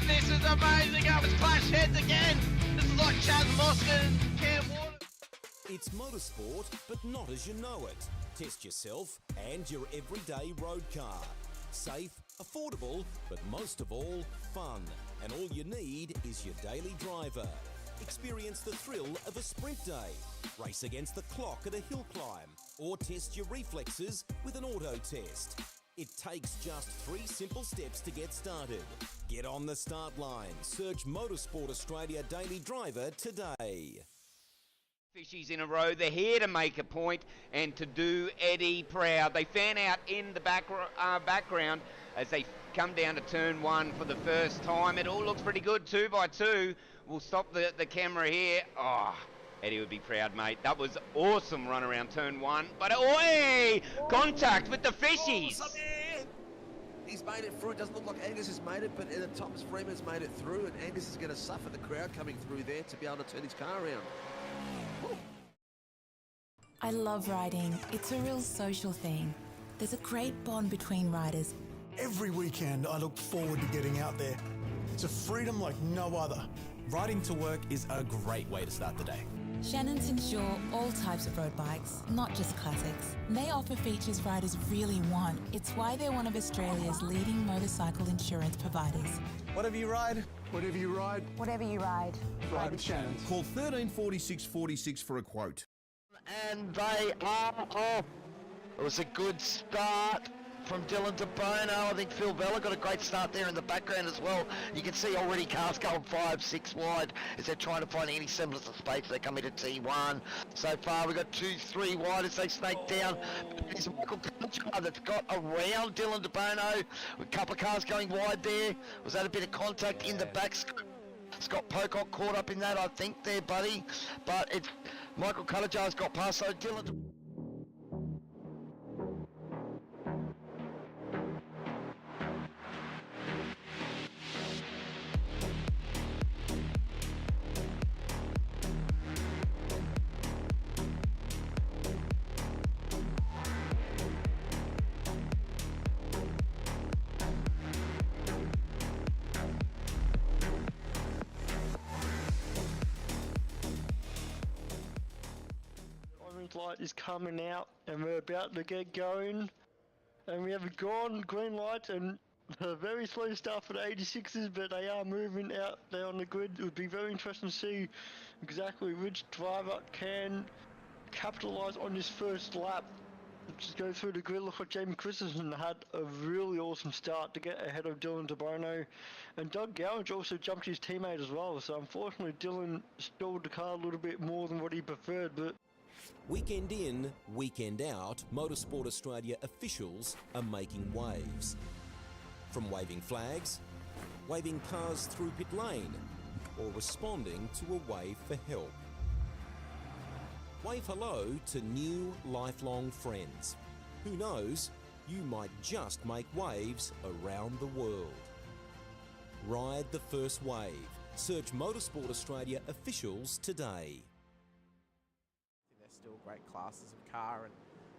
1, this is amazing. Oh, it's clash heads again. This is like Chaz Moskin and Cam Water. It's motorsport, but not as you know it. Test yourself and your everyday road car. Safe, affordable, but most of all, fun. And all you need is your daily driver. Experience the thrill of a sprint day. Race against the clock at a hill climb. Or test your reflexes with an auto test. It takes just 3 simple steps to get started. Get on the start line. Search Motorsport Australia Daily Driver today. Fishies in a row. They're here to make a point and to do Eddie proud. They fan out in the background as they come down to turn 1 for the first time. It all looks pretty good, 2 by 2. We'll stop the camera here. Oh, Eddie would be proud, mate. That was awesome run around turn 1. But, oi! Contact with the fishies. He's made it through. It doesn't look like Angus has made it, but Thomas Freeman's made it through, and Angus is going to suffer the crowd coming through there to be able to turn his car around. I love riding. It's a real social thing. There's a great bond between riders. Every weekend I look forward to getting out there. It's a freedom like no other. Riding to work is a great way to start the day. Shannon's insure all types of road bikes, not just classics. They offer features riders really want. It's why they're one of Australia's leading motorcycle insurance providers. Whatever you ride, whatever you ride, Whatever you ride, ride with Shannon's. Call 134646 for a quote. And they are off. It was a good start from Dylan to Bono. I think Phil Vella got a great start there in the background as well. You can see already cars going 5, 6 wide as they're trying to find any semblance of space. They come into T1. So far we've got 2, 3 wide as they snake down. It's Michael Conchar that's got around Dylan de Bono. A couple of cars going wide there. Was that a bit of contact in the back? Scott Pocock caught up in that, I think, there, buddy. But it's Michael Cullajar's got past, so Dylan... Light is coming out and we're about to get going, and we have a green light and a very slow start for the 86s, but they are moving out there on the grid. It would be very interesting to see exactly which driver can capitalise on this first lap. Just go through the grid. Look like Jamie Christensen had a really awesome start to get ahead of Dylan de Bono, and Doug Gowage also jumped his teammate as well, so unfortunately Dylan stalled the car a little bit more than what he preferred. But Weekend in, weekend out, Motorsport Australia officials are making waves. From waving flags, waving cars through pit lane, or responding to a wave for help. Wave hello to new lifelong friends. Who knows, you might just make waves around the world. Ride the first wave. Search Motorsport Australia officials today. Still great classes of car, and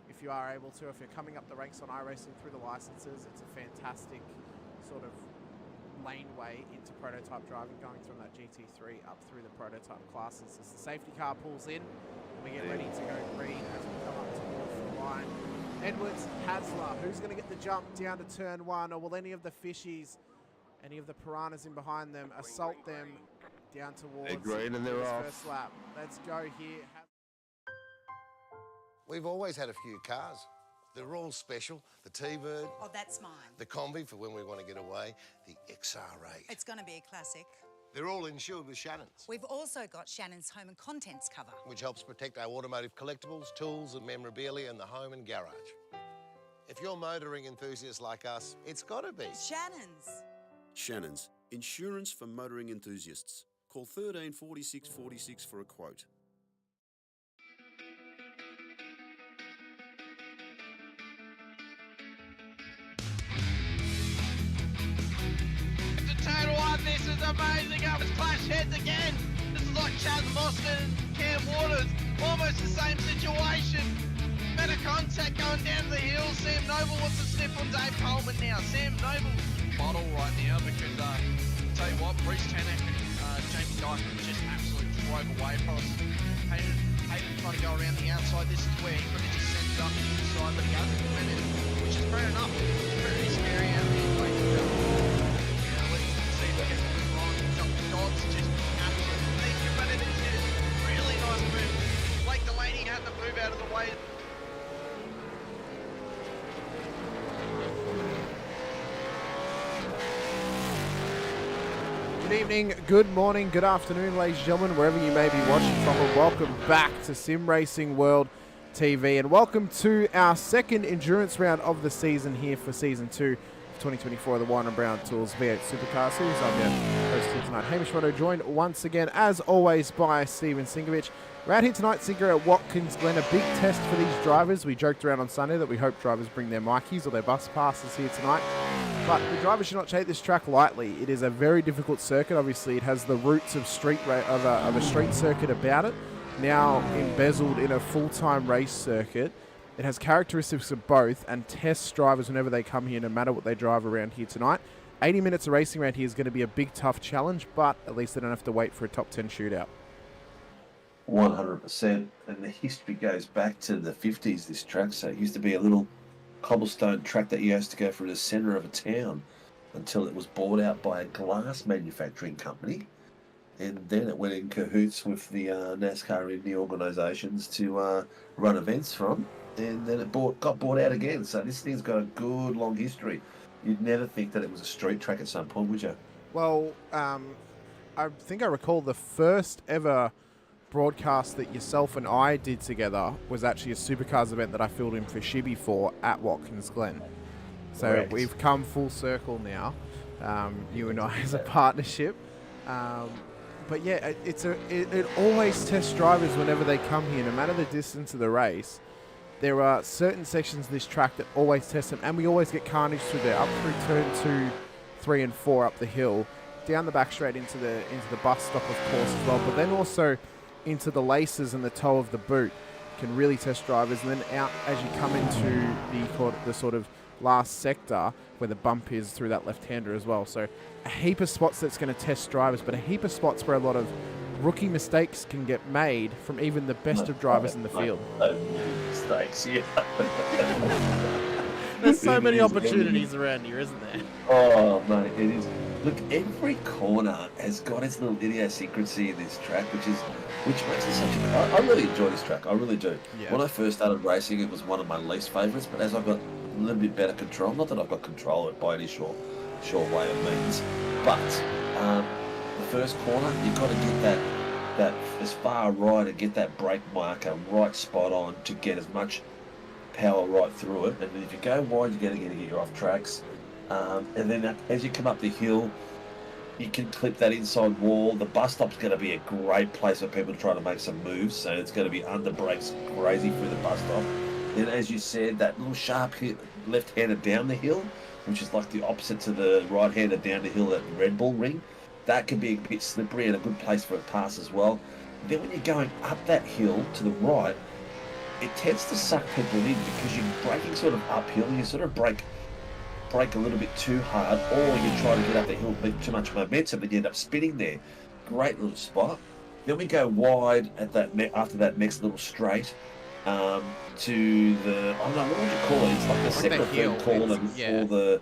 if you are able to, if you're coming up the ranks on iRacing through the licenses, it's a fantastic sort of laneway into prototype driving, going from that GT3 up through the prototype classes as the safety car pulls in and we get ready to go green as we come up towards the line. Edwards, Hasler, who's going to get the jump down to turn 1, or will any of the fishies, any of the piranhas in behind them, assault them down towards green and they're off. First lap? Let's go here. We've always had a few cars. They're all special. The T-Bird. Oh, that's mine. The Combi for when we want to get away. The XR8. It's going to be a classic. They're all insured with Shannon's. We've also got Shannon's Home and Contents cover, which helps protect our automotive collectibles, tools and memorabilia in the home and garage. If you're motoring enthusiasts like us, it's got to be Shannon's. Shannon's, insurance for motoring enthusiasts. Call 134646 for a quote. This is amazing. Oh, it's clash heads again. This is like Chaz Moskin and Cam Waters. Almost the same situation. Better contact going down the hill. Sam Noble wants to sniff on Dave Coleman now. Sam Noble bottle right now because Tell you what, Bruce Tanek and Jamie Dyson just absolutely drove away from us. Hayden trying to go around the outside. This is where he could have just sent it up the inside, but he hasn't went in, which is fair enough. Pretty scary out there playing the field. Let's see if we get the wrong. Dodds just absolutely thinking, but it is a really nice move. Blake Delaney had to move out of the way. Good evening, good morning, good afternoon, ladies and gentlemen, wherever you may be watching from, and welcome back to Sim Racing World TV, and welcome to our second endurance round of the season here for Season 2 of 2024 of the Warren & Brown Tools V8 Supercars Series. I'm your host here tonight, Hamish Munro, joined once again, as always, by Steven Sinkovic. We're out here tonight, Sinker, at Watkins Glen, a big test for these drivers. We joked around on Sunday that we hope drivers bring their Mikeys or their bus passes here tonight. But the drivers should not take this track lightly. It is a very difficult circuit. Obviously, it has the roots of a street circuit about it, now embezzled in a full-time race circuit. It has characteristics of both, and tests drivers whenever they come here, no matter what they drive around here tonight. 80 minutes of racing around here is going to be a big, tough challenge, but at least they don't have to wait for a top 10 shootout. 100%, and the history goes back to the 50s, this track. So it used to be a little cobblestone track that you used to go through the centre of a town until it was bought out by a glass manufacturing company, and then it went in cahoots with the NASCAR Indy organisations to run events from, and then it got bought out again. So this thing's got a good long history. You'd never think that it was a street track at some point, would you? Well, I think I recall the first ever broadcast that yourself and I did together was actually a Supercars event that I filled in for Shibby for at Watkins Glen. So Correct. We've come full circle now, you and I as a partnership. But yeah, it always tests drivers whenever they come here, no matter the distance of the race. There are certain sections of this track that always test them, and we always get carnage through there, up through turn 2, 3 and 4 up the hill, down the back straight into the bus stop, of course, as well, but then also into the laces and the toe of the boot can really test drivers, and then out as you come into the sort of last sector where the bump is through that left-hander as well. So a heap of spots that's going to test drivers, but a heap of spots where a lot of rookie mistakes can get made from even the best of drivers in the field. Mistakes, yeah. There's so many opportunities around here, isn't there? Oh, mate, it is. Look, every corner has got its little idiosyncrasy in this track, which makes it such a... I really enjoy this track, I really do. Yeah. When I first started racing, it was one of my least favourites, but as I've got a little bit better control, not that I've got control of it by any short way of means, but the first corner, you've got to get that as far right and get that brake marker right spot on to get as much power right through it. And if you go wide, you're going to get your off tracks. And then as you come up the hill, you can clip that inside wall. The bus stop's going to be a great place for people to try to make some moves, so it's going to be under brakes crazy through the bus stop. Then, as you said, that little sharp hit left-hander down the hill, which is like the opposite to the right-hander down the hill at Red Bull Ring, that can be a bit slippery and a good place for a pass as well. Then when you're going up that hill to the right, it tends to suck people in because you're braking sort of uphill, and you sort of brake a little bit too hard, or you try to get up the hill with too much momentum and you end up spinning there. Great little spot. Then we go wide at after that next little straight to the, I don't know, what would you call it? It's like the second or third corner before the,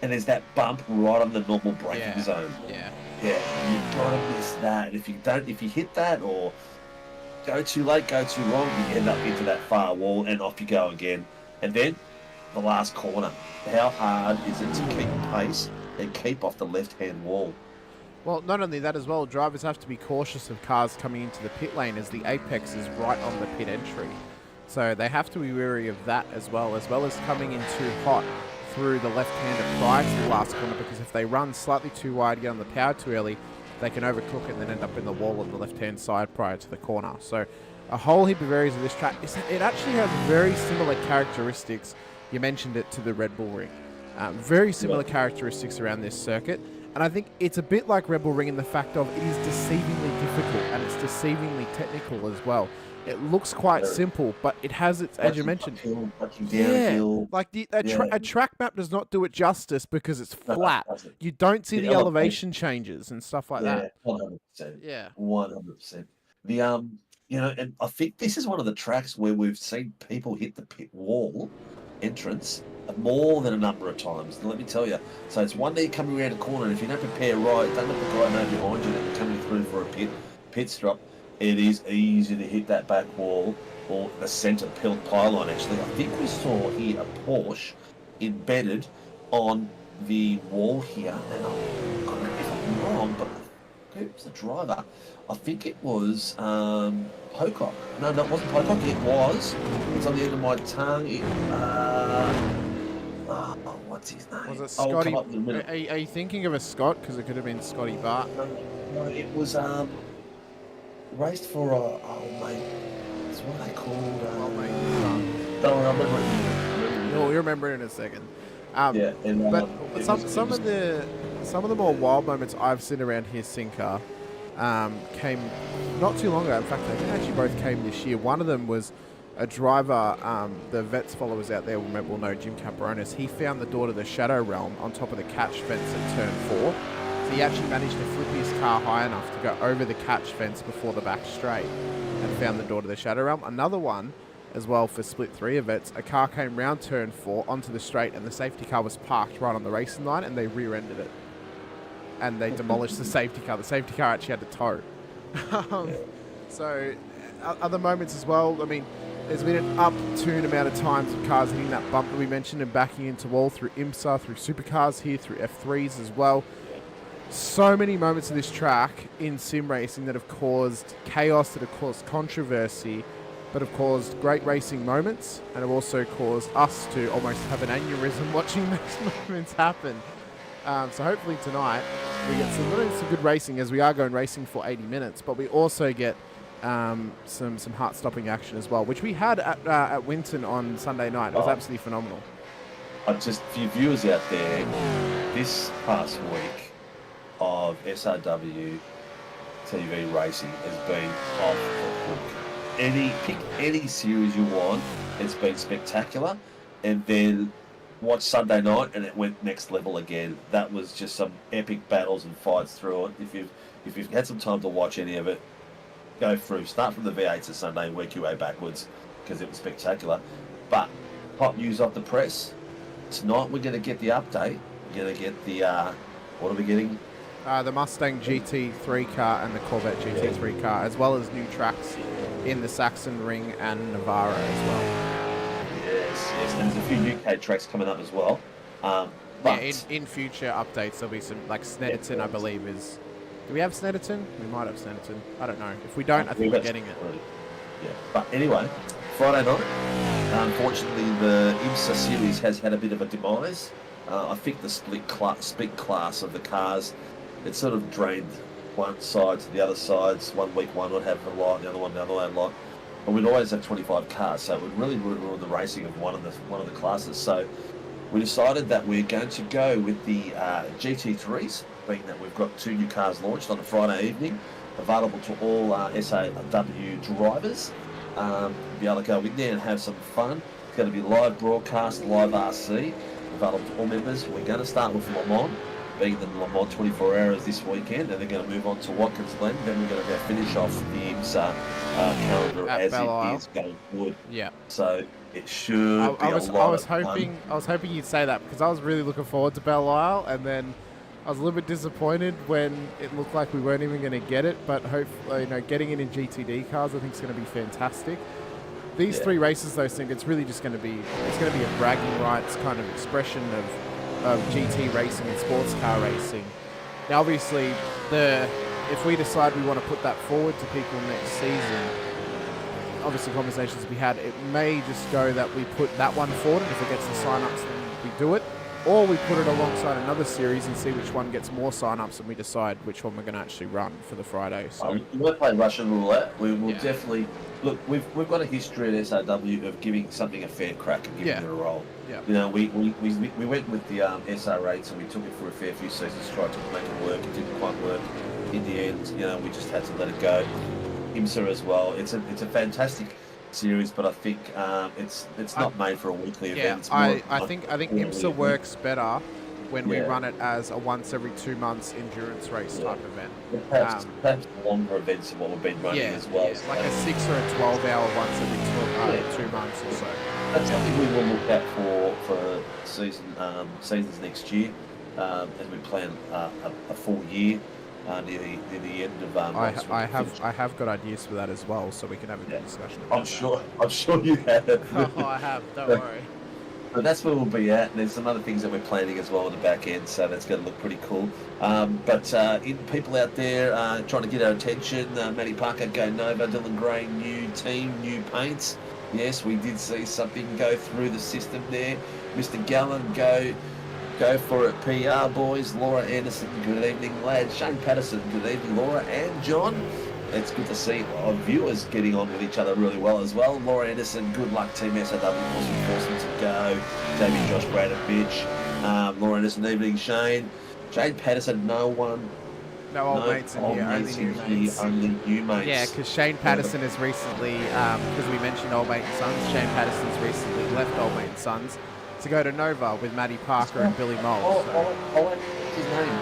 and there's that bump right on the normal braking zone. Yeah, you've got to miss that. If you hit that or go too late, go too long, you end up into that far wall and off you go again. And then the last corner. How hard is it to keep pace and keep off the left-hand wall? Well, not only that as well, drivers have to be cautious of cars coming into the pit lane as the apex is right on the pit entry. So they have to be wary of that as well as coming in too hot through the left-hander prior to the last corner, because if they run slightly too wide, get on the power too early, they can overcook it and then end up in the wall on the left-hand side prior to the corner. So a whole heap of areas of this track. It actually has very similar characteristics. You mentioned it to the Red Bull Ring. Very similar characteristics around this circuit. And I think it's a bit like Rebel Ring in the fact of it is deceivingly difficult and it's deceivingly technical as well. It looks quite simple, but it has its, as you mentioned, like a track map does not do it justice because it's flat. You don't see the elevation changes and stuff like that. 100%. Yeah, 100%. The and I think this is one of the tracks where we've seen people hit the pit wall entrance more than a number of times. And let me tell you, so it's one day coming around a corner, and if you don't prepare right, don't let the guy know behind you that you're coming through for a pit stop. It is easy to hit that back wall or the centre pylon, actually. I think we saw here a Porsche embedded on the wall here. And if I'm wrong, but who's the driver? I think it was Pocock. No, it wasn't Pocock. It's on the end of my tongue. What's his name? Was it Scotty? Are you thinking of a Scott? Because it could have been Scotty Bart. No, it was raced for mate. It's what they called. Don't worry, I'll remember it. You'll remember it in a second. But some of the more wild moments I've seen around here, Sinker, came not too long ago. In fact, I think actually both came this year. One of them was a driver, the Vets followers out there will know Jim Caperonis. He found the door to the Shadow Realm on top of the catch fence at turn 4. So he actually managed to flip his car high enough to go over the catch fence before the back straight and found the door to the Shadow Realm. Another one as well for split 3 of Vets, a car came round turn 4 onto the straight and the safety car was parked right on the racing line and they rear-ended it. And they demolished the safety car. The safety car actually had to tow. So other moments as well, I mean, there's been an up-tune amount of times of cars hitting that bump that we mentioned and backing into wall through IMSA, through Supercars here, through F3s as well. So many moments of this track in sim racing that have caused chaos, that have caused controversy, but have caused great racing moments and have also caused us to almost have an aneurysm watching those moments happen. So hopefully tonight we get some good racing, as we are going racing for 80 minutes, but we also get some heart-stopping action as well, which we had at Winton on Sunday night. It was absolutely phenomenal. Just for you viewers out there, this past week of SRW TV racing has been off the hook. Pick any series you want, it's been spectacular. And then watch Sunday night and it went next level again. That was just some epic battles and fights through it. If you've had some time to watch any of it, go through. Start from the V8s of Sunday and work your way backwards because it was spectacular. But hot news off the press. Tonight we're going to get the update. We're going to get the what are we getting? The Mustang GT3 car and the Corvette GT3 car, as well as new tracks in the Saxon Ring and Navara as well. Yes. And there's a few UK tracks coming up as well. But in future updates, there'll be some, like Snetterton, I believe, is... Do we have Snetterton? We might have Snetterton. I don't know. If we don't, I think we're getting it. Yeah. But anyway, Friday night, unfortunately, the IMSA series has had a bit of a demise. I think the split class of the cars, it sort of drained one side to the other sides. 1 week one would have a lot, the other one another lot. But we'd always have 25 cars, so it would really ruin the racing of one of the classes. So we decided that we're going to go with the GT3s, being that we've got 2 new cars launched on a Friday evening, available to all SAW drivers. Be able to go in there and have some fun. It's going to be live broadcast, live RC, available to all members. We're going to start with Le Mans, being the Le Mans 24 hours this weekend, and they're going to move on to Watkins Glen. Then we're going to finish off the IMSA calendar as it is going forward. Yeah. So it should be I was hoping you'd say that, because I was really looking forward to Belle Isle, and then I was a little bit disappointed when it looked like we weren't even going to get it. But hopefully, getting it in GTD cars, I think is going to be fantastic. These 3 races, though, it's really just going to be a bragging rights kind of expression of GT racing and sports car racing. Now, obviously, if we decide we want to put that forward to people next season, obviously conversations we had, it may just go that we put that one forward, and if it gets the sign-ups, then we do it. or we put it alongside another series and see which one gets more sign-ups, and we decide which one we're going to actually run for the Friday. So we won't play Russian roulette. We will definitely look. We've got a history at SRW of giving something a fair crack and giving it a roll. Yeah. You know, we went with the SR8s and we took it for a fair few seasons, tried to make it work. It didn't quite work. In the end, you know, we just had to let it go. IMSA as well. It's a fantastic series, but I think it's not made for a weekly event. It's more I think IMSA works better when we run it as a once every 2 months endurance race type event. Perhaps longer events than what we've been running as well. Like a 6 or a 12-hour once every 2 months or so. That's something we will look at for seasons next year, as we plan a full year. Near the end of I have got ideas for that as well, so we can have a good discussion about I'm sure you have. Oh, I have, don't worry. But that's where we'll be at, and there's some other things that we're planning as well on the back end, so that's going to look pretty cool. People out there trying to get our attention, Matty Parker, Go Nova, Dylan Gray, new team, new paints. Yes, we did see something go through the system there. Mr. Gallen, go for it, PR boys. Laura Anderson, good evening, lads. Shane Patterson, good evening, Laura and John. It's good to see our viewers getting on with each other really well as well. Laura Anderson, good luck, Team SRW, awesome forcing to go. Jamie, Josh, Brad and Mitch. Laura Anderson, evening, Shane. Shane Patterson, no old mates in here, only new mates. Yeah, because Shane Patterson has recently, because we mentioned Old Mate and Sons, Shane Patterson's recently left Old Mate and Sons to go to Nova with Matty Parker and Billy Moles. What's his name?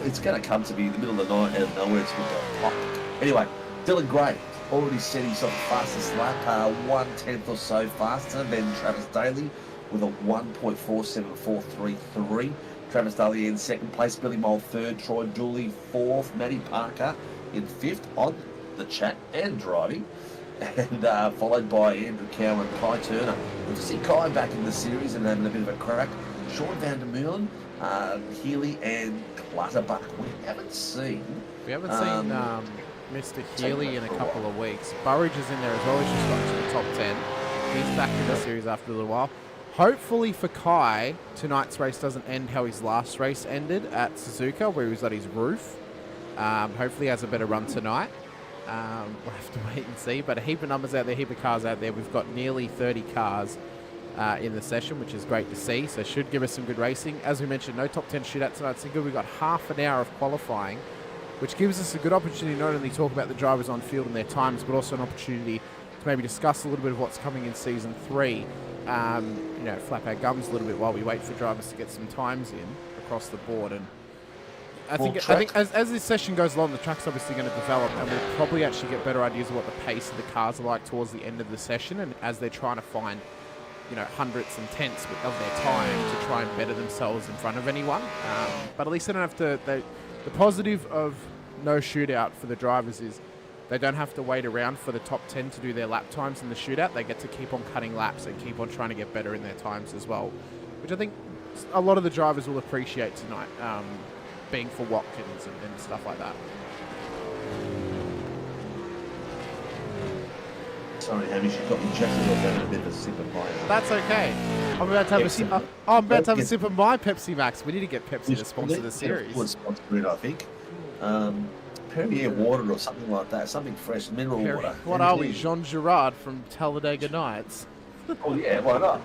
It's going to come to me in the middle of the night out of nowhere. It's going to pop. Anyway, Dylan Gray already said he's on the fastest lap, 1/10 or so faster than Travis Daly with a 1.47433. Travis Daly in second place, Billy Mole third, Troy Dooley fourth, Matty Parker in fifth on the chat and driving. And followed by Andrew Cow and Kai Turner. Good to see Kai back in the series and having a bit of a crack. Sean Van der Meulen, Healy and Clutterbuck. We haven't seen Mr. Healy in a couple of weeks. Burridge is in there as well. He's just got to the top 10. He's back in the series after a little while. Hopefully for Kai, tonight's race doesn't end how his last race ended at Suzuka, where he was at his roof. Hopefully he has a better run tonight. We'll have to wait and see, but a heap of numbers out there, a heap of cars out there. We've got nearly 30 cars in the session, which is great to see, so should give us some good racing. As we mentioned, no top 10 shootout tonight, so good. We've got half an hour of qualifying, which gives us a good opportunity not only to talk about the drivers on field and their times, but also an opportunity to maybe discuss a little bit of what's coming in Season 3. Flap our gums a little bit while we wait for drivers to get some times in across the board. And I think as this session goes along, the track's obviously going to develop, and we'll probably actually get better ideas of what the pace of the cars are like towards the end of the session, and as they're trying to find, hundredths and tenths of their time to try and better themselves in front of anyone. But at least they don't have to. The positive of no shootout for the drivers is they don't have to wait around for the top 10 to do their lap times in the shootout. They get to keep on cutting laps and keep on trying to get better in their times as well, which I think a lot of the drivers will appreciate tonight. Being for Watkins and stuff like that. Sorry, Hamish, you got me just as I was having a bit of a sip of my... That's okay. I'm about to have a sip of my Pepsi Max. We need to get Pepsi to sponsor the series. Would sponsor it, I think. Premier water or something like that. Something fresh, mineral water. What are we, Jean Girard from Talladega Nights? Oh yeah, why not?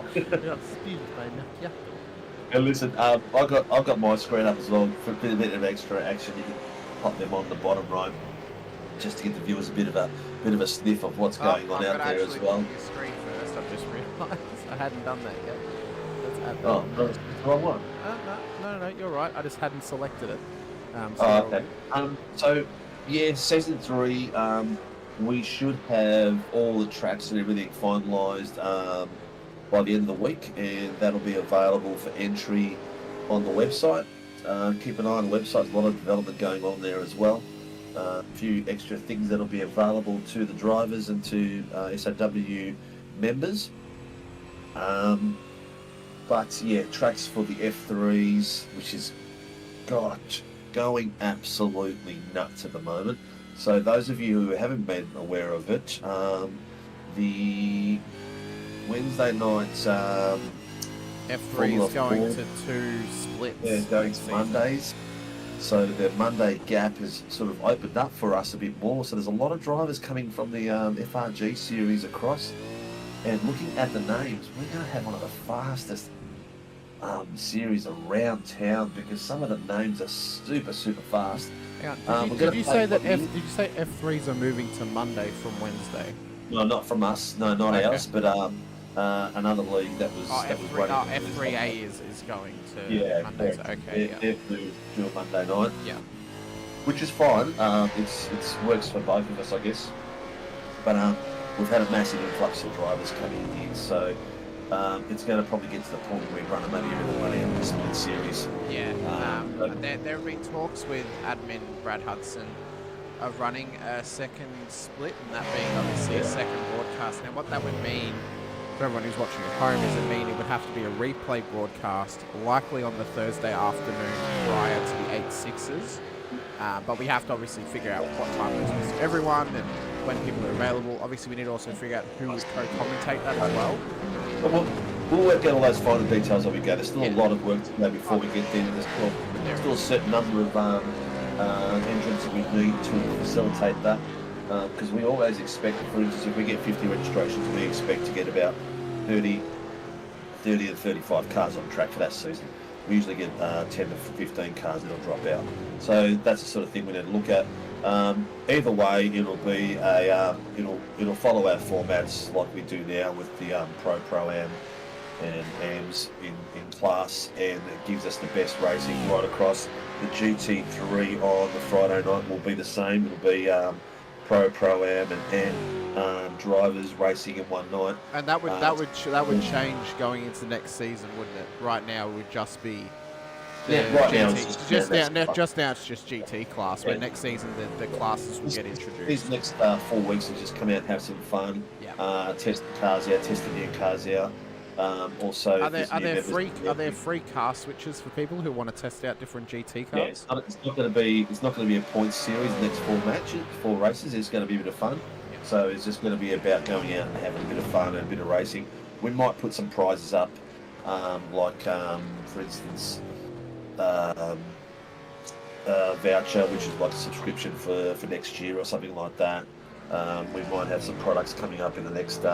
And listen, I've got my screen up as well for a bit of extra action. You can pop them on the bottom right, just to give the viewers a bit of a sniff of what's going on out there as well. Your screen first. I've just realised I hadn't done that yet. Let's add that. Oh, that's the wrong one. No, you're right. I just hadn't selected it. Okay. So yeah, Season 3. We should have all the tracks and everything finalised by the end of the week, and that'll be available for entry on the website. Keep an eye on the website, a lot of development going on there as well. A few extra things that'll be available to the drivers and to SRW members. But yeah, tracks for the F3s, which is, going absolutely nuts at the moment. So those of you who haven't been aware of it, the Wednesday night's F3 is going to 2 splits. Yeah, going to Mondays. So the Monday gap has sort of opened up for us a bit more. So there's a lot of drivers coming from the FRG series across. And looking at the names, we're going to have one of the fastest series around town because some of the names are super fast. Did you say F3s are moving to Monday from Wednesday? No, not from us. No, not ours. But another league that was running. F3A is going to Monday. So, okay, they're do a Monday night. Yeah, which is fine. It's works for both of us, I guess. But we've had a massive influx of drivers coming in, so it's going to probably get to the point where we run maybe even running a split series. Yeah. There have been talks with admin Brad Hudson of running a second split, and that being obviously a second broadcast. Now, what that would mean for everyone who's watching at home is it would have to be a replay broadcast, likely on the Thursday afternoon prior to the 8-6s. But we have to obviously figure out what time it is to everyone and when people are available. Obviously, we need to also figure out who would co-commentate that as well. We'll work out all those final details as we go. There's still a lot of work to do before we get there. There's still a certain number of entrants that we need to facilitate that. Because we always expect, for instance, if we get 50 registrations, we expect to get about 30 to 35 cars on track for that season. We usually get 10 to 15 cars that'll drop out. So that's the sort of thing we need to look at. Either way, it'll be it'll follow our formats like we do now with the Pro-Am and AMs in class, and it gives us the best racing right across. The GT3 on the Friday night will be the same. It'll be Pro-Am and drivers racing in one night. And that would change going into next season, wouldn't it? Right now it would just be right GT. now Just now it's just GT class, but next season the classes will get introduced. These next 4 weeks will just come out and have some fun. Test the cars out, test the new cars out. Also, are there free car switches for people who want to test out different GT cars? Yeah, it's not going to be a points series. The next 4 races. It's going to be a bit of fun. So it's just going to be about going out and having a bit of fun and a bit of racing. We might put some prizes up, for instance, voucher, which is like a subscription for next year or something like that. We might have some products coming up in the next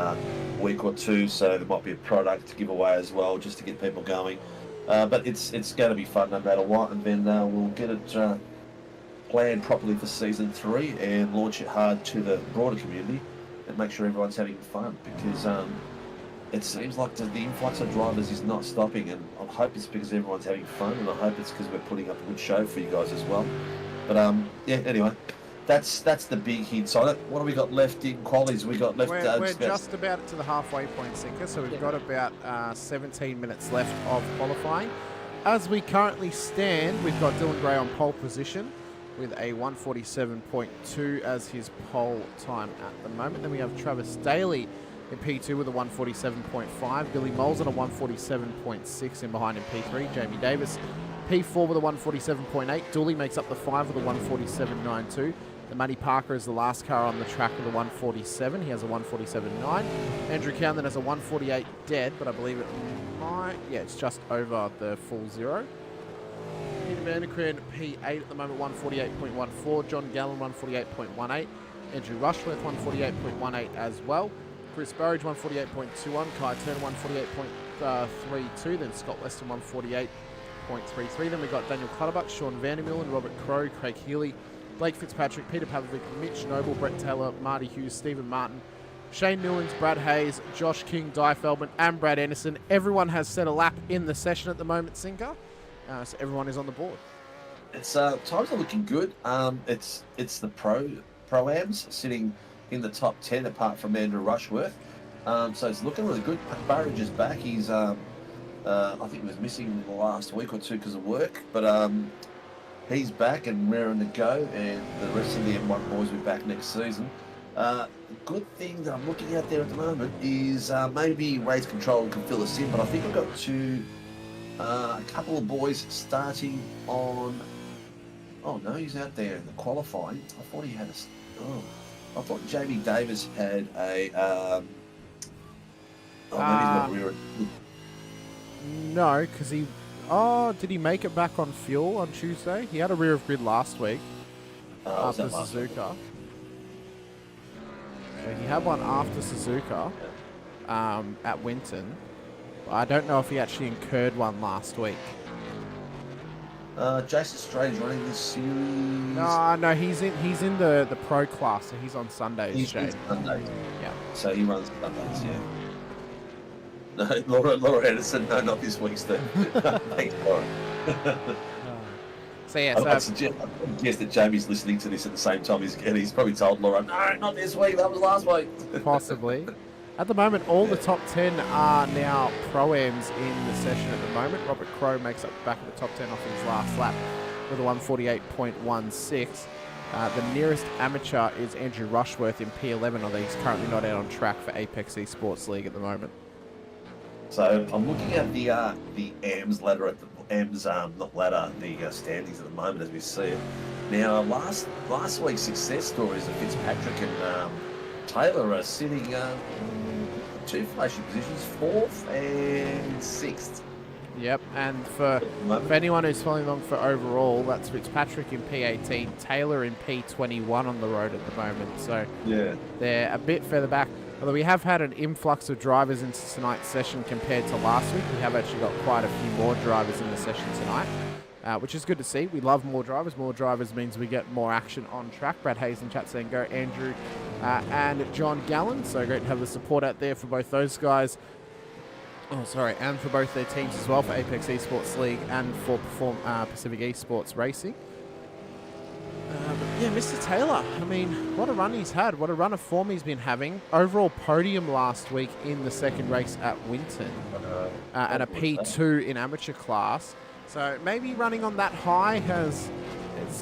week or 2, so there might be a product to give away as well, just to get people going. But it's going to be fun no matter what, and then we'll get it planned properly for season 3 and launch it hard to the broader community and make sure everyone's having fun, because it seems like the influx of drivers is not stopping, and I hope it's because everyone's having fun, and I hope it's because we're putting up a good show for you guys as well. But anyway, that's the big hit. So what have we got left in qualies? We got left. We're just about to the halfway point, Sinker. So we've got about 17 minutes left of qualifying. As we currently stand, we've got Dylan Gray on pole position with a 147.2 as his pole time at the moment. Then we have Travis Daly in P2 with a 147.5. Billy Moles on a 147.6 in behind in P3. Jamie Davis P4 with a 147.8. Dooley makes up the 5 with a 147.92. The Matty Parker is the last car on the track with a 147. He has a 147.9. Andrew Cowan then has a 148 dead, but I believe it might... Yeah, it's just over the full 0. Peter Vanderkraan P8 at the moment, 148.14. John Gallen, 148.18. Andrew Rushworth, 148.18 as well. Chris Burridge, 148.21. Kai Turner, 148.32. Then Scott Weston, 148.33. Then we've got Daniel Clutterbuck, Sean Vandermeulen, Robert Crow, Craig Healy, Blake Fitzpatrick, Peter Pavlovic, Mitch Noble, Brett Taylor, Marty Hughes, Stephen Martin, Shane Newlands, Brad Hayes, Josh King, Di Feldman, and Brad Anderson. Everyone has set a lap in the session at the moment, Sinker. So everyone is on the board. It's times are looking good. It's the pro-ams sitting in the top 10 apart from Andrew Rushworth. So it's looking really good. Burridge is back. He's I think he was missing the last week or 2 because of work, but he's back and raring to go, and the rest of the M1 boys will be back next season. The good thing that I'm looking at there at the moment is maybe Race Control can fill us in, but I think we've got a couple of boys starting on... Oh no, he's out there in the qualifying. I thought he had I thought Jamie Davis had a Oh, maybe he's got rear. No, because he... Oh, did he make it back on fuel on Tuesday? He had a rear of grid last week after Suzuka. So he had one after Suzuka at Winton. But I don't know if he actually incurred one last week. Jason Strange running this series. No, he's in the pro class, so he's on Sundays. He's on Sundays. Yeah. So he runs Sundays, yeah. No, Laura Anderson, no, not this week, Steve. Thanks, Laura. So yeah, I suggest that Jamie's listening to this at the same time and he's probably told Laura, no, not this week, that was last week. Possibly. At the moment, all the top 10 are now Pro-Ams in the session at the moment. Robert Crow makes up back at the top 10 off his last lap with a 148.16. The nearest amateur is Andrew Rushworth in P11, although he's currently not out on track for Apex Esports League at the moment. So I'm looking at the AMS ladder at the AMS not ladder, the standings at the moment as we see it. Now last week's success stories of Fitzpatrick and Taylor are sitting two flashing positions, 4th and 6th. Yep, and for anyone who's following along for overall, that's Fitzpatrick in P18, Taylor in P21 on the road at the moment. So yeah, they're a bit further back. Although we have had an influx of drivers into tonight's session compared to last week. We have actually got quite a few more drivers in the session tonight, which is good to see. We love more drivers. More drivers means we get more action on track. Brad Hayes in chat saying go Andrew and John Gallen. So great to have the support out there for both those guys. Oh, sorry, and for both their teams as well, for Apex Esports League and for Pacific Esports Racing. Yeah, Mr. Taylor, I mean, what a run he's had. What a run of form he's been having. Overall podium last week in the second race at Winton and a P2 in amateur class. So maybe running on that high has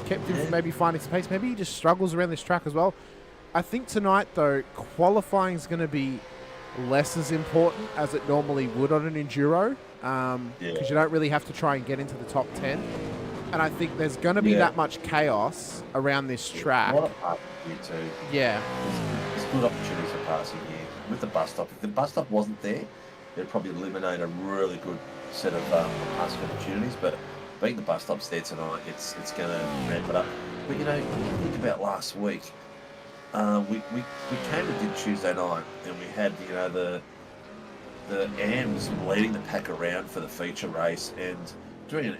kept him from maybe finding some pace. Maybe he just struggles around this track as well. I think tonight, though, qualifying is going to be less as important as it normally would on an enduro because you don't really have to try and get into the top 10. And I think there's going to be that much chaos around this track. A lot of passing here too. Yeah. There's good opportunities for passing here with the bus stop. If the bus stop wasn't there, it'd probably eliminate a really good set of passing opportunities. But being the bus stop's there tonight, it's going to ramp it up. But you know, think about last week. We came and did Tuesday night, and we had the AMs leading the pack around for the feature race and doing an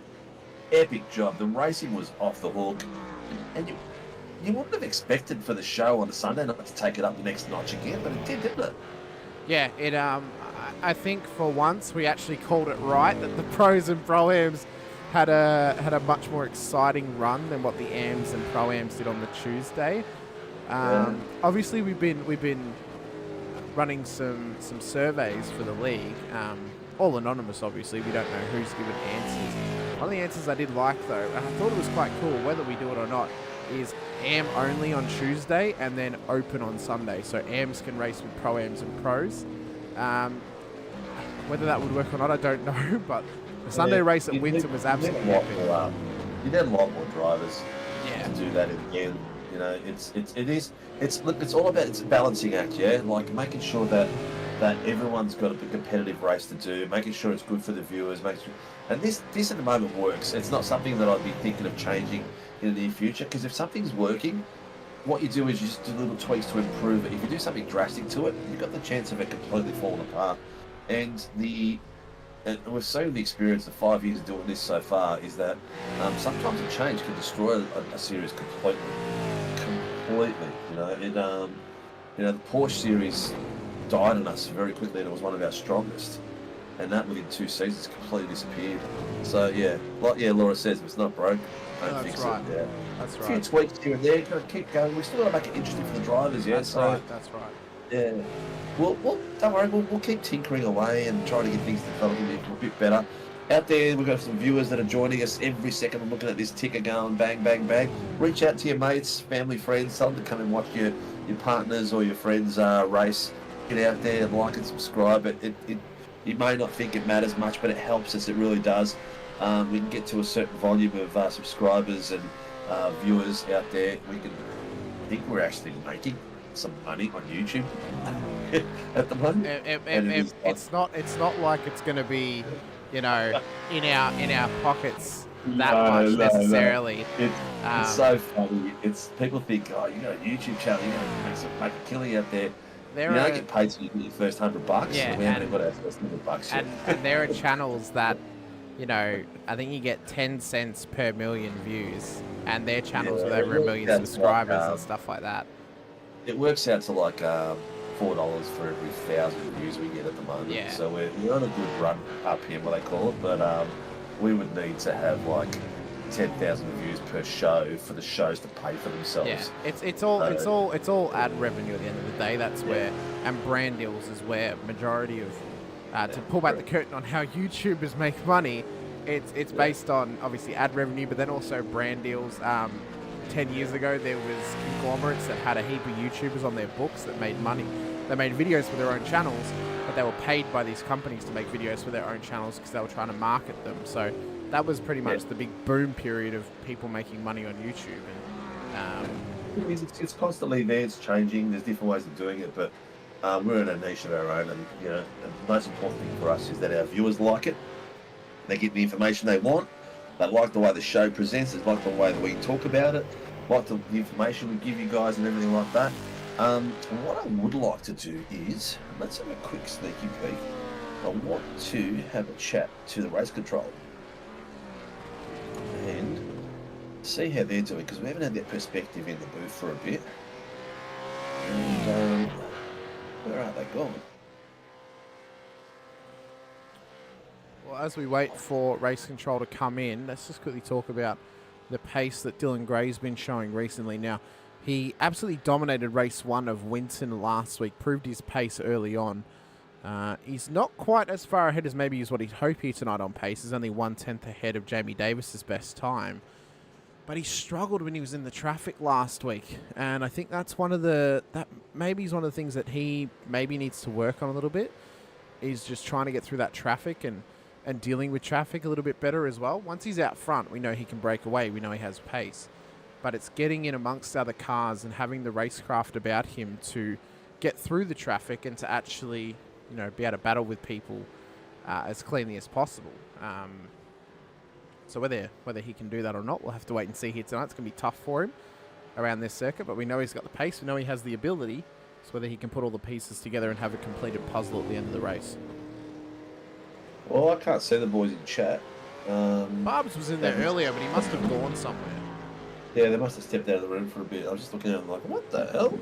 epic job. The racing was off the hook, and you wouldn't have expected for the show on a Sunday night to take it up the next notch again, but it did, didn't it? Yeah, it. I think for once we actually called it right that the pros and pro-ams had a much more exciting run than what the AMs and pro-ams did on the Tuesday. Obviously, we've been running some surveys for the league, all anonymous. Obviously, we don't know who's given answers. One of the answers I did like, though, and I thought it was quite cool, whether we do it or not, is AM only on Tuesday and then open on Sunday. So AMs can race with pro-ams and pros. Whether that would work or not, I don't know. But the Sunday race at Winton was absolutely epic. You need a lot more drivers to do that again. You know, it's all about, it's a balancing act, yeah? Like making sure that everyone's got a competitive race to do, making sure it's good for the viewers, and this at the moment works. It's not something that I'd be thinking of changing in the near future, because if something's working, what you do is you just do little tweaks to improve it. If you do something drastic to it, you've got the chance of it completely falling apart. And we've seen the experience of 5 years of doing this so far is that sometimes a change can destroy a series completely. The Porsche series died on us very quickly, and it was one of our strongest, and that within 2 seasons completely disappeared. So yeah, like Laura says, if it's not broke, don't fix it. Yeah. That's right. A few tweaks here and there, gotta keep going. We still gotta make it interesting for the drivers, yeah. That's right. Yeah. Well, don't worry, we'll keep tinkering away and trying to get things developing a bit better. Out there, we've got some viewers that are joining us every second. I'm looking at this ticker going bang, bang, bang. Reach out to your mates, family, friends. Tell them to come and watch your partners or your friends race. Get out there, like and subscribe. You may not think it matters much, but it helps us. It really does. We can get to a certain volume of subscribers and viewers out there. I think we're actually making some money on YouTube. at the moment. It's not like it's going to be, in our pockets that much necessarily. It's so funny. It's people think, oh, you got a YouTube channel, you're going to make a killing out there. You don't get paid till you get your first $100. Yeah, and we haven't got our first $100 yet. And there are channels that, I think you get 10 cents per million views, and their channels with over 1 million subscribers and stuff like that. It works out to like $4 for every 1,000 views we get at the moment. Yeah. So we're on a good run up here, what they call it. But we would need to have like 10,000 views per show for the shows to pay for themselves. Yeah, it's all ad revenue at the end of the day. That's where, and brand deals is where majority of, to pull back the curtain on how YouTubers make money. It's based on obviously ad revenue, but then also brand deals. 10 years ago, there was conglomerates that had a heap of YouTubers on their books that made money. They made videos for their own channels, but they were paid by these companies to make videos for their own channels because they were trying to market them. So that was pretty much the big boom period of people making money on YouTube. And it's constantly there. It's changing. There's different ways of doing it, but we're in a niche of our own. And the most important thing for us is that our viewers like it. They get the information they want. They like the way the show presents. They like the way that we talk about it. Like the information we give you guys and everything like that. What I would like to do is, let's have a quick sneaky peek. I want to have a chat to the race control and see how they're doing, because we haven't had their perspective in the booth for a bit. And where are they gone? Well, as we wait for race control to come in, let's just quickly talk about the pace that Dylan Gray's been showing recently. Now, he absolutely dominated race 1 of Winton last week, proved his pace early on. He's not quite as far ahead as maybe is what he'd hope here tonight on pace. He's only 1/10 ahead of Jamie Davis's best time. But he struggled when he was in the traffic last week. And I think that's one of the things that he maybe needs to work on a little bit, is just trying to get through that traffic and dealing with traffic a little bit better as well. Once he's out front, we know he can break away. We know he has pace. But it's getting in amongst other cars and having the racecraft about him to get through the traffic and to actually, be able to battle with people as cleanly as possible. So whether he can do that or not, we'll have to wait and see here tonight. It's going to be tough for him around this circuit, but we know he's got the pace. We know he has the ability. It's whether he can put all the pieces together and have a completed puzzle at the end of the race. Well, I can't see the boys in chat. Barbs was in there earlier, but he must have gone somewhere. Yeah, they must have stepped out of the room for a bit. I was just looking at them like, what the hell?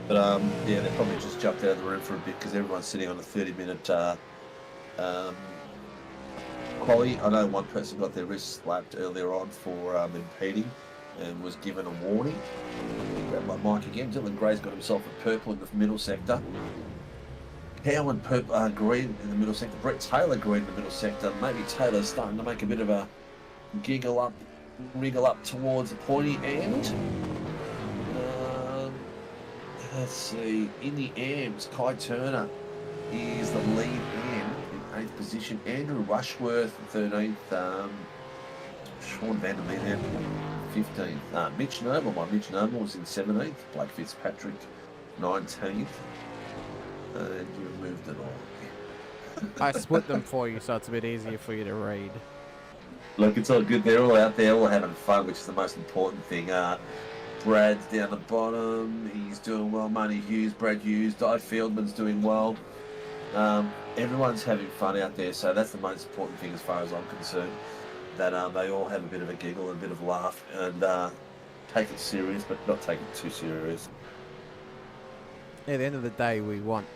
But they probably just jumped out of the room for a bit because everyone's sitting on a 30-minute quali. I know one person got their wrist slapped earlier on for impeding and was given a warning. Grab my mic again. Dylan Gray's got himself a purple in the middle sector. Howard green in the middle sector. Brett Taylor green in the middle sector. Maybe Taylor's starting to make a bit of a wriggle up towards the pointy end. Let's see. In the AMs, Kai Turner is the lead AM in 8th position. Andrew Rushworth, 13th. Sean Vandermeer, 15th. Mitch Noble was in 17th. Blake Fitzpatrick, 19th. And you moved it on. I split them for you, so it's a bit easier for you to read. Look, it's all good. They're all out there, all having fun, which is the most important thing. Brad's down the bottom. He's doing well. Money Hughes, Brad Hughes, Di Fieldman's doing well. Everyone's having fun out there, so that's the most important thing as far as I'm concerned. That they all have a bit of a giggle and a bit of a laugh and take it serious, but not take it too serious. Yeah, at the end of the day, we want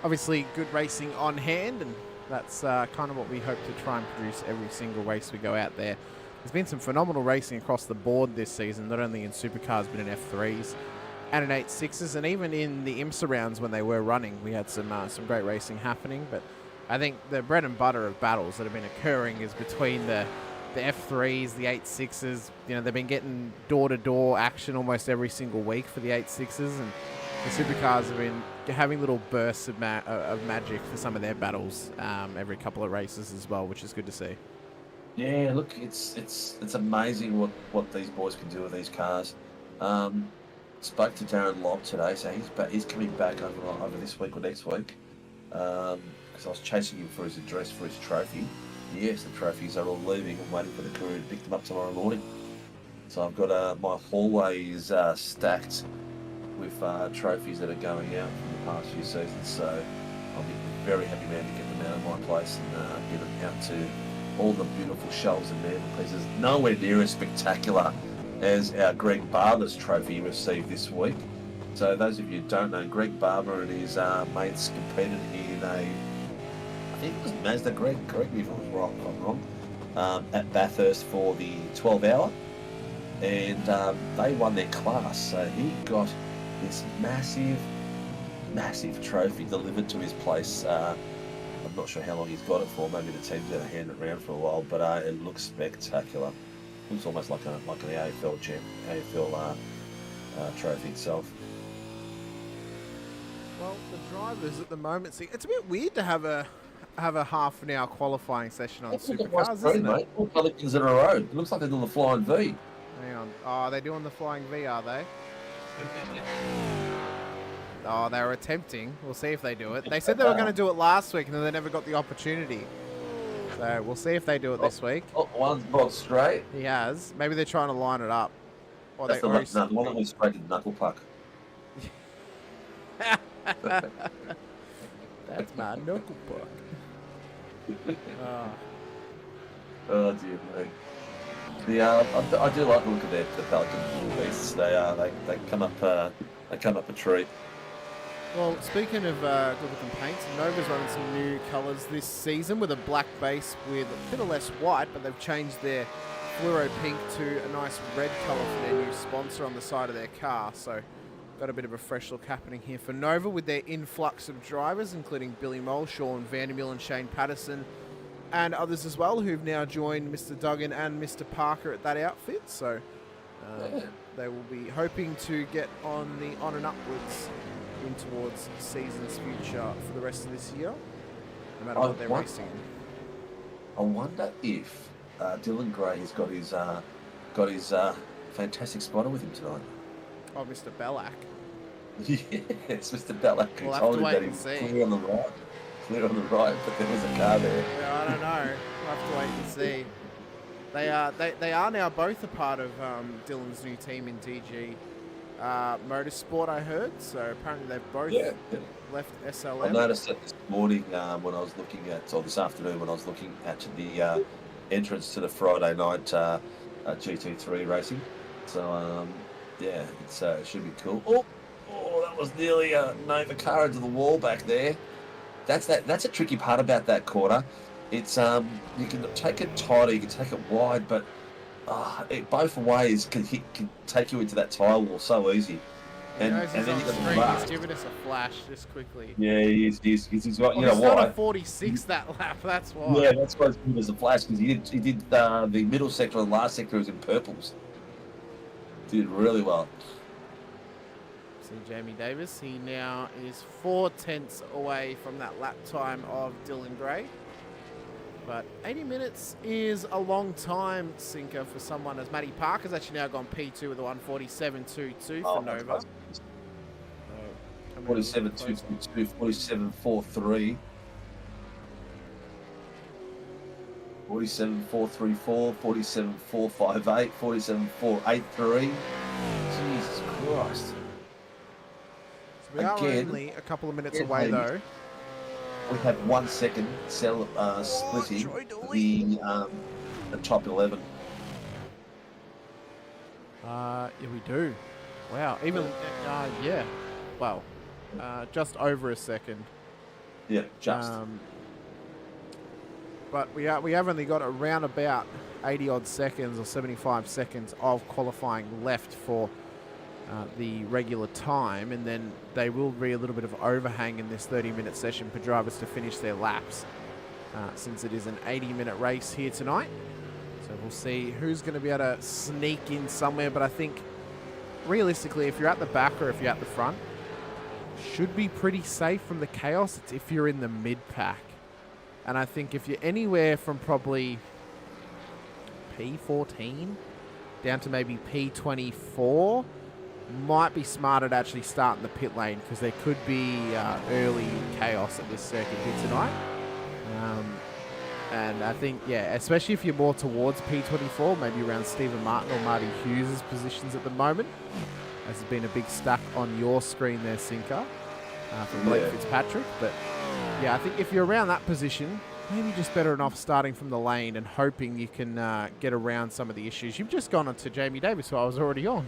obviously good racing on hand, and that's kind of what we hope to try and produce every single race we go out there. There's been some phenomenal racing across the board this season, not only in Supercars but in F3s and in 8.6s, and even in the IMSA rounds when they were running, we had some great racing happening. But I think the bread and butter of battles that have been occurring is between the F3s, the 8.6s. They've been getting door-to-door action almost every single week for the 8.6s, and the Supercars have been having little bursts of magic for some of their battles every couple of races as well, which is good to see. Yeah, look, it's amazing what these boys can do with these cars. spoke to Darren Lobb today, so he's coming back over this week or next week. Because I was chasing him for his address for his trophy. Yes, the trophies are all leaving. I'm waiting for the courier to pick them up tomorrow morning. So I've got my hallway is stacked with trophies that are going out from the past few seasons. So I'll be a very happy man to get them out of my place and get them out to all the beautiful shelves and mantelpieces. Nowhere near as spectacular as our Greg Barber's trophy he received this week. So those of you who don't know, Greg Barber and his mates competed in I think it was Mazda, Greg, correct me if I'm wrong, at Bathurst for the 12-hour, and they won their class. So he got this massive trophy delivered to his place. I'm not sure how long he's got it for. Maybe the team's going to hand it around for a while, but it looks spectacular. It looks almost like an AFL trophy itself. Well, the drivers at the moment, see, it's a bit weird to have a half an hour qualifying session on Supercars, isn't it? All other things in a row. It looks like they're doing the flying V. Hang on. Oh, they're doing the flying V, are they? Oh, they were attempting. We'll see if they do it. They said they were going to do it last week, and then they never got the opportunity. So we'll see if they do it this week. One's got straight. He has. Maybe they're trying to line it up. Or That's they one of them straight to the knuckle puck. That's my knuckle puck. Oh dear me. I do like the look of the Pelican beasts. They come up a treat. Well, speaking of good-looking paints, Nova's running some new colours this season with a black base with a bit of less white, but they've changed their fluoro pink to a nice red colour for their new sponsor on the side of their car. So got a bit of a fresh look happening here for Nova with their influx of drivers, including Billy Mole, Sean Vandermill and Shane Patterson, and others as well who've now joined Mr. Duggan and Mr. Parker at that outfit. So they will be hoping to get on and upwards in towards season's future for the rest of this year, no matter what they're racing. I wonder if Dylan Gray has got his fantastic spotter with him tonight. Oh, Mr. Bellac. Yes, Mr. Bellac. We'll have to wait and see. Clear on the right, but there was a car there. Yeah, I don't know. We'll have to wait and see. They are now both a part of Dylan's new team in DG Motorsport, I heard. So apparently they've both left SLM. I noticed that this morning when I was looking at, or this afternoon when I was looking at the entrance to the Friday night GT3 racing. So it should be cool. Oh, that was nearly a Nova car into the wall back there. That's a tricky part about that corner. It's you can take it tight or you can take it wide, but both ways can take you into that tyre wall so easy. And then you got he's giving us a flash just quickly. Yeah, he's got. Well, you know what? He's 46 that lap. That's why. Yeah, that's why it's good as a flash, because he did the middle sector and the last sector was in purples. Did really well. See Jamie Davis. He now is 4 tenths away from that lap time of Dylan Gray. But 80 minutes is a long time, Sinker, for someone as Matty Parker's actually now gone P2 with a 147.22 for Nova. 47.222, 47.433. 47.434, 47.458, 47.483. Jesus Christ. So we are only a couple of minutes away, though. We have 1 second splitting the top 11. Yeah, we do. Wow. Even, Well, just over a second. Yeah, just. But we have only got around about 80 odd seconds or 75 seconds of qualifying left for the regular time, and then they will be a little bit of overhang in this 30-minute session for drivers to finish their laps, since it is an 80-minute race here tonight. So we'll see who's going to be able to sneak in somewhere, but I think realistically, if you're at the back or if you're at the front, should be pretty safe from the chaos. It's if you're in the mid-pack. And I think if you're anywhere from probably P14 down to maybe P24, might be smarter to actually start in the pit lane because there could be early chaos at this circuit here tonight. And I think, yeah, especially if you're more towards P24, maybe around Stephen Martin or Marty Hughes' positions at the moment. There's been a big stack on your screen there, Sinker, from Blake Fitzpatrick. But, yeah, I think if you're around that position, maybe just better off starting from the lane and hoping you can get around some of the issues. You've just gone on to Jamie Davis, who I was already on.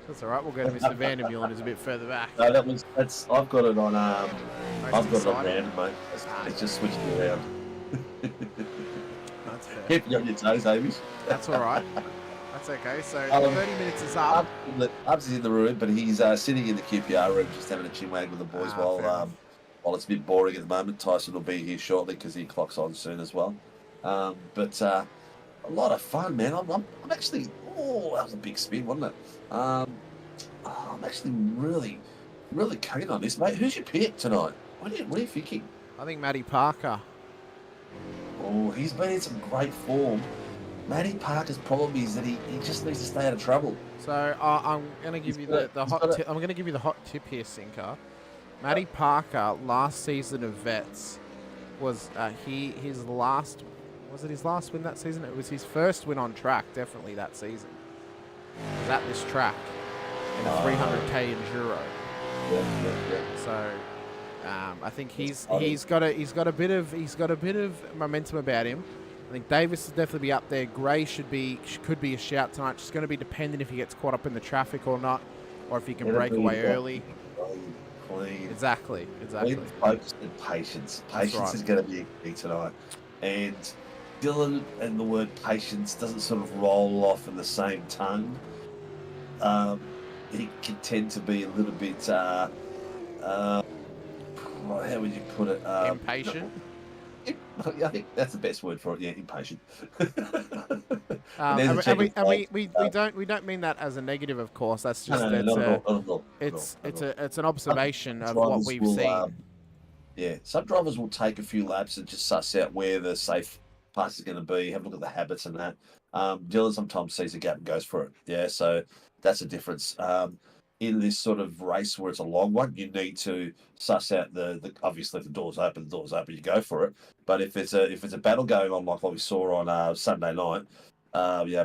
That's all right. We'll go to Mr. Vandermeulen, who's a bit further back. No, I've got it on. I've got it on random, mate. It's just switched it around. That's fair. Keep you on your toes, Hamish. That's all right. That's okay. So 30 minutes is up. Ubs is in the room, but he's sitting in the QPR room, just having a chinwag with the boys while it's a bit boring at the moment. Tyson will be here shortly because he clocks on soon as well. But a lot of fun, man. I'm actually. Oh, that was a big spin, wasn't it? I'm actually really, really keen on this, mate. Who's your pick tonight? What are you thinking? I think Matty Parker. Oh, he's been in some great form. Matty Parker's problem is that he just needs to stay out of trouble. So I'm going to give you the hot tip. I'm going to give you the hot tip here, Sinker. Matty Parker last season of Vets was his last. Was it his last win that season? It was his first win on track, definitely that season. It was at this track in a 300k enduro. Yeah. So I think he's got a bit of momentum about him. I think Davis will definitely be up there. Gray could be a shout tonight. It's going to be dependent if he gets caught up in the traffic or not, or if he can break away early. Clean. Exactly. Focus and patience. Patience is going to be a key tonight. And Dylan and the word patience doesn't sort of roll off in the same tongue. He can tend to be a little bit, how would you put it? Impatient? I think that's the best word for it. Yeah, impatient. We don't mean that as a negative, of course. That's just it's an observation of what we've seen. Some drivers will take a few laps and just suss out where the safe pass is going to be. Have a look at the habits and that. Dylan sometimes sees a gap and goes for it. Yeah, so that's a difference. In this sort of race where it's a long one, you need to suss out the obviously if the door's open, you go for it. But if it's a battle going on like what we saw on Sunday night,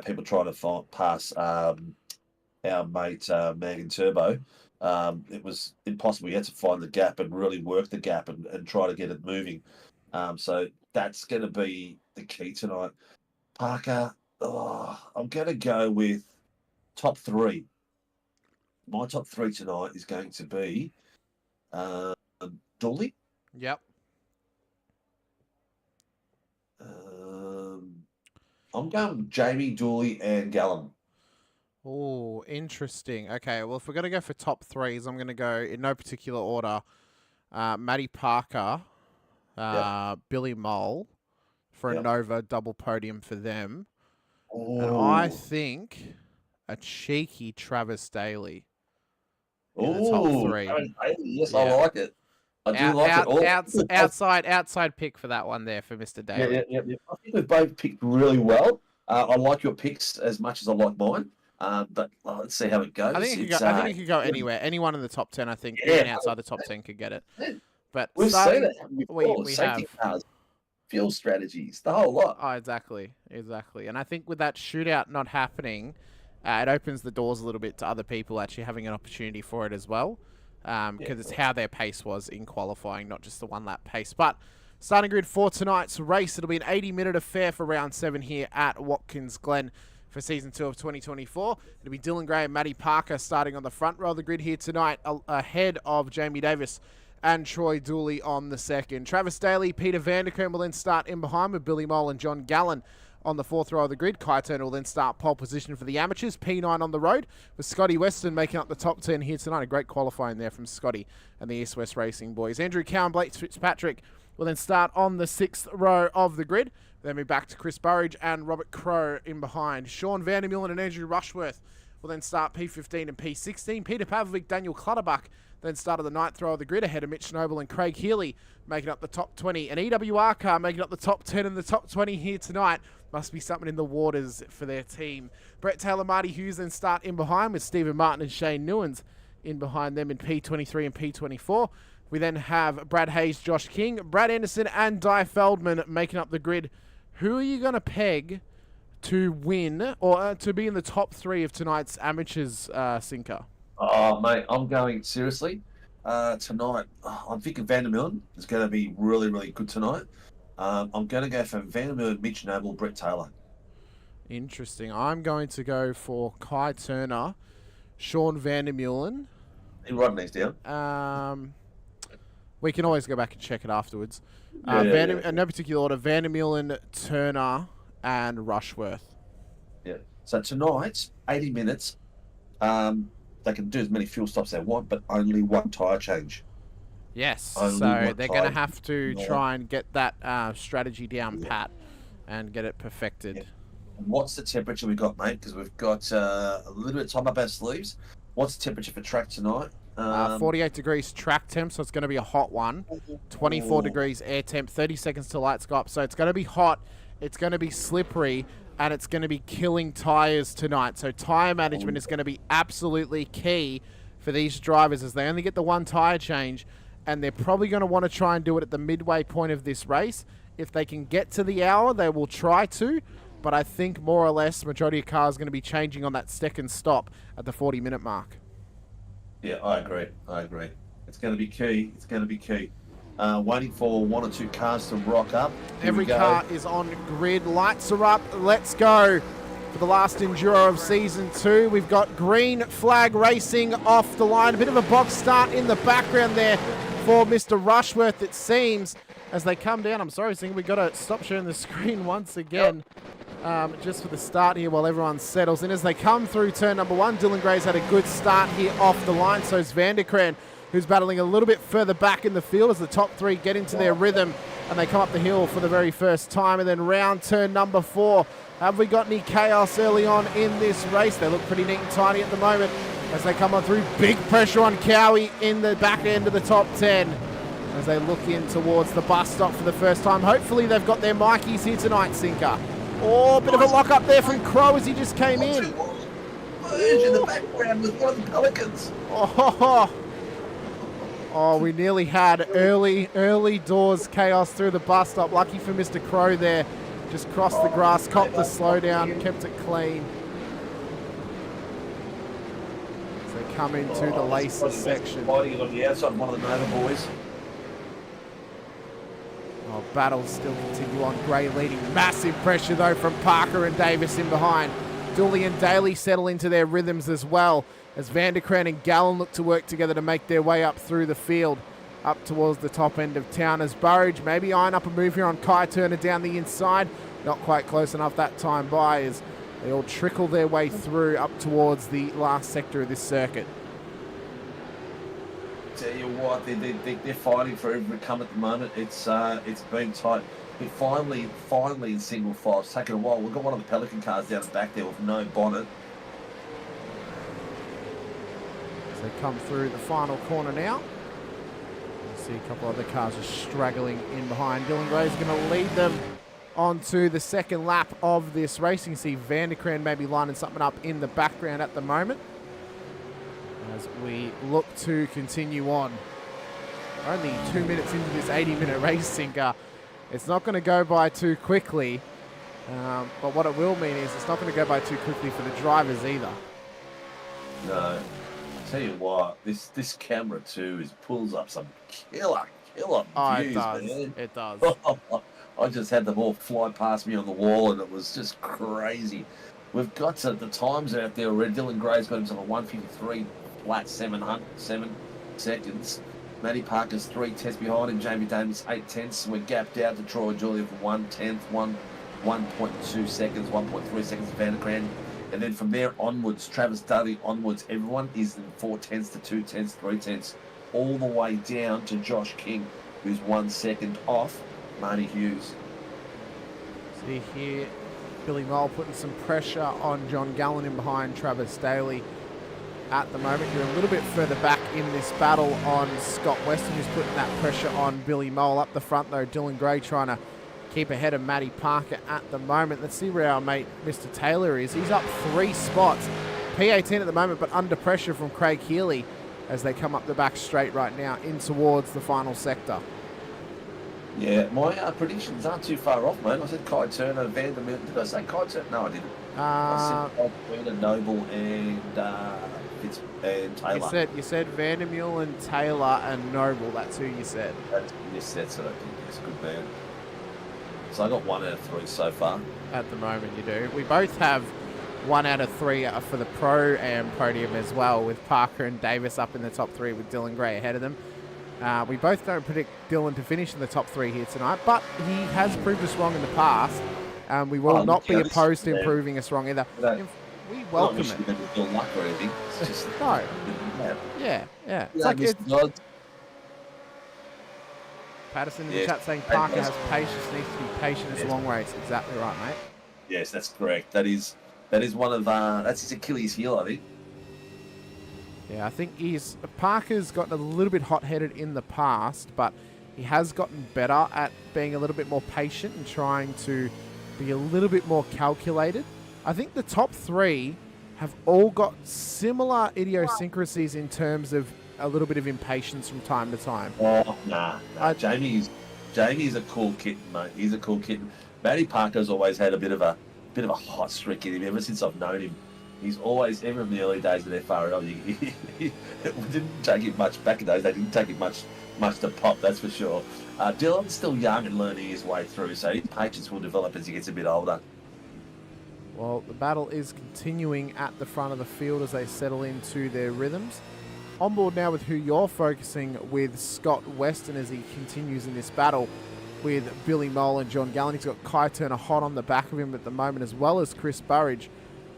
people trying to pass our mate Megan Turbo, it was impossible. You had to find the gap and really work the gap and try to get it moving. So that's going to be the key tonight. Parker, I'm going to go with top three. My top three tonight is going to be Dooley. Yep. I'm going with Jamie, Dooley, and Gallen. Oh, interesting. Okay, well, if we're going to go for top threes, I'm going to go in no particular order. Matty Parker, Billy Mole for a Nova double podium for them. Oh. And I think a cheeky Travis Daly. The top three. Yes, I like it. I do like it. Outside pick for that one there for Mr. Daly. Yeah. I think we've both picked really well. I like your picks as much as I like mine. But let's see how it goes. I think it could go anywhere. Anyone in the top 10, I think, even outside the top 10 could get it. But we've seen it before. Safety cars, fuel strategies, the whole lot. Oh, exactly. And I think with that shootout not happening, it opens the doors a little bit to other people actually having an opportunity for it as well, because it's how their pace was in qualifying, not just the one-lap pace. But starting grid for tonight's race, it'll be an 80-minute affair for round 7 here at Watkins Glen for Season 2 of 2024. It'll be Dylan Gray and Matty Parker starting on the front row of the grid here tonight, ahead of Jamie Davis and Troy Dooley on the second. Travis Daly, Peter Vanderkern will then start in behind with Billy Mole and John Gallen on the fourth row of the grid. Kai Turner will then start pole position for the amateurs. P9 on the road with Scotty Weston making up the top 10 here tonight. A great qualifying there from Scotty and the East West Racing boys. Andrew Cowan, Blake Fitzpatrick will then start on the 6th row of the grid. Then we're back to Chris Burridge and Robert Crow in behind. Sean Vandermeulen and Andrew Rushworth will then start P15 and P16. Peter Pavlovic, Daniel Clutterbuck then started the 9th row of the grid ahead of Mitch Noble and Craig Healy making up the top 20. An EWR car making up the top 10 and the top 20 here tonight. Must be something in the waters for their team. Brett Taylor, Marty Hughes then start in behind with Stephen Martin and Shane Newens in behind them in P23 and P24. We then have Brad Hayes, Josh King, Brad Anderson and Di Feldman making up the grid. Who are you going to peg to win or to be in the top 3 of tonight's amateurs, Sinker? Oh, mate, I'm going seriously. Tonight, I'm thinking Van der Meulen is going to be really, really good tonight. I'm going to go for Van der Meulen, Mitch Noble, Brett Taylor. Interesting. I'm going to go for Kai Turner, Sean Van der Meulen. You writing these down? We can always go back and check it afterwards. Yeah. In no particular order, Van der Meulen, Turner, and Rushworth. Yeah. So tonight, 80 minutes. They can do as many fuel stops as they want, but only one tyre change. Yes. Only So one they're going to tyre. have to try and get that strategy down pat and get it perfected. Yeah. And what's the temperature we got, mate? Because we've got a little bit of time up our sleeves. What's the temperature for track tonight? 48 degrees track temp, so it's going to be a hot one. 24 degrees air temp, 30 seconds to lights go up. So it's going to be hot, it's going to be slippery, and it's going to be killing tyres tonight. So tyre management is going to be absolutely key for these drivers as they only get the one tyre change, and they're probably going to want to try and do it at the midway point of this race. If they can get to the hour, they will try to, but I think more or less majority of cars are going to be changing on that second stop at the 40-minute mark. Yeah, I agree. It's going to be key. Waiting for one or two cars to rock up. Here Every we go. car is on grid. Lights are up. Let's go for the last Enduro of Season 2. We've got green flag racing off the line. A bit of a box start in the background there for Mr. Rushworth, it seems, as they come down. I'm sorry, Sing, we've got to stop sharing the screen once again. Just for the start here while everyone settles in. As they come through turn number 1, Dylan Gray's had a good start here off the line. So is Van der Kran, who's battling a little bit further back in the field as the top 3 get into their rhythm and they come up the hill for the very first time. And then round turn number 4. Have we got any chaos early on in this race? They look pretty neat and tidy at the moment as they come on through. Big pressure on Cowie in the back end of the top 10 as they look in towards the bus stop for the first time. Hopefully they've got their Mikeys here tonight, Sinker. Oh, a bit of a lock up there from Crow as he just came in. In the background with one of the Pelicans. Oh, we nearly had early doors chaos through the bus stop. Lucky for Mr. Crow there. Just crossed the grass, copped the slowdown, kept it clean. So they come into the laces section. Fighting on the outside, one of the Nova boys. Oh, battles still continue on. Gray leading. Massive pressure, though, from Parker and Davis in behind. Dooley and Daly settle into their rhythms as well as Van der Kran and Gallen look to work together to make their way up through the field, up towards the top end of town as Burridge maybe eyeing up a move here on Kai Turner down the inside. Not quite close enough that time by as they all trickle their way through up towards the last sector of this circuit. Tell you what, they're fighting for every come at the moment. It's been tight. But finally in single file. It's taken a while. We've got one of the Pelican cars down the back there with no bonnet. As they come through the final corner now. You see a couple of other cars are straggling in behind. Dylan Gray's going to lead them onto the second lap of this race. You can see Van der Kran maybe lining something up in the background at the moment as we look to continue on. Only 2 minutes into this 80-minute race, Sinker. It's not going to go by too quickly, but what it will mean is it's not going to go by too quickly for the drivers either. No. I tell you what, this camera too pulls up some killer views, man. It does. I just had them all fly past me on the wall, and it was just crazy. We've got the times out there already. Dylan Gray's got himself a 1:53 flat 7 seconds. Matty Parker's 3 tenths behind him. Jamie Davis 8 tenths. We're gapped out to Troy Julia for 1 tenth, 1.2 seconds, 1.3 seconds of Van der Kran. And then from there onwards, Travis Daly onwards, everyone is in 4 tenths to 2 tenths, 3 tenths, all the way down to Josh King, who's 1 second off Marty Hughes. See here, Billy Mole putting some pressure on John Gallen in behind Travis Daly. At the moment, you're a little bit further back in this battle on Scott Weston, who's putting that pressure on Billy Mole. Up the front, though, Dylan Gray trying to keep ahead of Matty Parker at the moment. Let's see where our mate Mr. Taylor is. He's up 3 spots. P18 at the moment, but under pressure from Craig Healy as they come up the back straight right now in towards the final sector. Yeah, my predictions aren't too far off, mate. I said Kai Turner, Vandermill. Did I say Kai Turner? No, I didn't. I said Kai Turner, Noble, and Taylor. You said Vandermill and Taylor and Noble. That's who you said. Yes, that's it. I think it's a good man. So I got 1 out of 3 so far. At the moment, you do. We both have 1 out of 3 for the Pro Am podium as well, with Parker and Davis up in the top 3 with Dylan Gray ahead of them. We both don't predict Dylan to finish in the top 3 here tonight, but he has proved us wrong in the past. We will not be opposed to proving us wrong either. We welcome it. Luck or anything. It's just no. Yeah. It's like it's, Patterson in the chat saying Parker has patience, needs to be patient. It's a long race. Exactly right, mate. Yes, that's correct. That is one of that's his Achilles heel, I think. Yeah, I think Parker's gotten a little bit hot-headed in the past, but he has gotten better at being a little bit more patient and trying to be a little bit more calculated. I think the top 3 have all got similar idiosyncrasies in terms of a little bit of impatience from time to time. Oh, nah. Jamie's a cool kitten, mate. He's a cool kitten. Matty Parker's always had a bit of a hot streak in him ever since I've known him. He's always, even in the early days of their far out, it didn't take him much back in those. They didn't take him much to pop, that's for sure. Dylan's still young and learning his way through, so his patience will develop as he gets a bit older. Well, the battle is continuing at the front of the field as they settle into their rhythms. On board now with who you're focusing with, Scott Weston, as he continues in this battle with Billy Mole and John Gallen. He's got Kai Turner hot on the back of him at the moment, as well as Chris Burridge.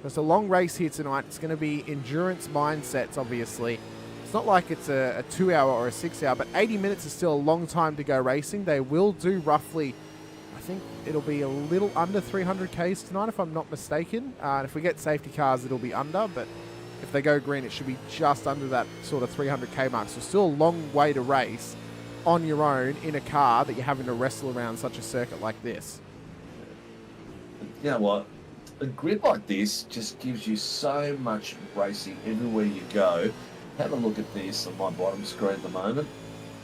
It's a long race here tonight. It's going to be endurance mindsets, obviously. It's not like it's a 2-hour or a 6-hour, but 80 minutes is still a long time to go racing. They will do roughly, I think it'll be a little under 300 Ks tonight, if I'm not mistaken. And if we get safety cars, it'll be under, but if they go green, it should be just under that sort of 300k mark. So still a long way to race on your own in a car that you're having to wrestle around such a circuit like this. You know what? A grid like this just gives you so much racing everywhere you go. Have a look at this on my bottom screen at the moment.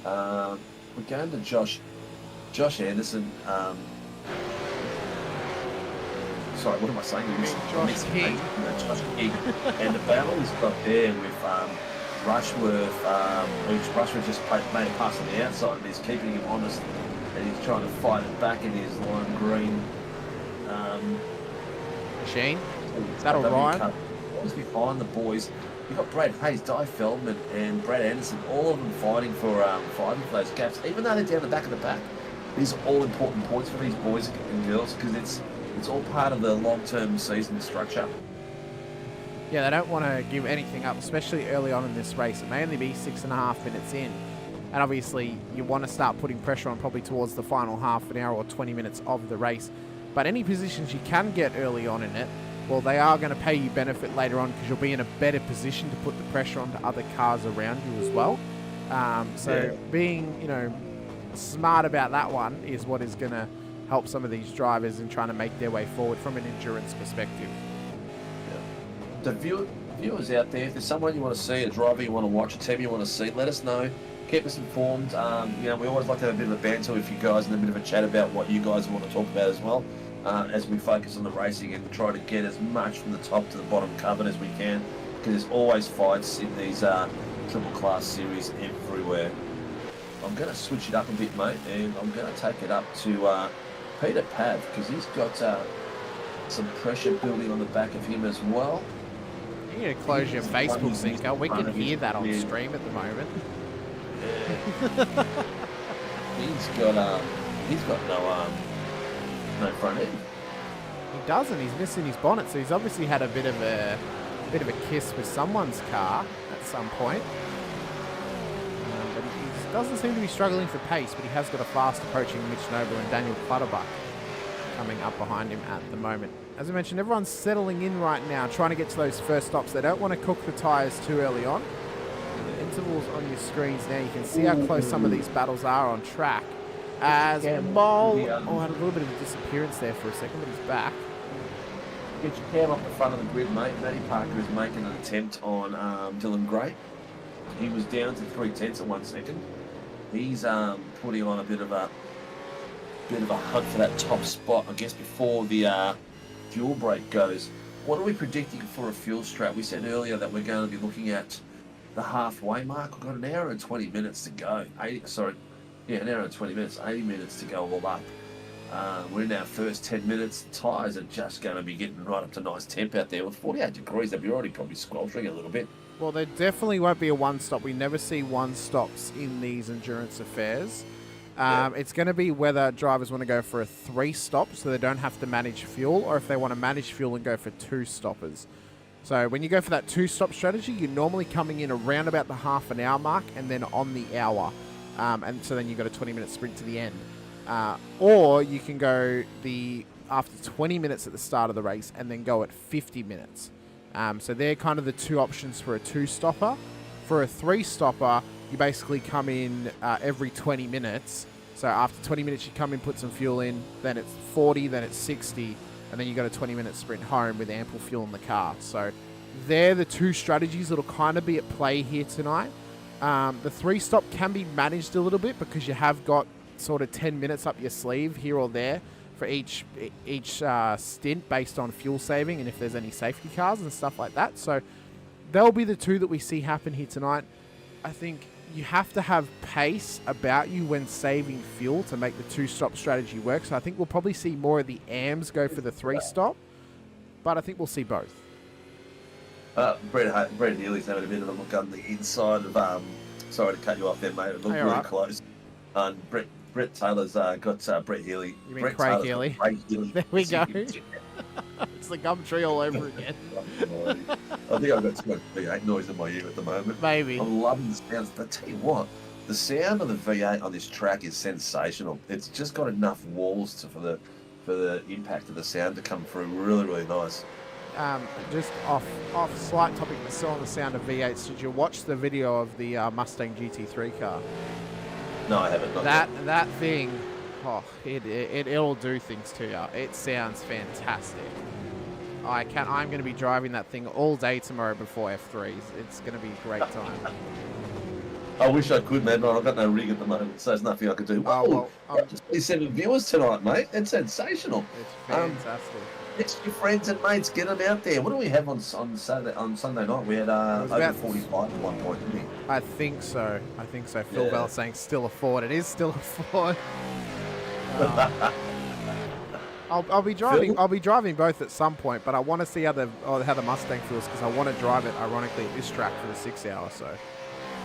We're going to Josh Anderson. Sorry, what am I saying? Josh King. Josh King. And the battle he's got there with Rushworth. Rushworth just made a pass on the outside and he's keeping him honest. And he's trying to fight it back in his lime green. Machine. Is that Orion? Always behind the boys. You've got Brad Hayes, Di Feldman, and Brad Anderson, all of them fighting for those gaps. Even though they're down the back of the pack, these are all important points for these boys and girls because it's all part of the long-term season structure. Yeah, they don't want to give anything up, especially early on in this race. It may only be 6.5 minutes in. And obviously, you want to start putting pressure on probably towards the final half an hour or 20 minutes of the race. But any positions you can get early on in it, well, they are going to pay you benefit later on because you'll be in a better position to put the pressure onto other cars around you as well. Being, smart about that one is what is going to help some of these drivers in trying to make their way forward from an endurance perspective. The viewers out there, if there's someone you want to see, a driver you want to watch, a team you want to see, let us know. Keep us informed. We always like to have a bit of a banter with you guys and a bit of a chat about what you guys want to talk about as well, as we focus on the racing and try to get as much from the top to the bottom covered as we can, because there's always fights in these triple class series everywhere. I'm going to switch it up a bit, mate, and I'm going to take it up to Peter Pav, because he's got some pressure building on the back of him as well. You need to close your Facebook sync. We can hear that on stream at the moment. He's got no front end. He doesn't. He's missing his bonnet, so he's obviously had a bit of a kiss with someone's car at some point. But he doesn't seem to be struggling for pace, but he has got a fast approaching Mitch Noble and Daniel Clutterbuck coming up behind him at the moment. As I mentioned, everyone's settling in right now, trying to get to those first stops. They don't want to cook the tyres too early on. intervals on your screens now, you can see how close some of these battles are on track. As Mole, had a little bit of a disappearance there for a second, but he's back. Get your cam off the front of the grid, mate. Matty Parker is making an attempt on Dylan Gray. He was down to 3/10 at 1 second. He's putting on a bit of a hunt for that top spot, I guess, before the fuel break goes. What are we predicting for a fuel strat? We said earlier that we're going to be looking at the halfway mark. We've got an hour and 20 minutes to go. An hour and 20 minutes, 80 minutes to go all up. We're in our first 10 minutes. The tyres are just going to be getting right up to nice temp out there. With 48 degrees, they'll be already probably squelching a little bit. Well, there definitely won't be a one-stop. We never see one-stops in these endurance affairs. It's going to be whether drivers want to go for a 3-stop so they don't have to manage fuel, or if they want to manage fuel and go for 2-stoppers. So when you go for that 2-stop strategy, you're normally coming in around about the half an hour mark and then on the hour. And so then you've got a 20-minute sprint to the end. Or you can go after 20 minutes at the start of the race and then go at 50 minutes. So they're kind of the two options for a 2-stopper. For a 3-stopper, you basically come in every 20 minutes. So after 20 minutes, you come in, put some fuel in, then it's 40, then it's 60, and then you got a 20-minute sprint home with ample fuel in the car. So they're the two strategies that'll kind of be at play here tonight. The 3-stop can be managed a little bit because you have got sort of 10 minutes up your sleeve here or there for each stint based on fuel saving and if there's any safety cars and stuff like that. So they'll be the two that we see happen here tonight. I think you have to have pace about you when saving fuel to make the 2-stop strategy work. So I think we'll probably see more of the AMs go for the 3-stop, but I think we'll see both. Brett Healy's having a bit of a look on the inside of... sorry to cut you off there, mate. It looked really close. And Brett Taylor's got Brett Healy. You mean Craig Healy? Craig Healy. There we go. It's the gum tree all over again. I think I've got too much V8 noise in my ear at the moment. Maybe. I'm loving the sounds. But I tell you what, the sound of the V8 on this track is sensational. It's just got enough walls for the impact of the sound to come through really, really nice. Just off slight topic, but still on the sound of V8s. Did you watch the video of the Mustang GT3 car? No, I haven't. That thing, it'll do things to you. It sounds fantastic. I'm going to be driving that thing all day tomorrow before F3s. It's going to be a great time. I wish I could, man, but I've got no rig at the moment, so there's nothing I can do. Just 27 viewers tonight, mate. It's sensational. It's fantastic. Next to your friends and mates, get them out there. What do we have on Sunday night? We had over 45 at one point, didn't we? I think so. Phil Bell saying still a Ford. It is still a Ford. I'll be driving both at some point, but I want to see how the Mustang feels because I want to drive it ironically at this track for the 6 hour. So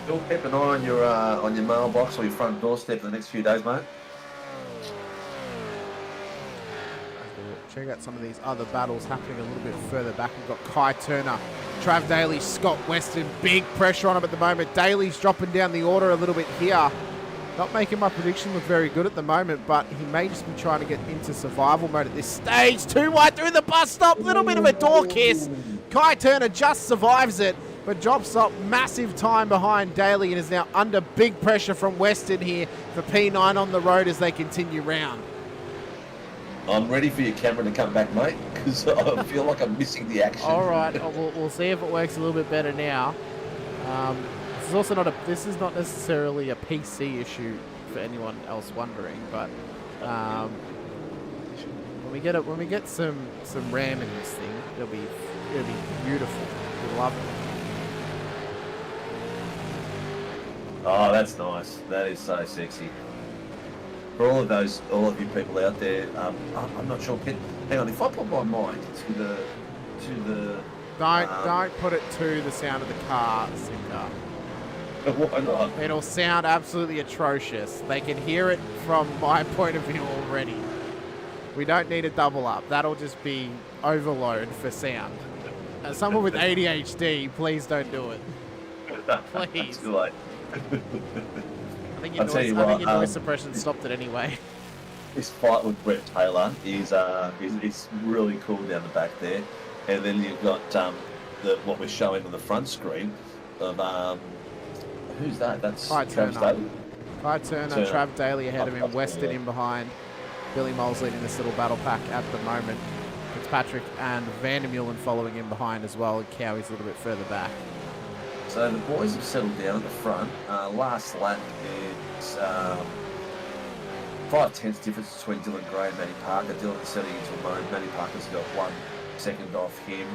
you'll keep an eye on your mailbox or your front doorstep for the next few days, mate. Check out some of these other battles happening a little bit further back. We've got Kai Turner, Trav Daly, Scott Weston. Big pressure on him at the moment. Daly's dropping down the order a little bit here. Not making my prediction look very good at the moment, but he may just be trying to get into survival mode at this stage. Too wide through the bus stop. Little bit of a door kiss. Kai Turner just survives it, but drops up massive time behind Daly and is now under big pressure from Weston here for P9 on the road as they continue round. I'm ready for your camera to come back, mate, because I feel like I'm missing the action. All right, we'll see if it works a little bit better now. This is not necessarily a PC issue for anyone else wondering, but when we get some RAM in this thing, it'll be beautiful. You'll love it. Oh, that's nice. That is so sexy. For all of you people out there, I'm not sure. Hang on, if I put my mic to the don't put it to the sound of the car, Sinker. Why not? It'll sound absolutely atrocious. They can hear it from my point of view already. We don't need a double up. That'll just be overload for sound. As someone with ADHD, please don't do it. Please. Too late. I think your noise suppression stopped it anyway. This fight with Brett Taylor is really cool down the back there, and then you've got what we're showing on the front screen of Who's that? That's Kai Travis Turner. Daly. Kai Turner, Trav Daly ahead of him, Weston in behind. Billy Moles leading this little battle pack at the moment. Fitzpatrick and Vandermeulen following in behind as well, and Cowie's a little bit further back. So the boys have settled down at the front. Last lap is 5/10 difference between Dylan Gray and Matty Parker. Dylan is setting into a mode. Matty Parker's got 1 second off him,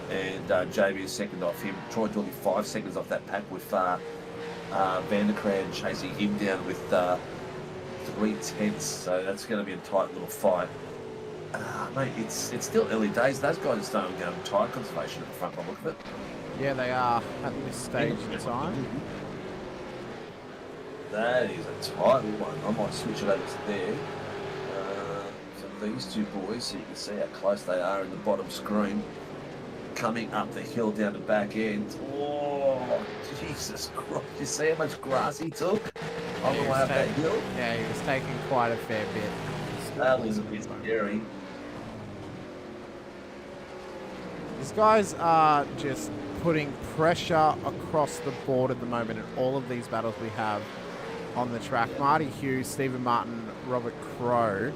and JB is second off him. Troy Dooley 5 seconds off that pack with Vanderkran chasing him down with 3/10. So that's going to be a tight little fight. Mate, it's still early days. Those guys are starting to go tyre conservation at the front by the look of it. Yeah, they are at this stage in time. That is a tight one. I might switch it over to there. So these two boys, so you can see how close they are in the bottom screen. Coming up the hill down the back end. Oh, Jesus Christ. You see how much grass he took on the way up that hill? Yeah, he was taking quite a fair bit. That was a bit scary. These guys are just putting pressure across the board at the moment in all of these battles we have on the track. Marty Hughes, Stephen Martin, Robert Crow.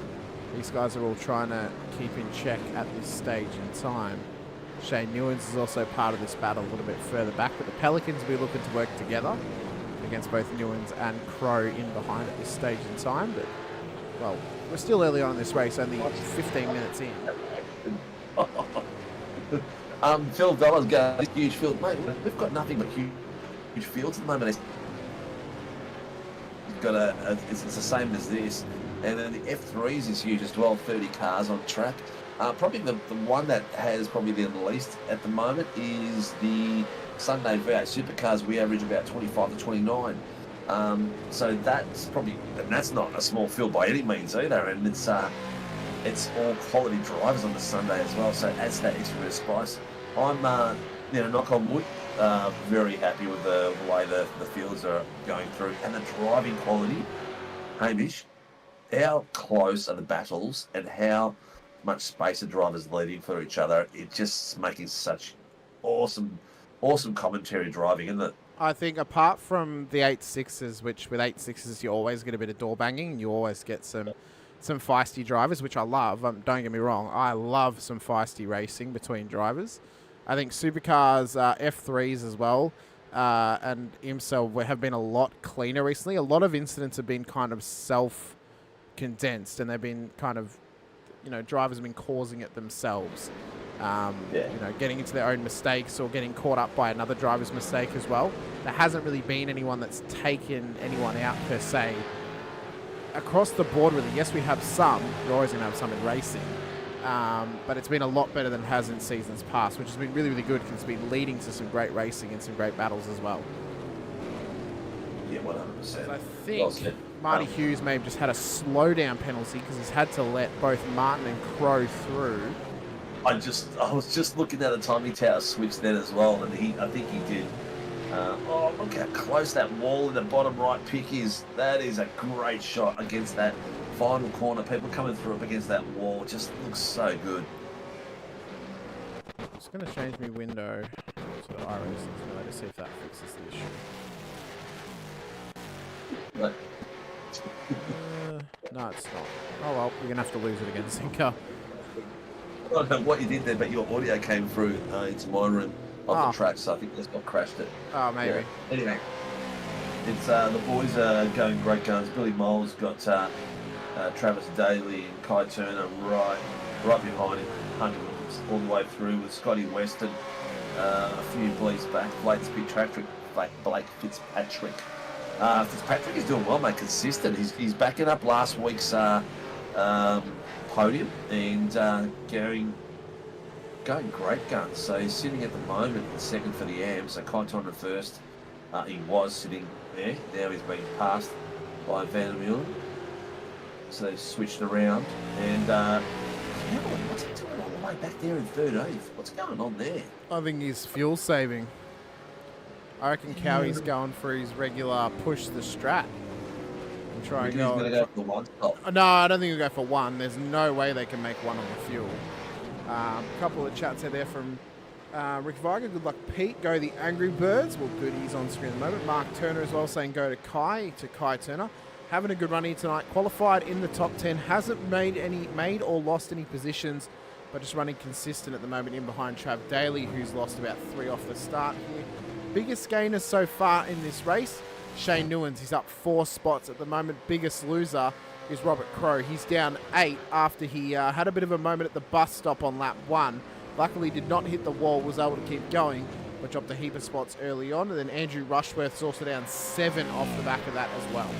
These guys are all trying to keep in check at this stage in time. Shane Newens is also part of this battle a little bit further back, but the Pelicans will be looking to work together against both Newens and Crow in behind at this stage in time. But, well, we're still early on in this race, only 15 minutes in. Phil Dollar's got this huge field. Mate, we've got nothing but huge fields at the moment. It's got it's the same as this. And then the F3s is huge as well, 30 cars on track. Probably the one that has probably the least at the moment is the Sunday V8 Supercars. We average about 25 to 29. So that's probably, and that's not a small field by any means either. And it's all quality drivers on the Sunday as well. So it adds that extra bit of spice. I'm, knock on wood, very happy with the way the fields are going through and the driving quality. Hamish, how close are the battles and how much space the drivers leaving for each other? It's just making such awesome commentary driving, isn't it? I think apart from the 8.6s, which with 8.6s you always get a bit of door banging and you always get some feisty drivers, which I love. Don't get me wrong, I love some feisty racing between drivers. I think Supercars, F3s as well, and IMSA have been a lot cleaner recently. A lot of incidents have been kind of self-condensed and they've been kind of, drivers have been causing it themselves. Getting into their own mistakes or getting caught up by another driver's mistake as well. There hasn't really been anyone that's taken anyone out per se. Across the board, really, yes, we have some. We're always going to have some in racing. But it's been a lot better than it has in seasons past, which has been really, really good because it's been leading to some great racing and some great battles as well. Yeah, 100%. So I think Marty Hughes may have just had a slowdown penalty because he's had to let both Martin and Crow through. I was just looking at the timing tower switch then as well, and I think he did. Look how close that wall in the bottom right pick is. That is a great shot against that final corner. People coming through up against that wall. It just looks so good. I'm just going to change my window to the iRacing to see if that fixes the issue. What? No, it's not. Oh well, we're going to have to lose it again, Zinker. I don't know what you did there, but your audio came through into my room off the track, so I think that's what crashed it. Oh, maybe. Yeah. Anyway, it's the boys are going great guns. Billy Moles got Travis Daly and Kai Turner right behind him, 100 all the way through with Scotty Weston. A few bleeds back. Blake Fitzpatrick. Fitzpatrick is doing well, mate. Consistent. He's backing up last week's podium and going great guns. So he's sitting at the moment second for the AM. So Kai Turner first. He was sitting there. Now he's being passed by Vandermeulen. So they've switched around. And what's he doing all the way back there in 13th? What's going on there? I think he's fuel saving. I reckon Cowie's going for his regular push the strat. And try and go. He's going to go for the one stop. No, I don't think he'll go for one. There's no way they can make one on the fuel. A couple of chats out there from Rick Viger, good luck, Pete. Go the Angry Birds. Well, good, he's on screen at the moment. Mark Turner as well saying go to Kai Turner. Having a good run here tonight. Qualified in the top 10. Hasn't made or lost any positions, but just running consistent at the moment in behind Trav Daly, who's lost about 3 off the start here. Biggest gainers so far in this race, Shane Newens. He's up 4 spots at the moment. Biggest loser is Robert Crow. He's down 8 after he had a bit of a moment at the bus stop on lap 1. Luckily did not hit the wall, was able to keep going, but dropped a heap of spots early on. And then Andrew Rushworth's also down 7 off the back of that as well.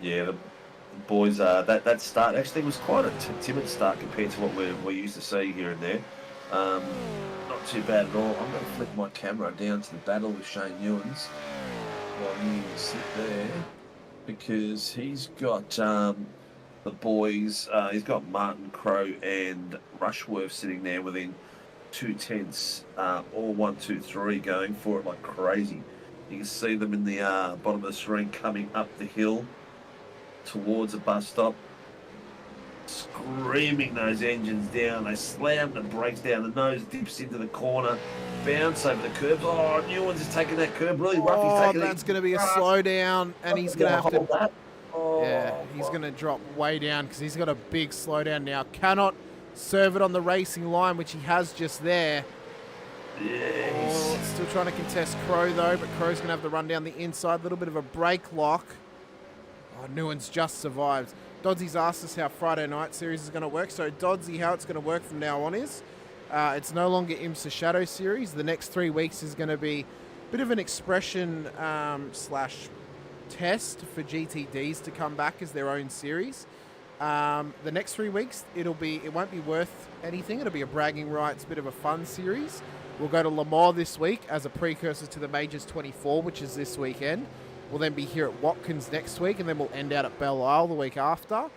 Yeah, the boys, that start actually was quite a timid start compared to what we're used to seeing here and there. Not too bad at all. I'm going to flip my camera down to the battle with Shane Newens while you sit there, because he's got the boys, he's got Martin Crow and Rushworth sitting there within 2 tenths, all 1, 2, 3 going for it like crazy. You can see them in the bottom of the screen coming up the hill towards the bus stop, screaming those engines down. They slam the brakes down, the nose dips into the corner, bounce over the curbs. Oh, Newens is taking that curb really rough. He's taking that's going to be a slowdown, and he's going to have to... Yeah, he's going to drop way down because he's got a big slowdown now. Cannot serve it on the racing line, which he has just there. Yeah, still trying to contest Crow, though, but Crow's going to have the run down the inside. A little bit of a brake lock. Oh, Newens just survived. Dodsy's asked us how Friday night series is going to work. So, Dodsy, how it's going to work from now on is it's no longer IMSA Shadow Series. The next 3 weeks is going to be a bit of an expression slash test for GTDs to come back as their own series. The next 3 weeks, it won't be worth anything. It'll be a bragging rights, bit of a fun series. We'll go to Le Mans this week as a precursor to the Majors 24, which is this weekend. We'll then be here at Watkins next week, and then we'll end out at Belle Isle the week after.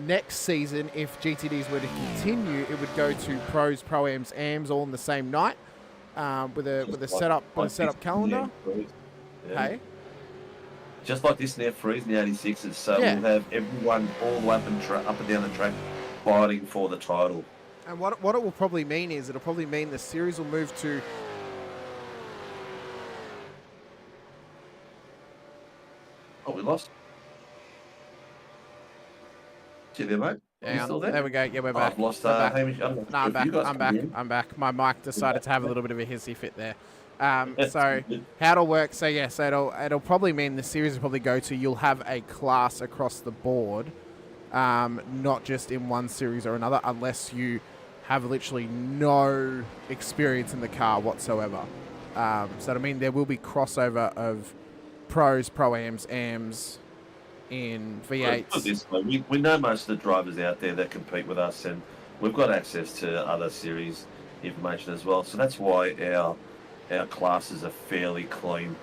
Next season, if GTDs were to continue, it would go to Pros, Pro-Ams, AMs all in the same night with a setup calendar. Yeah. Hey. Just like this now, freezing the 86s, so Yeah. we'll have everyone all up and down the track fighting for the title. And what it will probably mean is it'll probably mean the series will move to... Oh, we lost. See you there, mate? Yeah, still there? There we go. Yeah, we're back. I've lost We're back. Hamish. No, I'm back. I'm back. My mic decided to have a little bit of a hissy fit there. So how it'll work? So it'll probably mean the series will probably go to, you'll have a class across the board, not just in one series or another, unless you have literally no experience in the car whatsoever. So I mean there will be crossover of pros, pro-ams, AMs in V8s. We know most of the drivers out there that compete with us, and we've got access to other series information as well. So that's why our classes are fairly clean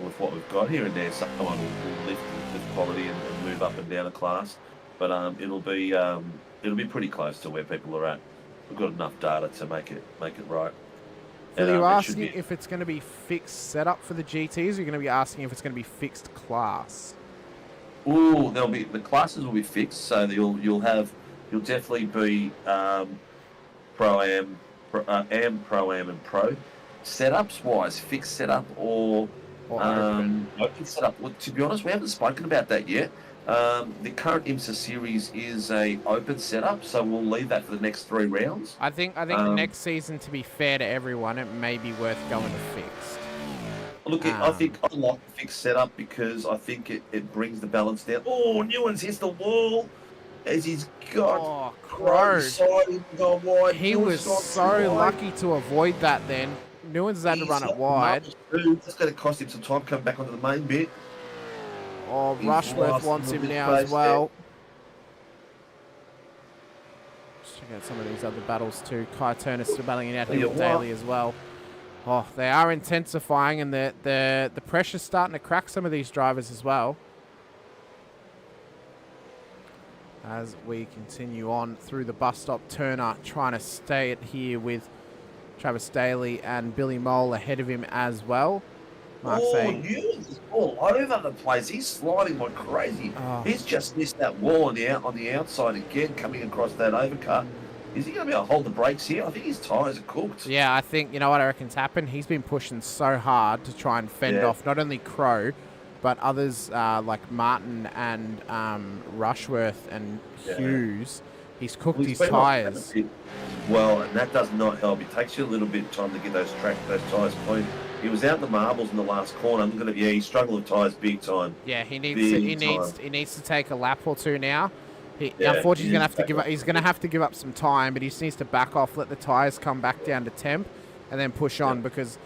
with what we've got here and there. Someone will lift quality and move up and down a class, but it'll be pretty close to where people are at. We've got enough data to make it right. So are you asking if it's going to be fixed setup for the GTs, or you're going to be asking if it's going to be fixed class? Ooh, the classes will be fixed, so you'll definitely be Pro-Am, Pro-Am and Pro. Setups wise, fixed setup or open setup. Well, to be honest, we haven't spoken about that yet. The current IMSA series is a open setup, so we'll leave that for the next 3 rounds. I think the next season, to be fair to everyone, it may be worth going to fixed. Look, I think I like the fixed setup because I think it brings the balance down. Oh, Newens hits the wall as he's got Crow siding gone wide. He was so lucky to avoid that then. Newens had to run it wide. That's going to cost him some time coming back onto the main bit. Oh, Rushworth wants him now as well. Let's check out some of these other battles too. Kai Turner still battling it out here with Daly as well. Oh, they are intensifying, and the pressure's starting to crack some of these drivers as well. As we continue on through the bus stop, Turner trying to stay it here with Travis Daly and Billy Mole ahead of him as well. Mark saying, Newens is all over the place. He's sliding like crazy. He's just missed that wall on the outside again, coming across that overcut. Is he going to be able to hold the brakes here? I think his tyres are cooked. Yeah, I think, you know what I reckon's happened? He's been pushing so hard to try and fend off not only Crow, but others like Martin and Rushworth and Hughes. He's cooked his tyres. Well, and that does not help. It takes you a little bit of time to get those tyres clean. He was out the marbles in the last corner. I'm going to he's struggling with tyres big time. Yeah, he needs to take a lap or two now. Unfortunately, he's going to have to give up some time, but he just needs to back off, let the tyres come back down to temp, and then push on. Because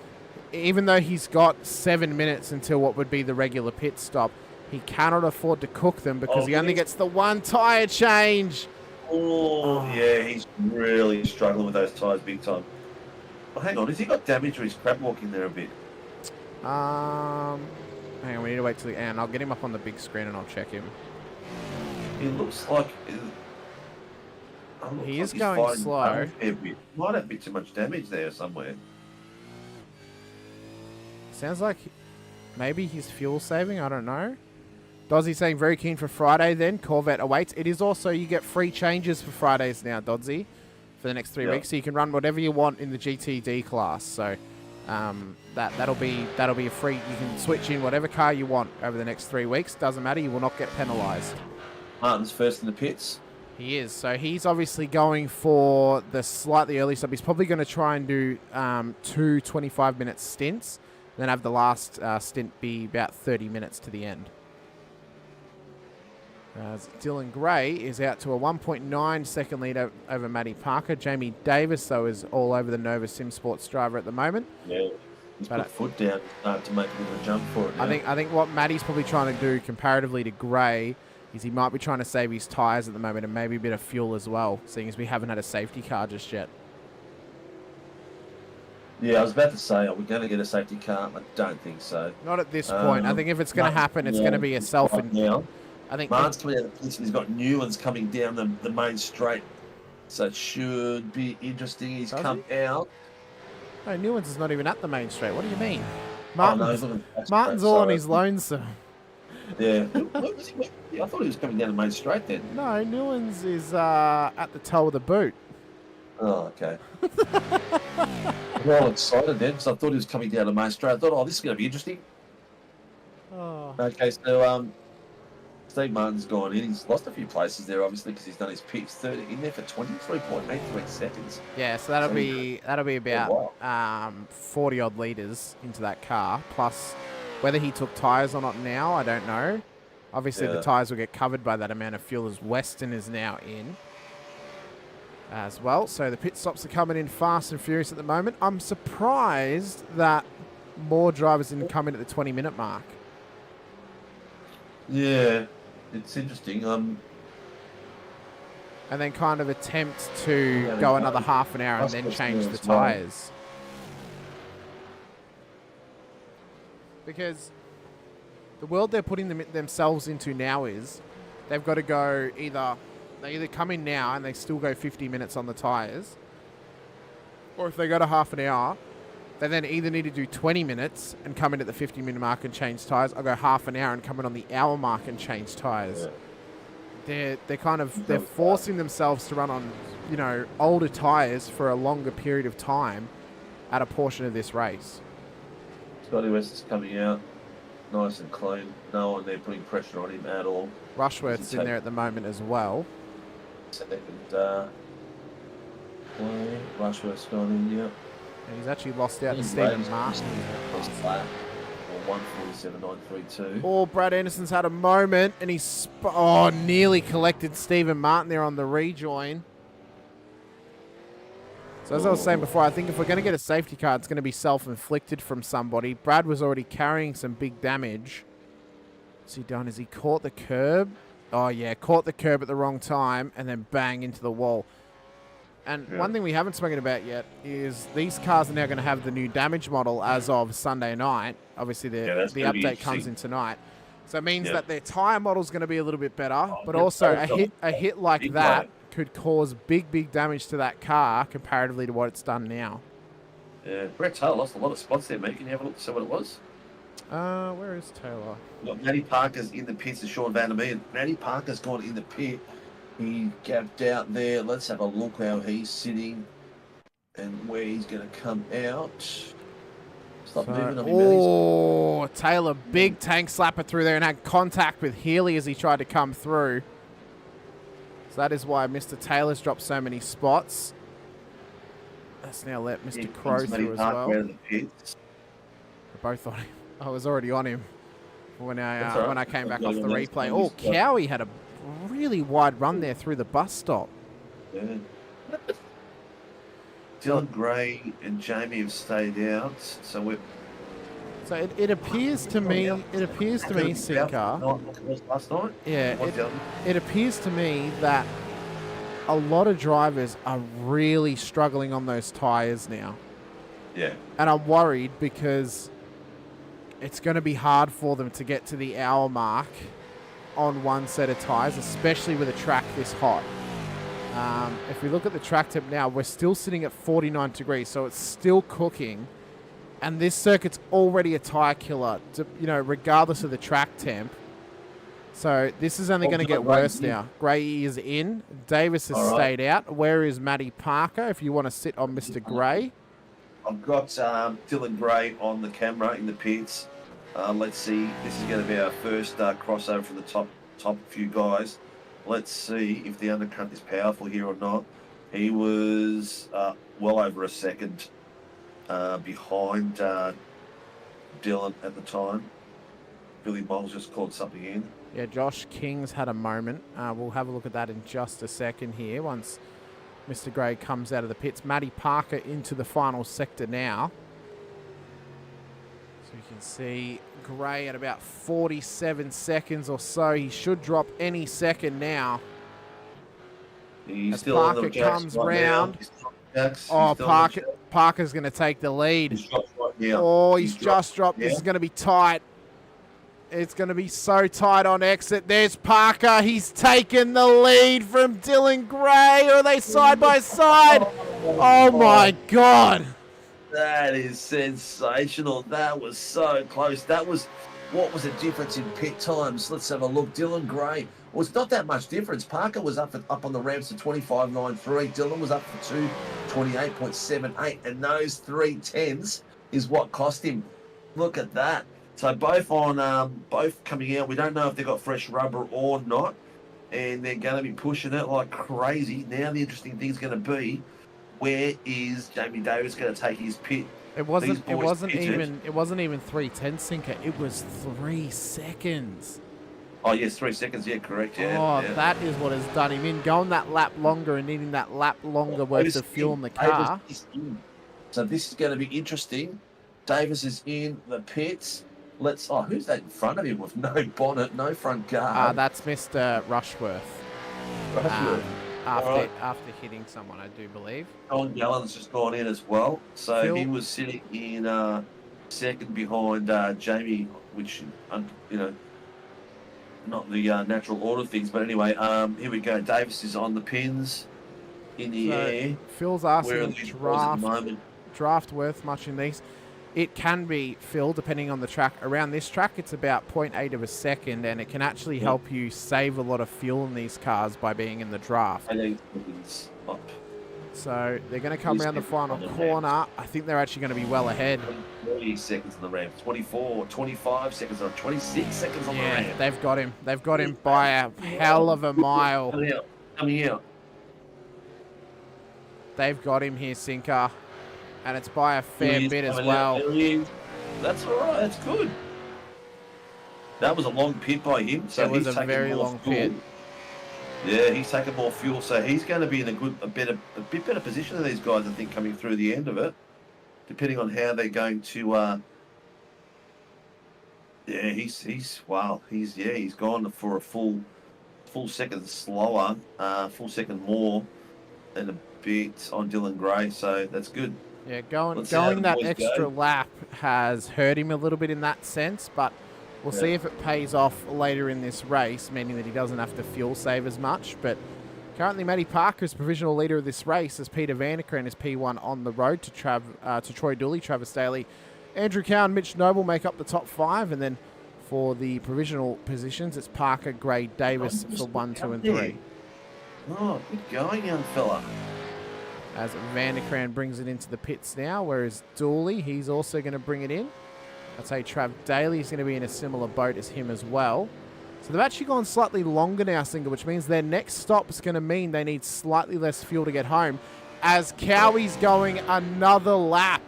even though he's got 7 minutes until what would be the regular pit stop, he cannot afford to cook them because he only gets the one tyre change. Oh, yeah, he's really struggling with those tyres big time. Well, hang on, has he got damage or he's crab walking there a bit? Hang on, we need to wait till the end. I'll get him up on the big screen and I'll check him. He looks like... He is going slow. Might have a bit too much damage there somewhere. Sounds like maybe he's fuel saving, I don't know. Dodsy saying very keen for Friday then. Corvette awaits. It is also, you get free changes for Fridays now, Dodsy, for the next 3 weeks. So you can run whatever you want in the GTD class. So that'll be a free, you can switch in whatever car you want over the next 3 weeks. Doesn't matter, you will not get penalised. Martin's first in the pits. He is. So he's obviously going for the slightly early stop. He's probably going to try and do 2 25-minute stints, then have the last stint be about 30 minutes to the end. Dylan Gray is out to a 1.9 second lead over Matty Parker. Jamie Davis, though, is all over the Nova Sim Sports driver at the moment. Yeah, he's put foot down to make a bit of a jump for it now. I think what Matty's probably trying to do comparatively to Gray is he might be trying to save his tyres at the moment and maybe a bit of fuel as well, seeing as we haven't had a safety car just yet. Yeah, I was about to say, are we going to get a safety car? I don't think so. Not at this point. I think if it's going to happen, it's going to be a self... now. I think Martin's coming out of the pits and he's got new ones coming down the main straight. So it should be interesting. He's come out. No, Newlands is not even at the main straight. What do you mean? Martin's all on his lonesome. Yeah. I thought he was coming down the main straight then. No, Newlands is at the toe of the boot. Oh, okay. I'm all excited then because I thought he was coming down the main straight. I thought, oh, this is going to be interesting. Oh. Okay, so Steve Martin's gone in. He's lost a few places there, obviously, because he's done his pits. 30 in there for 23.83 seconds. Yeah, so that'll be about 40 odd litres into that car. Plus, whether he took tyres or not now, I don't know. Obviously, the tyres will get covered by that amount of fuel as Weston is now in as well. So the pit stops are coming in fast and furious at the moment. I'm surprised that more drivers didn't come in at the 20-minute mark. Yeah. It's interesting. And then kind of attempt to go another half an hour and then change the tyres. Because the world they're putting themselves into now is they've got to go they either come in now and they still go 50 minutes on the tyres, or if they go to half an hour, they then either need to do 20 minutes and come in at the 50-minute mark and change tyres, or go half an hour and come in on the hour mark and change tyres. Yeah. They're forcing themselves to run on, older tyres for a longer period of time at a portion of this race. Scotty West is coming out nice and clean. No one there putting pressure on him at all. Rushworth's in there at the moment as well. Second, Rushworth's gone in, yeah. And he's actually lost out to Stephen Martin. 147.932. Oh, Brad Anderson's had a moment, and he's nearly collected Stephen Martin there on the rejoin. So as I was saying before, I think if we're going to get a safety car, it's going to be self-inflicted from somebody. Brad was already carrying some big damage. What's he done? Has he caught the curb? Oh, yeah, caught the curb at the wrong time, and then bang into the wall. And one thing we haven't spoken about yet is these cars are now going to have the new damage model as of Sunday night. Obviously, the update comes in tonight. So it means that their tyre model is going to be a little bit better, but also a hit like that could cause big damage to that car comparatively to what it's done now. Yeah, Brett Taylor lost a lot of spots there, mate. Can you have a look to see what it was? Where is Taylor? Look, Matty Parker's in the pits and Sean Van der Meeren. Matty Parker's gone in the pit. He gapped out there. Let's have a look how he's sitting and where he's going to come out. Stop moving on me, oh, Taylor, big tank slapper through there and had contact with Healy as he tried to come through. So that is why Mr. Taylor's dropped so many spots. Let's now let Mr. Crow through as well. We're both on him. I was already on him when I came back off the replay. Oh, Cowie had a really wide run there through the bus stop. Yeah. Dylan Gray and Jamie have stayed out, so we're. So it appears to me. It appears to me, Sinker. Last night. Yeah. It appears to me that a lot of drivers are really struggling on those tyres now. Yeah. And I'm worried because it's going to be hard for them to get to the hour mark on one set of tyres, especially with a track this hot. If we look at the track temp now, we're still sitting at 49 degrees, so it's still cooking. And this circuit's already a tyre killer, regardless of the track temp. So this is only going to get worse now. Gray is in. Davis has stayed out. Where is Matty Parker if you want to sit on Mr. Gray? I've got Dylan Gray on the camera in the pits. Let's see. This is going to be our first crossover from the top few guys. Let's see if the undercut is powerful here or not. He was well over a second behind Dylan at the time. Billy Moles just called something in. Yeah, Josh King's had a moment. We'll have a look at that in just a second here once Mr. Gray comes out of the pits. Matty Parker into the final sector now. So you can see Gray at about 47 seconds or so. He should drop any second now. He's as still Parker on the jacks comes right round. Oh, Parker's going to take the lead. He's dropped right now. Oh, he's just dropped. This is going to be tight. It's going to be so tight on exit. There's Parker. He's taken the lead from Dylan Gray. Are they side by side? Oh, my God. That is sensational. That was so close. What was the difference in pit times? Let's have a look. Dylan Gray. Well, it's not that much difference. Parker was up on the ramps to 25.93. Dylan was up for 28.78. And those 3 tenths is what cost him. Look at that. So both coming out. We don't know if they've got fresh rubber or not. And they're going to be pushing it like crazy. Now the interesting thing is going to be, where is Jamie Davis going to take his pit? It wasn't even 3/10 Sinker. It was 3 seconds. Oh yes, 3 seconds. Yeah, correct. Yeah. Oh, yeah. That is what has done him in. Going that lap longer and needing that lap longer worth of fuel in the car. So this is going to be interesting. Davis is in the pits. Who's that in front of him with no bonnet, no front guard? That's Mr. Rushworth. After hitting someone, I do believe. John Gallen's just gone in as well. So he was sitting in second behind Jamie, which, not the natural order of things. But anyway, here we go. Davis is on the pins in the air. Phil's asking draft worth much in these. It can be, Phil, depending on the track. Around this track, it's about 0.8 of a second, and it can actually help you save a lot of fuel in these cars by being in the draft. So they're going to come around the final corner. I think they're actually going to be well ahead. 30 seconds on the ramp, 24, 25 seconds, or 26 seconds on the ramp. They've got him. They've got him by a hell of a mile. Coming out. They've got him here, Sinker. And it's by a fair bit as well. That's all right. That's good. That was a long pit by him. So it was a very long pit. Yeah, he's taking more fuel, so he's going to be in a bit better position than these guys, I think, coming through the end of it, depending on how they're going to. He's gone for a full second slower, full second more, and a bit on Dylan Gray, so that's good. Yeah, going that extra lap has hurt him a little bit in that sense, but we'll see if it pays off later in this race, meaning that he doesn't have to fuel save as much. But currently, Matty Parker is provisional leader of this race as Peter Vanderkren is P1 on the road to Troy Dooley, Travis Daly, Andrew Cow and Mitch Noble make up the top 5, and then for the provisional positions, it's Parker, Gray, Davis for 1, 2, and 3. Oh, good going, young fella. As Vanderkran brings it into the pits now, whereas Dooley, he's also going to bring it in. I'd say Trav Daly's going to be in a similar boat as him as well. So they've actually gone slightly longer now, Singer, which means their next stop is going to mean they need slightly less fuel to get home, as Cowie's going another lap.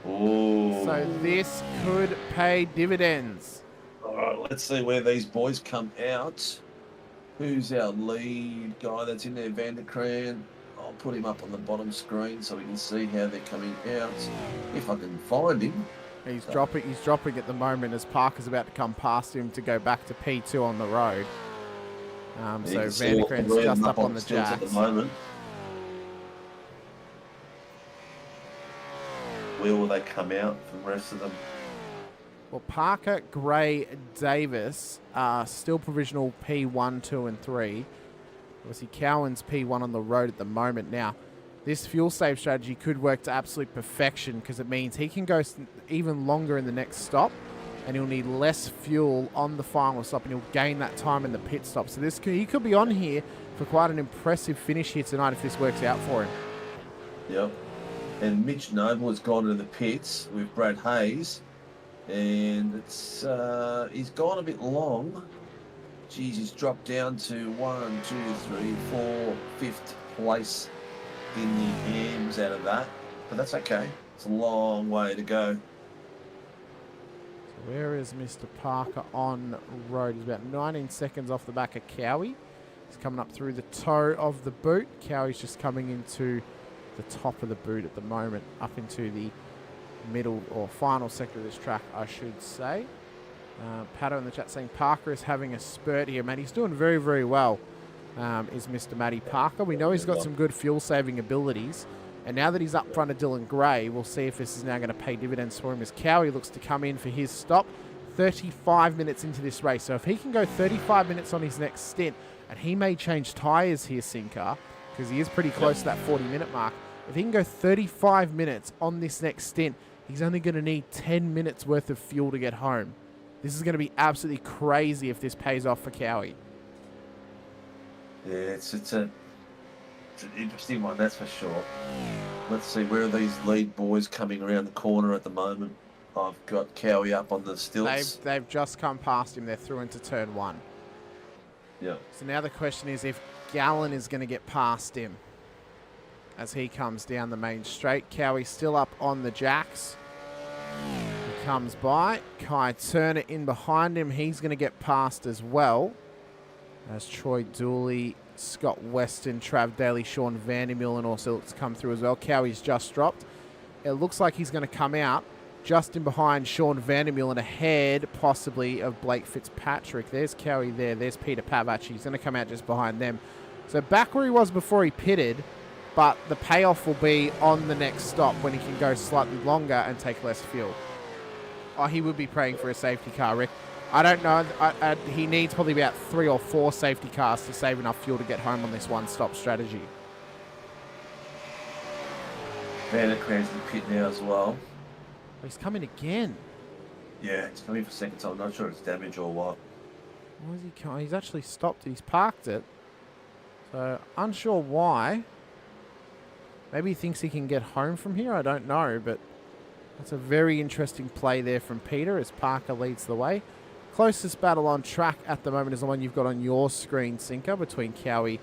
Oh. So this could pay dividends. All right, let's see where these boys come out. Who's our lead guy that's in there? Vanderkran. I'll put him up on the bottom screen so we can see how they're coming out. If I can find him. He's dropping at the moment as Parker's about to come past him to go back to P2 on the road. So Vanderkran's just up on the jacks. At the moment. Where will they come out from the rest of them? Well, Parker, Gray, Davis are still provisional P1, 2 and 3. Obviously, Cowan's P1 on the road at the moment. Now, this fuel save strategy could work to absolute perfection because it means he can go even longer in the next stop and he'll need less fuel on the final stop and he'll gain that time in the pit stop. So he could be on here for quite an impressive finish here tonight if this works out for him. Yep. And Mitch Noble has gone into the pits with Brad Hayes. And it's he's gone a bit long. Geez, he's dropped down to 1, 2, 3, 4, 5th place in the AMs out of that. But that's okay. It's a long way to go. So where is Mr. Parker on road? He's about 19 seconds off the back of Cowie. He's coming up through the toe of the boot. Cowie's just coming into the top of the boot at the moment, up into the middle or final sector of this track, I should say. Pato in the chat saying Parker is having a spurt here, man. He's doing very, very well, is Mr. Matty Parker. We know he's got some good fuel-saving abilities, and now that he's up front of Dylan Gray, we'll see if this is now going to pay dividends for him as Cowie looks to come in for his stop 35 minutes into this race. So if he can go 35 minutes on his next stint, and he may change tyres here, Sinker, because he is pretty close to that 40-minute mark. If he can go 35 minutes on this next stint, he's only going to need 10 minutes worth of fuel to get home. This is going to be absolutely crazy if this pays off for Cowie. Yeah, it's an interesting one, that's for sure. Let's see, where are these lead boys coming around the corner at the moment? I've got Cowie up on the stilts. They've just come past him. They're through into turn 1. Yeah. So now the question is if Gallen is going to get past him as he comes down the main straight. Cowie's still up on the jacks. He comes by. Kai Turner in behind him. He's going to get past as well. As Troy Dooley, Scott Weston, Trav Daly, Sean Vandermill and also looks to come through as well. Cowie's just dropped. It looks like he's going to come out just in behind Sean Vandermill and ahead possibly of Blake Fitzpatrick. There's Cowie there. There's Peter Pavach. He's going to come out just behind them. So back where he was before he pitted, but the payoff will be on the next stop when he can go slightly longer and take less fuel. Oh, he would be praying for a safety car, Rick. I don't know. He needs probably about 3 or 4 safety cars to save enough fuel to get home on this one-stop strategy. Vanderkran's in the pit now as well. Oh, he's coming again. Yeah, he's coming for second time. I'm not sure it's damage or what. Why is he coming? He's actually stopped it. He's parked it. So, unsure why. Maybe he thinks he can get home from here. I don't know, but that's a very interesting play there from Peter as Parker leads the way. Closest battle on track at the moment is the one you've got on your screen, Sinker, between Cowie,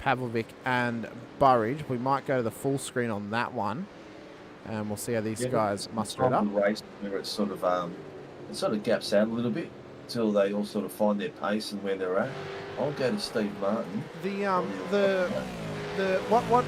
Pavlovic and Burridge. We might go to the full screen on that one, and we'll see how these guys muster it up. Race where it sort of gaps out a little bit until they all sort of find their pace and where they're at. I'll go to Steve Martin. What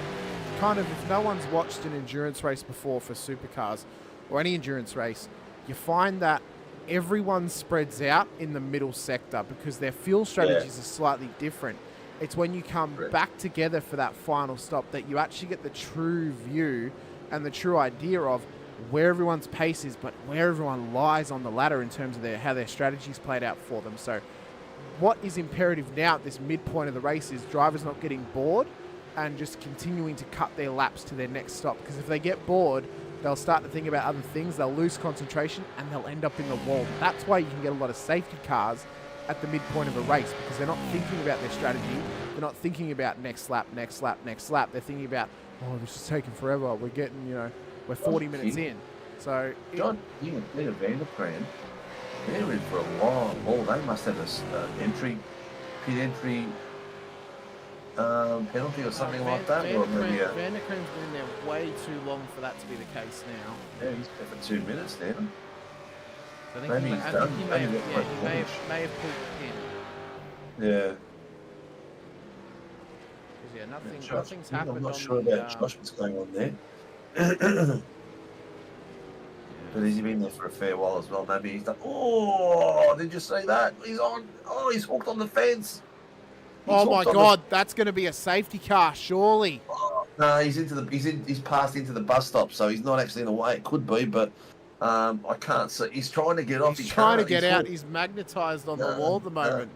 kind of, if no one's watched an endurance race before for supercars or any endurance race, you find that everyone spreads out in the middle sector because their fuel strategies are slightly different. It's when you come back together for that final stop that you actually get the true view and the true idea of where everyone's pace is, but where everyone lies on the ladder in terms of how their strategies played out for them. So what is imperative now at this midpoint of the race is drivers not getting bored and just continuing to cut their laps to their next stop. Because if they get bored, they'll start to think about other things, they'll lose concentration, and they'll end up in the wall. That's why you can get a lot of safety cars at the midpoint of a race, because they're not thinking about their strategy, They're not thinking about next lap, next lap, next lap. They're thinking about, oh, this is taking forever. We're getting, we're 40 minutes in. So John King and Peter Vanderpran, they're in for a long haul. They must have a pit entry penalty or something like that. Vanderkran's been in there way too long for that to be the case now. Yeah, he's there for 2 minutes now. I think he may have pulled the pin. Yeah. Yeah, nothing's happened. I'm not on sure the, about Josh what's going on there. But he's been there for a fair while as well. Maybe he's done. Oh, did you see that? He's on. Oh, he's hooked on the fence. Oh my God, that's going to be a safety car, surely. Oh, no, he's passed into the bus stop, so he's not actually in the way. It could be, but I can't see. He's trying to get off. He's trying to get out. He's magnetised on the wall at the moment.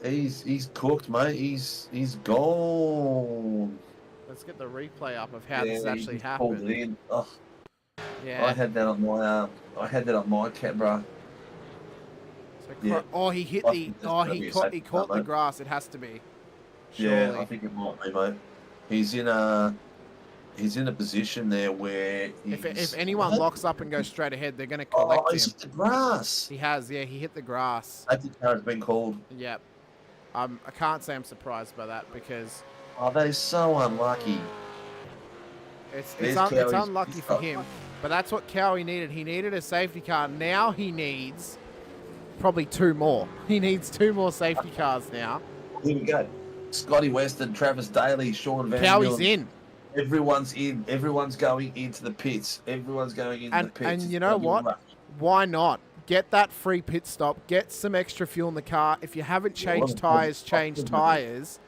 He's cooked, mate. He's gone. Let's get the replay up of how this actually happened. Pulled it in. Oh. Yeah. I had that on my camera. So oh, he hit the. Oh, he caught the grass. It has to be. Surely. Yeah, I think it might be, mate. He's in a position there where if anyone locks up and goes straight ahead, they're going to collect him. He's hit the grass. He has, yeah. He hit the grass. Safety car has been called. Yep. I can't say I'm surprised by that because. Oh, that is so unlucky. It's unlucky for him, but that's what Cowie needed. He needed a safety car. Now he needs probably 2 more. He needs 2 more safety cars now. Here we go. Scotty Weston, Travis Daly, Sean Van Cowie's in. Everyone's in. Everyone's going into the pits. Everyone's going into the pits. And you know what? Why not? Get that free pit stop. Get some extra fuel in the car. If you haven't changed tyres, change tyres.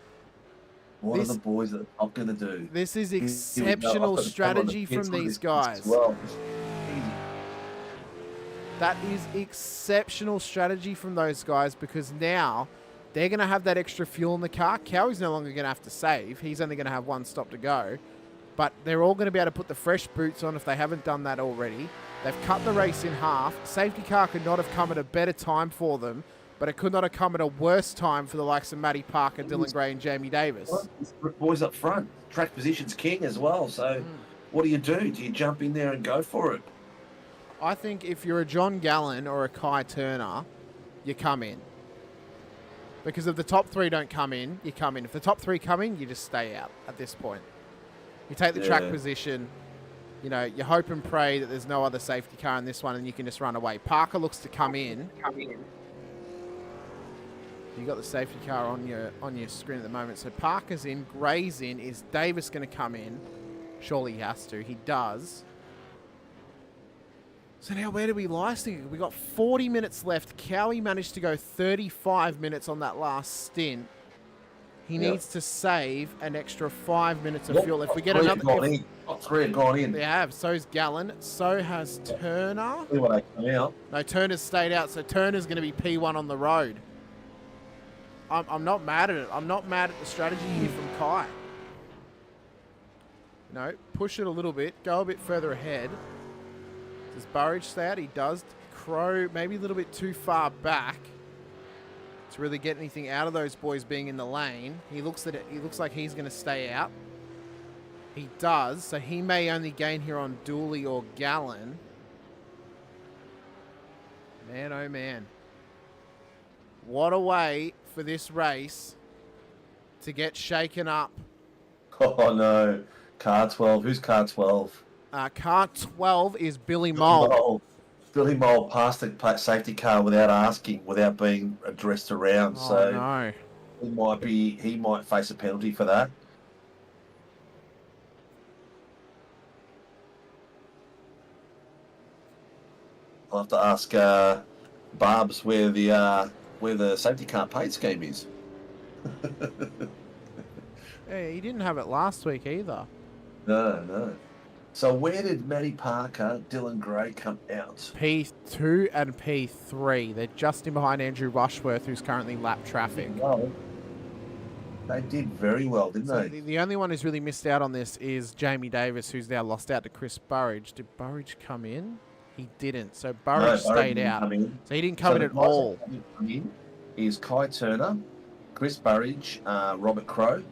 What are the boys that are going to do? This is exceptional strategy from these guys. That is exceptional strategy from those guys because now they're going to have that extra fuel in the car. Cowie's no longer going to have to save. He's only going to have 1 stop to go. But they're all going to be able to put the fresh boots on if they haven't done that already. They've cut the race in half. Safety car could not have come at a better time for them, but it could not have come at a worse time for the likes of Matty Parker, Dylan Gray and Jamie Davis. Boys up front. Track position's king as well. So what do? Do you jump in there and go for it? I think if you're a John Gallen or a Kai Turner, you come in. Because if the top 3 don't come in, you come in. If the top 3 come in, you just stay out at this point. You take the track position. You hope and pray that there's no other safety car in this one and you can just run away. Parker looks to come in. You got the safety car on your screen at the moment. So Parker's in, Gray's in. Is Davis going to come in? Surely he has to. He does. So now where do we lie? We got 40 minutes left. Cowie managed to go 35 minutes on that last stint. He needs to save an extra 5 minutes of fuel. If we get another... Top 3 have gone in. They have. So's Gallen. So has Turner. No, Turner's stayed out. So Turner's going to be P1 on the road. I'm not mad at it. I'm not mad at the strategy here from Kai. Push it a little bit. Go a bit further ahead. Does Burridge stay out? He does. Crow maybe a little bit too far back to really get anything out of those boys being in the lane. He looks like he's going to stay out. He does. So he may only gain here on Dooley or Gallen. Man, oh man. What a way for this race to get shaken up. Oh no. Car 12. Who's car 12? Car 12 is Billy Mole. Billy Mole passed the safety car without asking, without being addressed around. Oh, no. He might face a penalty for that. I'll have to ask Barbs where the safety car paid scheme is. Yeah, he didn't have it last week either. No. So where did Matty Parker, Dylan Gray come out? P2 and P3. They're just in behind Andrew Rushworth, who's currently lap traffic. Well, they did very well, didn't they? The only one who's really missed out on this is Jamie Davis, who's now lost out to Chris Burridge. Did Burridge come in? He didn't. So Burridge stayed out. So he didn't come in at all. Is Kai Turner, Chris Burridge, Robert Crow,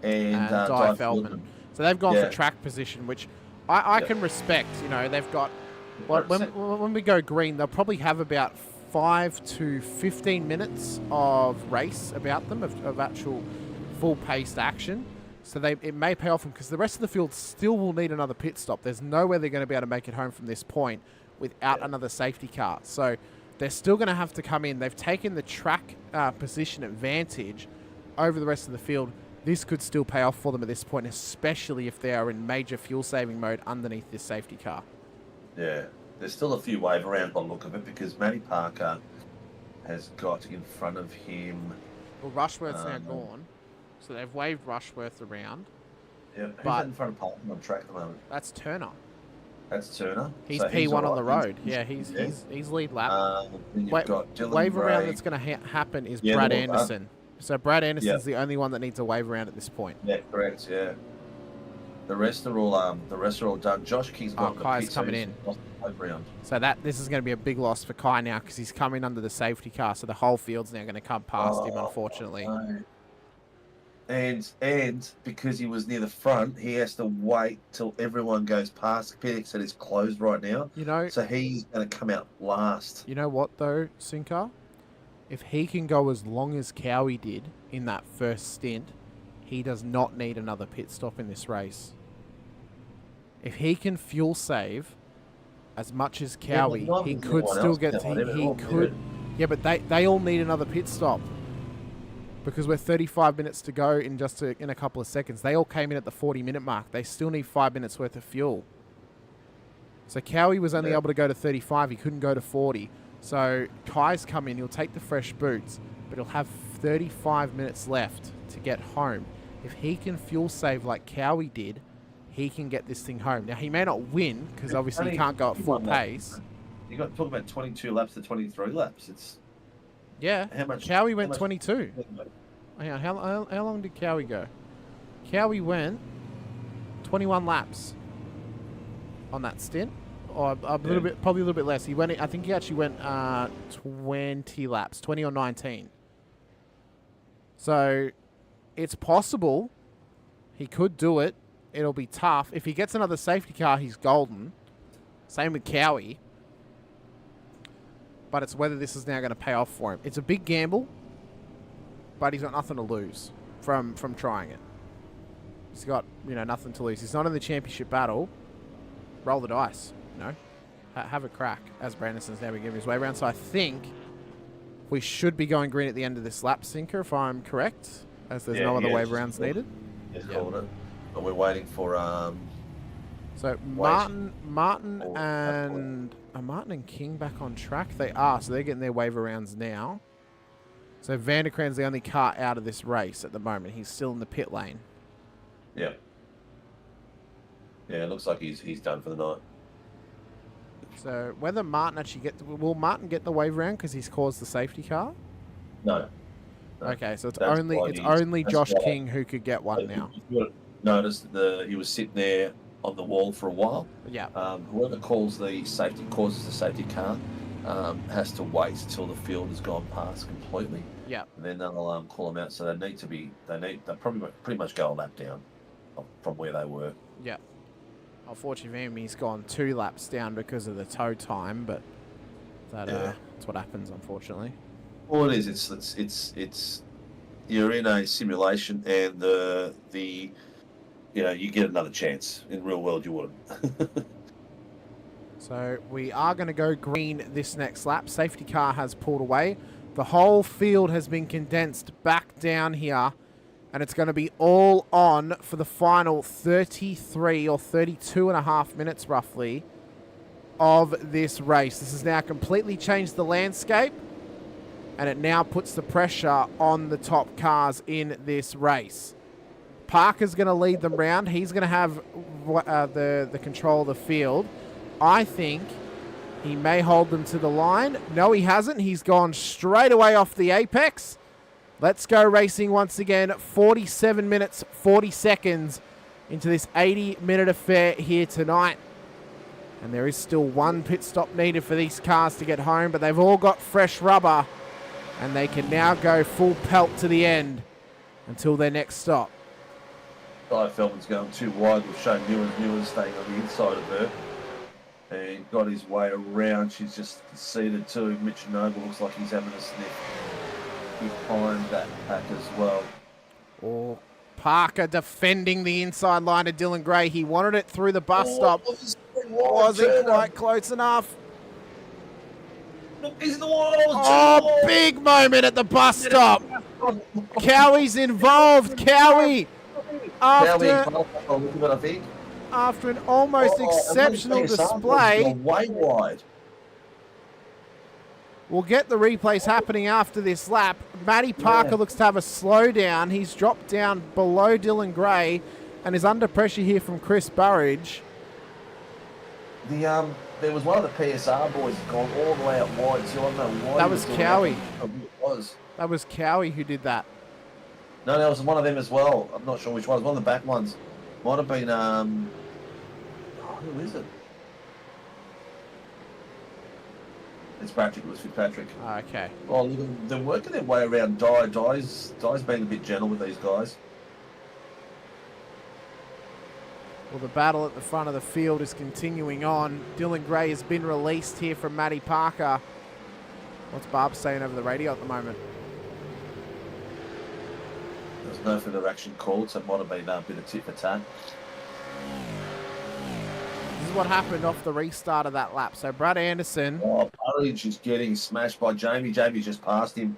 and Di Feldman. So they've gone for track position, which I can respect. You know, they've got... When we go green, they'll probably have about 5 to 15 minutes of race about them, of actual full-paced action. So it may pay off them, because the rest of the field still will need another pit stop. There's no way they're going to be able to make it home from this point without another safety car. So they're still going to have to come in. They've taken the track position advantage over the rest of the field. This could still pay off for them at this point, especially if they are in major fuel-saving mode underneath this safety car. Yeah, there's still a few wave around by the look of it, because Matty Parker has got in front of him. Well, Rushworth's now gone, so they've waved Rushworth around. Yeah, who's in front of Parker on track at the moment? That's Turner. That's Turner. He's so P1 on the right. road. He's lead lap. Then you've got Dylan wave Gray. around that's going to happen is Brad Anderson. So Brad Anderson's the only one that needs a wave around at this point. Yeah, correct. Yeah. The rest are all done. Josh King's got Kai's coming in. So this is going to be a big loss for Kai now, because he's coming under the safety car. So the whole field's now going to come past him, unfortunately. No. And because he was near the front, he has to wait till everyone goes past. Pit exit is closed right now. You know, so he's going to come out last. You know what though, Sinker? If he can go as long as Cowie did in that first stint, he does not need another pit stop in this race. If he can fuel save as much as Cowie, he could still get to... He could... Yeah, but they all need another pit stop. Because we're 35 minutes to go in in a couple of seconds. They all came in at the 40-minute mark. They still need 5 minutes worth of fuel. So Cowie was only able to go to 35. He couldn't go to 40. So Kai's come in. He'll take the fresh boots, but he'll have 35 minutes left to get home. If he can fuel save like Cowie did, he can get this thing home. Now, he may not win, because obviously he can't go at full pace. You got to talk about 22 laps to 23 laps. It's... Yeah, Cowie went 22. Hang on, how long did Cowie go? Cowie went 21 laps on that stint, or little bit, probably a little bit less. He went. I think he actually went 20 laps, 20 or 19. So it's possible he could do it. It'll be tough. If he gets another safety car, he's golden. Same with Cowie. But it's whether this is now going to pay off for him. It's a big gamble, but he's got nothing to lose from trying it. He's got, nothing to lose. He's not in the championship battle. Roll the dice, have a crack, as Brandison's now been giving his way around. So I think we should be going green at the end of this lap, Sinker, if I'm correct, as there's no other wave rounds needed. Called it. But we're waiting for... So Martin and... Are Martin and King back on track? They are, so they're getting their wave rounds now. So Vanderkran's the only car out of this race at the moment. He's still in the pit lane. Yeah. Yeah, it looks like he's done for the night. So whether Martin actually will Martin get the wave round because he's caused the safety car? No. Okay, so it's only Josh King who could get one now. You noticed he was sitting there on the wall for a while. Yeah. Whoever causes the safety car has to wait till the field has gone past completely. Yeah. And then they'll call them out. So they'll probably pretty much go a lap down from where they were. Yeah. Unfortunately for him, he's gone 2 laps down because of the tow time, but that's what happens, unfortunately. Well, it is. It's you're in a simulation, and you get another chance. In real world, you wouldn't. So we are going to go green this next lap. Safety car has pulled away. The whole field has been condensed back down here, and it's going to be all on for the final 33 or 32 and a half minutes, roughly, of this race. This has now completely changed the landscape, and it now puts the pressure on the top cars in this race. Parker's going to lead them round. He's going to have the control of the field. I think he may hold them to the line. No, he hasn't. He's gone straight away off the apex. Let's go racing once again. 47 minutes, 40 seconds into this 80-minute affair here tonight. And there is still one pit stop needed for these cars to get home, but they've all got fresh rubber. And they can now go full pelt to the end until their next stop. Guy Feldman's going too wide with Shane Newens staying on the inside of her. And got his way around. She's just ceded to him. Mitch Noble looks like he's having a sniff behind that pack as well. Oh, Parker defending the inside line of Dylan Gray. He wanted it through the bus stop. Wasn't quite close enough. Look, he's the one. Oh, big moment at the bus stop. Cowie's involved. Cowie. After an almost exceptional display. Way wide. We'll get the replays happening after this lap. Matty Parker looks to have a slowdown. He's dropped down below Dylan Gray and is under pressure here from Chris Burridge. There was one of the PSR boys gone all the way out wide, so I don't know why. That was Cowie. That. That was Cowie who did that. No, there was one of them as well. I'm not sure which one. It was one of the back ones. Might have been, who is it? It's Patrick. It was Fitzpatrick. Okay. Oh, look, they're working their way around Di. Di's being a bit gentle with these guys. Well, the battle at the front of the field is continuing on. Dylan Gray has been released here from Matty Parker. What's Barb saying over the radio at the moment? There's no further action called, so it might have been a bit of tit for tat. This is what happened off the restart of that lap. So Brad Anderson. Oh, Burridge is getting smashed by Jamie. Jamie just passed him.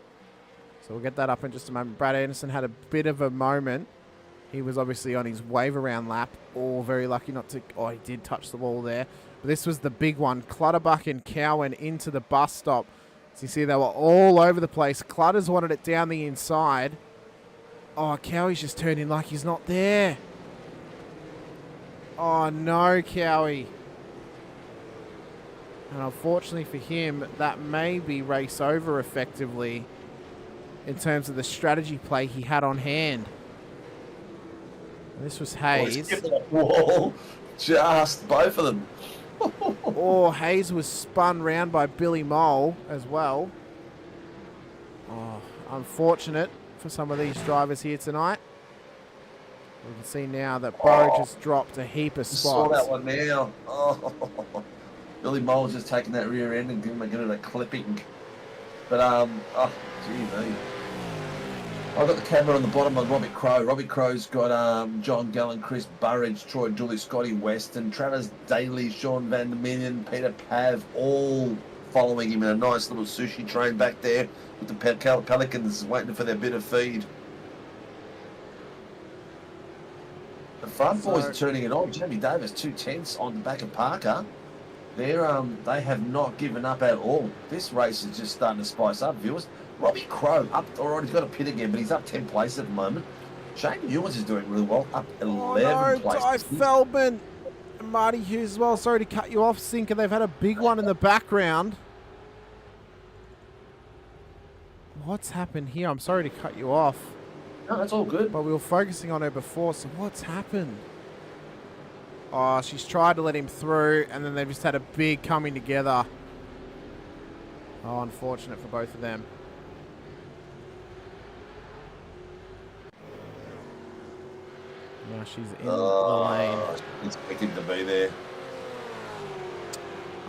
So we'll get that up in just a moment. Brad Anderson had a bit of a moment. He was obviously on his wave around lap. Oh, very lucky not to... Oh, he did touch the wall there. But this was the big one. Clutterbuck and Cowan into the bus stop. So you see they were all over the place. Clutters wanted it down the inside. Oh, Cowie's just turned in like he's not there. Oh, no, Cowie. And unfortunately for him, that may be race over effectively in terms of the strategy play he had on hand. And this was Hayes. Whoa, just both of them. Oh, Hayes was spun round by Billy Mole as well. Oh, unfortunate for some of these drivers here tonight. We can see now that Burridge has dropped a heap of spots. Saw that one now. Oh. Billy Mole's just taking that rear end and giving it a clipping. But, oh, gee me. I've got the camera on the bottom of Robbie Crow. Robbie Crow's got John Gallen, Chris Burridge, Troy Dooley, Scotty Weston, Travis Daly, Sean Van der Minion, Peter Pav, all following him in a nice little sushi train back there with the Pelicans waiting for their bit of feed. The front boys are turning it on. Jamie Davis, 2/10 on the back of Parker. They have not given up at all. This race is just starting to spice up, viewers. Robbie Crow up, alright, he's got a pit again, but he's up 10 places at the moment. Shane Ewens is doing really well, up 11 places. Ty Feldman and Marty Hughes as well. Sorry to cut you off, Sinker. They've had a big one in the background. What's happened here? I'm sorry to cut you off. No, that's all good. But we were focusing on her before, so what's happened? Oh, she's tried to let him through, and then they've just had a big coming together. Oh, unfortunate for both of them. Now she's in the lane. Expected to be there.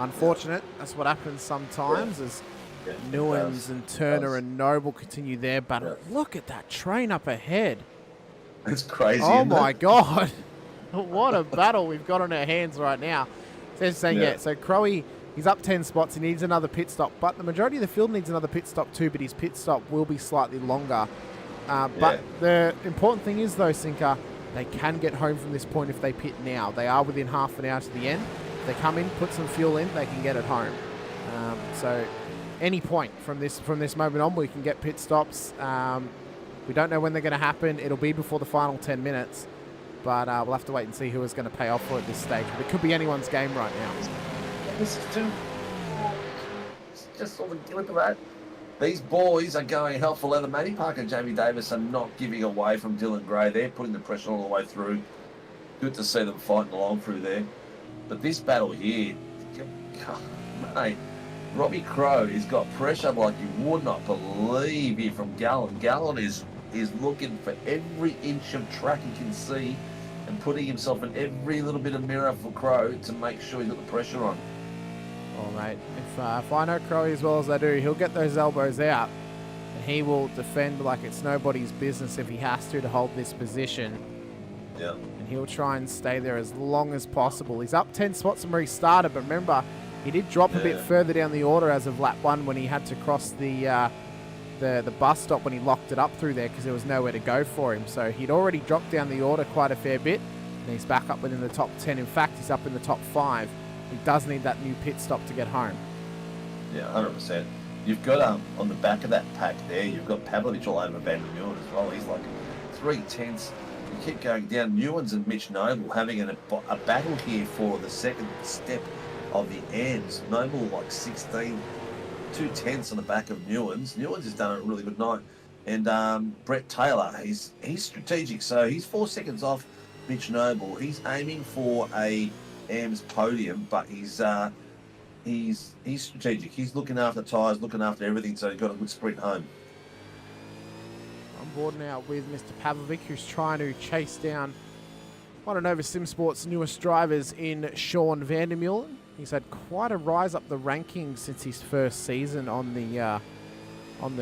Unfortunate. That's what happens sometimes as Newens and Turner and Noble continue their battle. Look at that train up ahead. It's crazy. Oh my God. What a battle we've got on our hands right now. So saying, so Crowe, he's up 10 spots. He needs another pit stop, but the majority of the field needs another pit stop too, but his pit stop will be slightly longer. But the important thing is, though, Sinker, they can get home from this point if they pit now. They are within half an hour to the end. If they come in, put some fuel in, they can get it home. So any point from this moment on, we can get pit stops. We don't know when they're going to happen. It'll be before the final 10 minutes. But we'll have to wait and see who is going to pay off for at this stage. It could be anyone's game right now. This is just all the look at that. These boys are going hell for leather. Matty Parker and Jamie Davis are not giving away from Dylan Gray. They're putting the pressure all the way through. Good to see them fighting along through there. But this battle here, mate, Robbie Crow has got pressure like you would not believe here from Gallon. Gallon is looking for every inch of track he can see and putting himself in every little bit of mirror for Crow to make sure he's got the pressure on. Oh, mate, if I know Crowy as well as I do, he'll get those elbows out and he will defend like it's nobody's business if he has to hold this position. Yeah. And he'll try and stay there as long as possible. He's up 10 spots from where he started, but remember, he did drop a bit further down the order as of lap 1 when he had to cross the bus stop when he locked it up through there because there was nowhere to go for him. So he'd already dropped down the order quite a fair bit, and he's back up within the top 10. In fact, he's up in the top 5. He does need that new pit stop to get home. Yeah, 100%. You've got on the back of that pack there, you've got Pavlovich all over Van der Meulen as well. He's like 3/10. You keep going down. Newlands and Mitch Noble having a battle here for the second step of the ends. Noble like 16, 2/10 on the back of Newlands. Newlands has done a really good night. And Brett Taylor, he's strategic. So he's 4 seconds off Mitch Noble. He's aiming for a AMS podium, but he's strategic. He's looking after tyres, looking after everything, so he's got a good sprint home. On board now with Mr. Pavlovic, who's trying to chase down one of Nova Sim Sports' newest drivers in Sean van der Meulen. He's had quite a rise up the rankings since his first season on the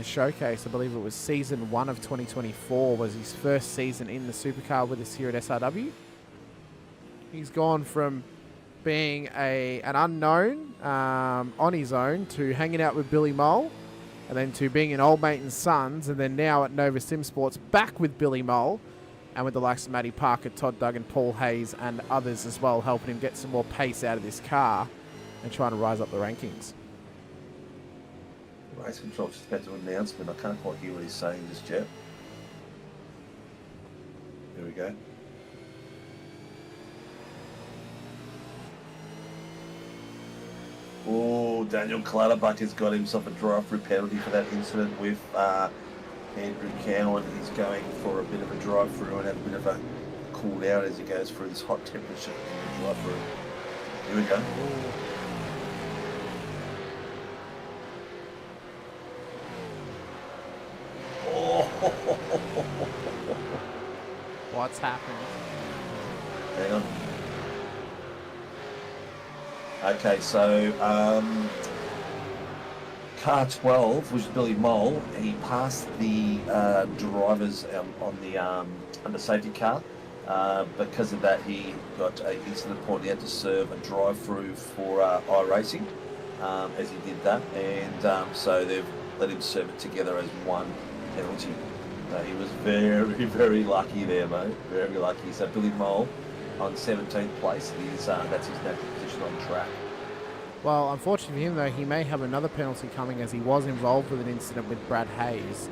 showcase. I believe it was season 1 of 2024 was his first season in the supercar with us here at SRW. He's gone from being an unknown on his own to hanging out with Billy Mole, and then to being an old mate and sons, and then now at Nova Sim Sports back with Billy Mole and with the likes of Matty Parker, Todd Duggan, Paul Hayes and others as well, helping him get some more pace out of this car and trying to rise up the rankings. Race control just about to announcement. I can't quite hear what he's saying just yet. Here we go. Oh, Daniel Clutterbuck has got himself a drive-through penalty for that incident with Andrew Cowan. He's going for a bit of a drive-through and have a bit of a cool down as he goes through this hot temperature in the drive-through. Here we go. Oh. What's happened? Hang on. Okay, so car 12, which is Billy Mole, he passed the drivers on the under safety car. Because of that, he got an incident point. He had to serve a drive-through for iRacing as he did that, and so they've let him serve it together as one penalty. He was very, very lucky there, mate. Very lucky. So Billy Mole on 17th place. That's his natural position on track. Well, unfortunately for him, though, he may have another penalty coming as he was involved with an incident with Brad Hayes.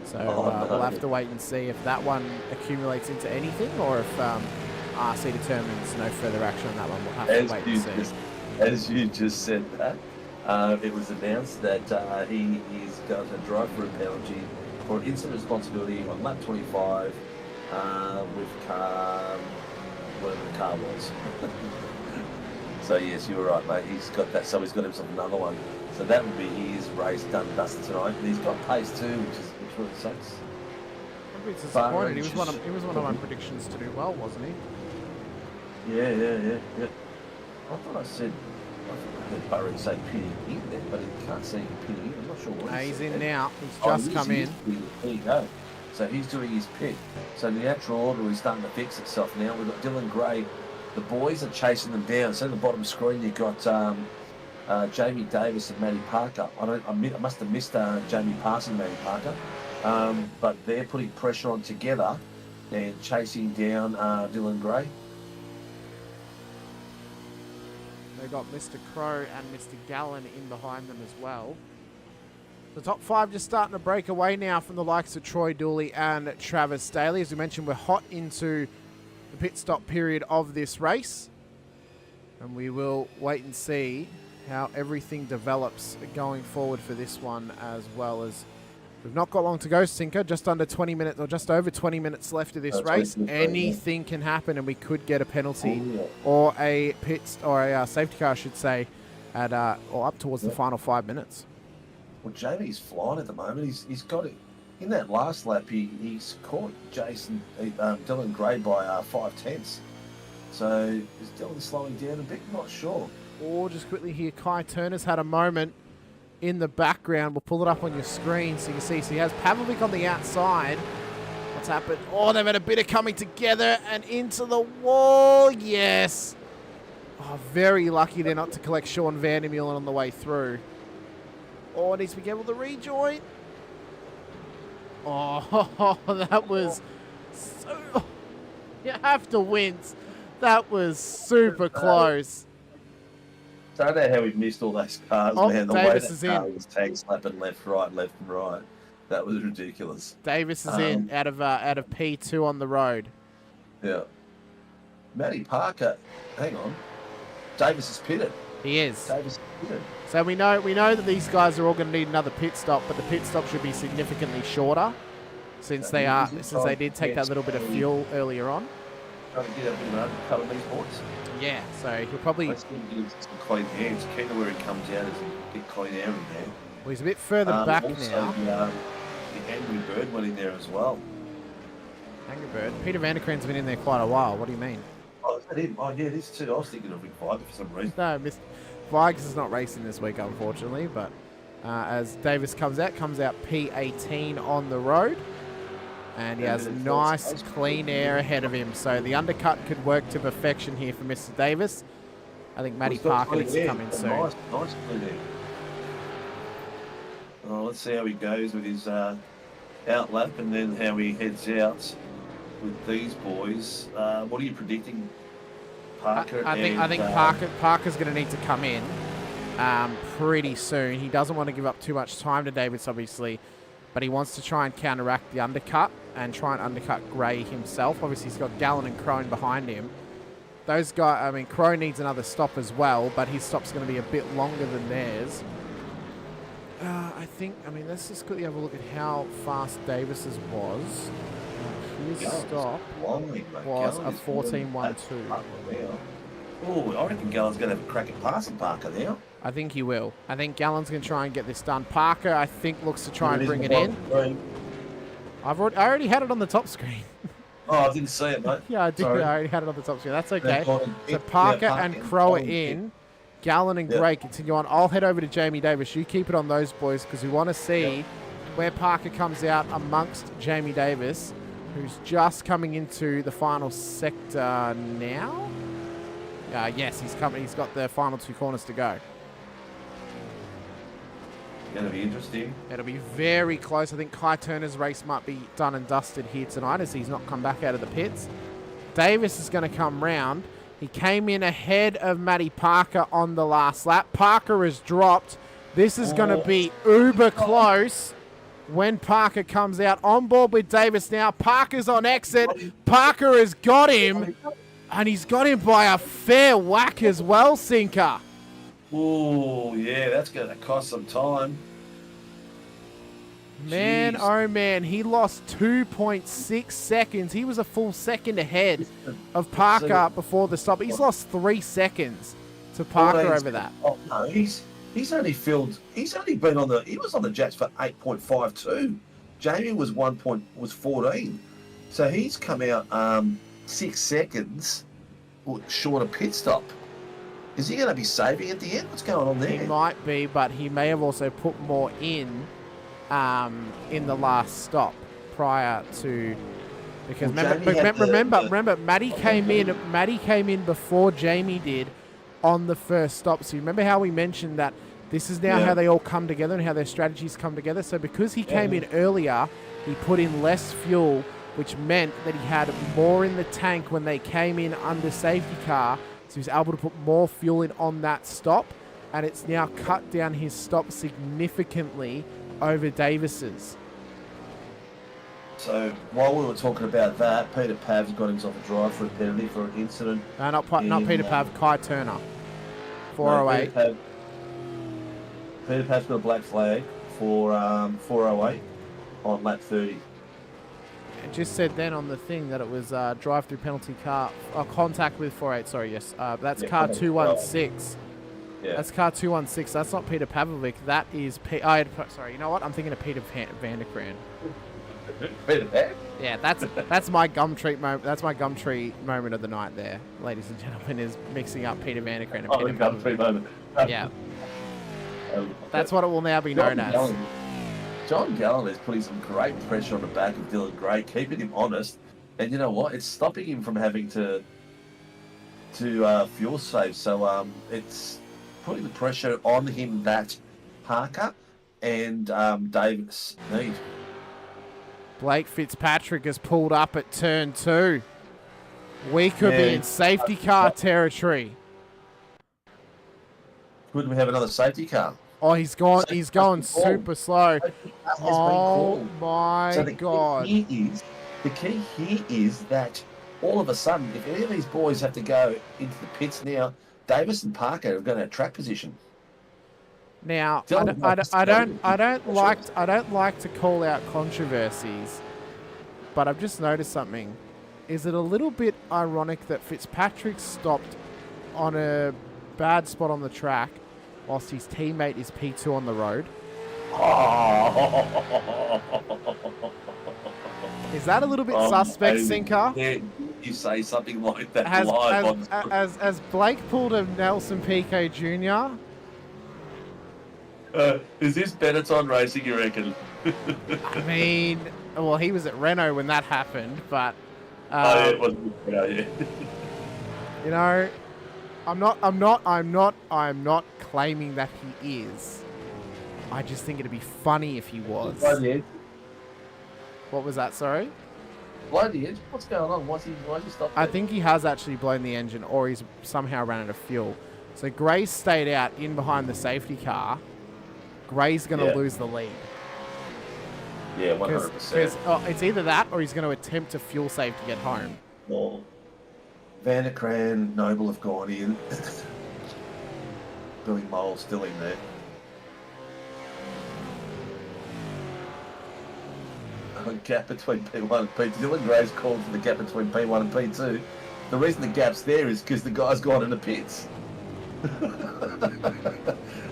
So we'll have to wait and see if that one accumulates into anything or if RC determines no further action on that one. We'll have to wait and see. As you just said that, it was announced that he's got a drive-through penalty for an incident responsibility on lap 25 with car, whatever the car was. So yes, you were right, mate. He's got that. So he's got himself another one. So that would be his race done and dusted tonight. And he's got pace too, which really sucks. I'm a bit disappointed. He was one of my predictions to do well, wasn't he? Yeah. I thought I heard Burry say pitting in there, but he can't see him pitting in. I'm not sure what he's in now. He's just come in. There you go. So he's doing his pit. So the actual order is starting to fix itself now. We've got Dylan Gray. The boys are chasing them down. So in the bottom screen, you've got Jamie Davis and Matty Parker. I must have missed Jamie Parson and Matty Parker. But they're putting pressure on together and chasing down Dylan Gray. They got Mr. Crow and Mr. Gallen in behind them as well. The top 5 just starting to break away now from the likes of Troy Dooley and Travis Staley. As we mentioned, we're hot into the pit stop period of this race, and we will wait and see how everything develops going forward for this one, as well as we've not got long to go, Sinker. Just under 20 minutes or just over 20 minutes left of this race. Anything can happen, and we could get a penalty or a safety car, I should say, at or up towards the final 5 minutes. Well, Jamie's flying at the moment. He's got it. In that last lap, he's caught Dylan Gray by 5/10. So is Dylan slowing down a bit? Not sure. Or just quickly here, Kai Turner's had a moment in the background. We'll pull it up on your screen so you can see. So he has Pavlovic on the outside. What's happened? Oh, they've had a bit of coming together and into the wall. Yes. Oh, very lucky they're not to collect Sean Vandermeulen on the way through. Oh, needs to be able to rejoin. Oh, that was so... You have to wince. That was super close. Don't know how we missed all those cars, man. The Davis way is that car in. was tag slapping left, and right. That was ridiculous. Davis is in out of P2 on the road. Yeah. Matty Parker, hang on. Davis is pitted. He is. Davis is pitted. So we know that these guys are all going to need another pit stop, but the pit stop should be significantly shorter since they did take that little bit of fuel earlier on. Trying to get a bit of an undercut on these boys. Yeah, so he'll probably... Let's get him some clean air. It's key to where he comes out is a bit clean air in there. Well, he's a bit further back also, now. The Angry Bird went in there as well. Angry Bird? Peter Vanderkran's been in there quite a while. What do you mean? Oh, is that him? Oh, yeah, this too. I was thinking of Rick Viger for some reason. No, Vikes is not racing this week, unfortunately, but as Davis comes out P18 on the road. And he has nice, clean air ahead of him. So the undercut could work to perfection here for Mr. Davis. I think Matty Parker needs to come in soon. Nice clean air. Oh, let's see how he goes with his out lap and then how he heads out with these boys. What are you predicting, Parker? I think Parker's going to need to come in pretty soon. He doesn't want to give up too much time to Davis, obviously, but he wants to try and counteract the undercut and try and undercut Gray himself. Obviously, he's got Gallen and Crone behind him. Those guys, I mean, Crone needs another stop as well, but his stop's going to be a bit longer than theirs. Let's just quickly have a look at how fast Davis's was. His stop was a 14.12. Oh, I reckon Gallen's going to have a crack at passing Parker now. I think he will. I think Gallen's going to try and get this done. Parker, I think, looks to try and bring it in. I already had it on the top screen. Oh, I didn't see it, mate. Yeah, I did. Sorry. I already had it on the top screen. That's okay. So Parker and Crow are in. Gallen and Gray continue on. I'll head over to Jamie Davis. You keep it on those boys because we want to see where Parker comes out amongst Jamie Davis, who's just coming into the final sector now. Yes, he's coming. He's got the final 2 corners to go. Going to be interesting. It'll be very close. I think Kai Turner's race might be done and dusted here tonight as he's not come back out of the pits. Davis is going to come round. He came in ahead of Matty Parker on the last lap. Parker has dropped. This is going to be uber close when Parker comes out. On board with Davis now. Parker's on exit. Parker has got him. And he's got him by a fair whack as well, Sinker. Oh, yeah, that's going to cost some time. Man, oh man, he lost 2.6 seconds. He was a full second ahead of Parker before the stop. He's lost 3 seconds to Parker over that. Oh, no, he's only been on he was on the Jets for 8.52. Jamie was 14. So he's come out 6 seconds short of pit stop. Is he going to be saving at the end? What's going on there? He might be, but he may have also put more in the last stop prior to, because remember Matty came in before Jamie did on the first stop. So you remember how we mentioned that this is now how they all come together and how their strategies come together. So because he came in earlier, he put in less fuel, which meant that he had more in the tank when they came in under safety car. So he was able to put more fuel in on that stop, and it's now cut down his stop significantly over Davis's. So while we were talking about that, Peter Pav's got himself a drive for a penalty for an incident. Not Peter Pav, Kai Turner. 408. No, Peter Pav's got a black flag for 408 on lap 30. It just said then on the thing that it was drive-through penalty car, contact with 48. Sorry, yes, that's car 216. Yeah. That's car 216. That's not Peter Pavlovic. That is... sorry, you know what? I'm thinking of Peter Vanderkran. Peter Pan? Yeah, that's my Gumtree moment. That's my Gumtree moment of the night there, ladies and gentlemen, is mixing up Peter Vanderkran and Peter Gumtree Pavlovic. moment. Yeah. That's what it will now be known as. John Gallen is putting some great pressure on the back of Dylan Gray, keeping him honest. And you know what? It's stopping him from having to fuel save. So it's putting the pressure on him that Parker and Davis need. Blake Fitzpatrick has pulled up at turn 2. We could be in safety car territory. Could we have another safety car? Oh, he's gone. He's going super slow. Oh my God! The key here is that all of a sudden, if any of these boys have to go into the pits now, Davis and Parker are going to have track position. Now, I don't like to call out controversies, but I've just noticed something. Is it a little bit ironic that Fitzpatrick stopped on a bad spot on the track whilst his teammate is P2 on the road? Is that a little bit suspect, Sinker? Yeah, you say something like that live as Blake pulled a Nelson Pico Jr.? Is this Benetton racing, you reckon? I mean, well, he was at Renault when that happened, but it wasn't. Yeah. You know, I'm not claiming that he is. I just think it'd be funny if he was. What was that? Sorry. Blow the edge. What's going on? Why's he stopped? I think he has actually blown the engine, or he's somehow ran out of fuel. So Gray's stayed out in behind the safety car. Gray's going to lose the lead. Yeah, 100%. Because it's either that or he's going to attempt to fuel save to get home. Well, Vanderkran, Noble have gone in. Billy Mole's still in there. A gap between P1 and P2. Dylan Gray's called for the gap between P1 and P2. The reason the gap's there is because the guy's gone in the pits.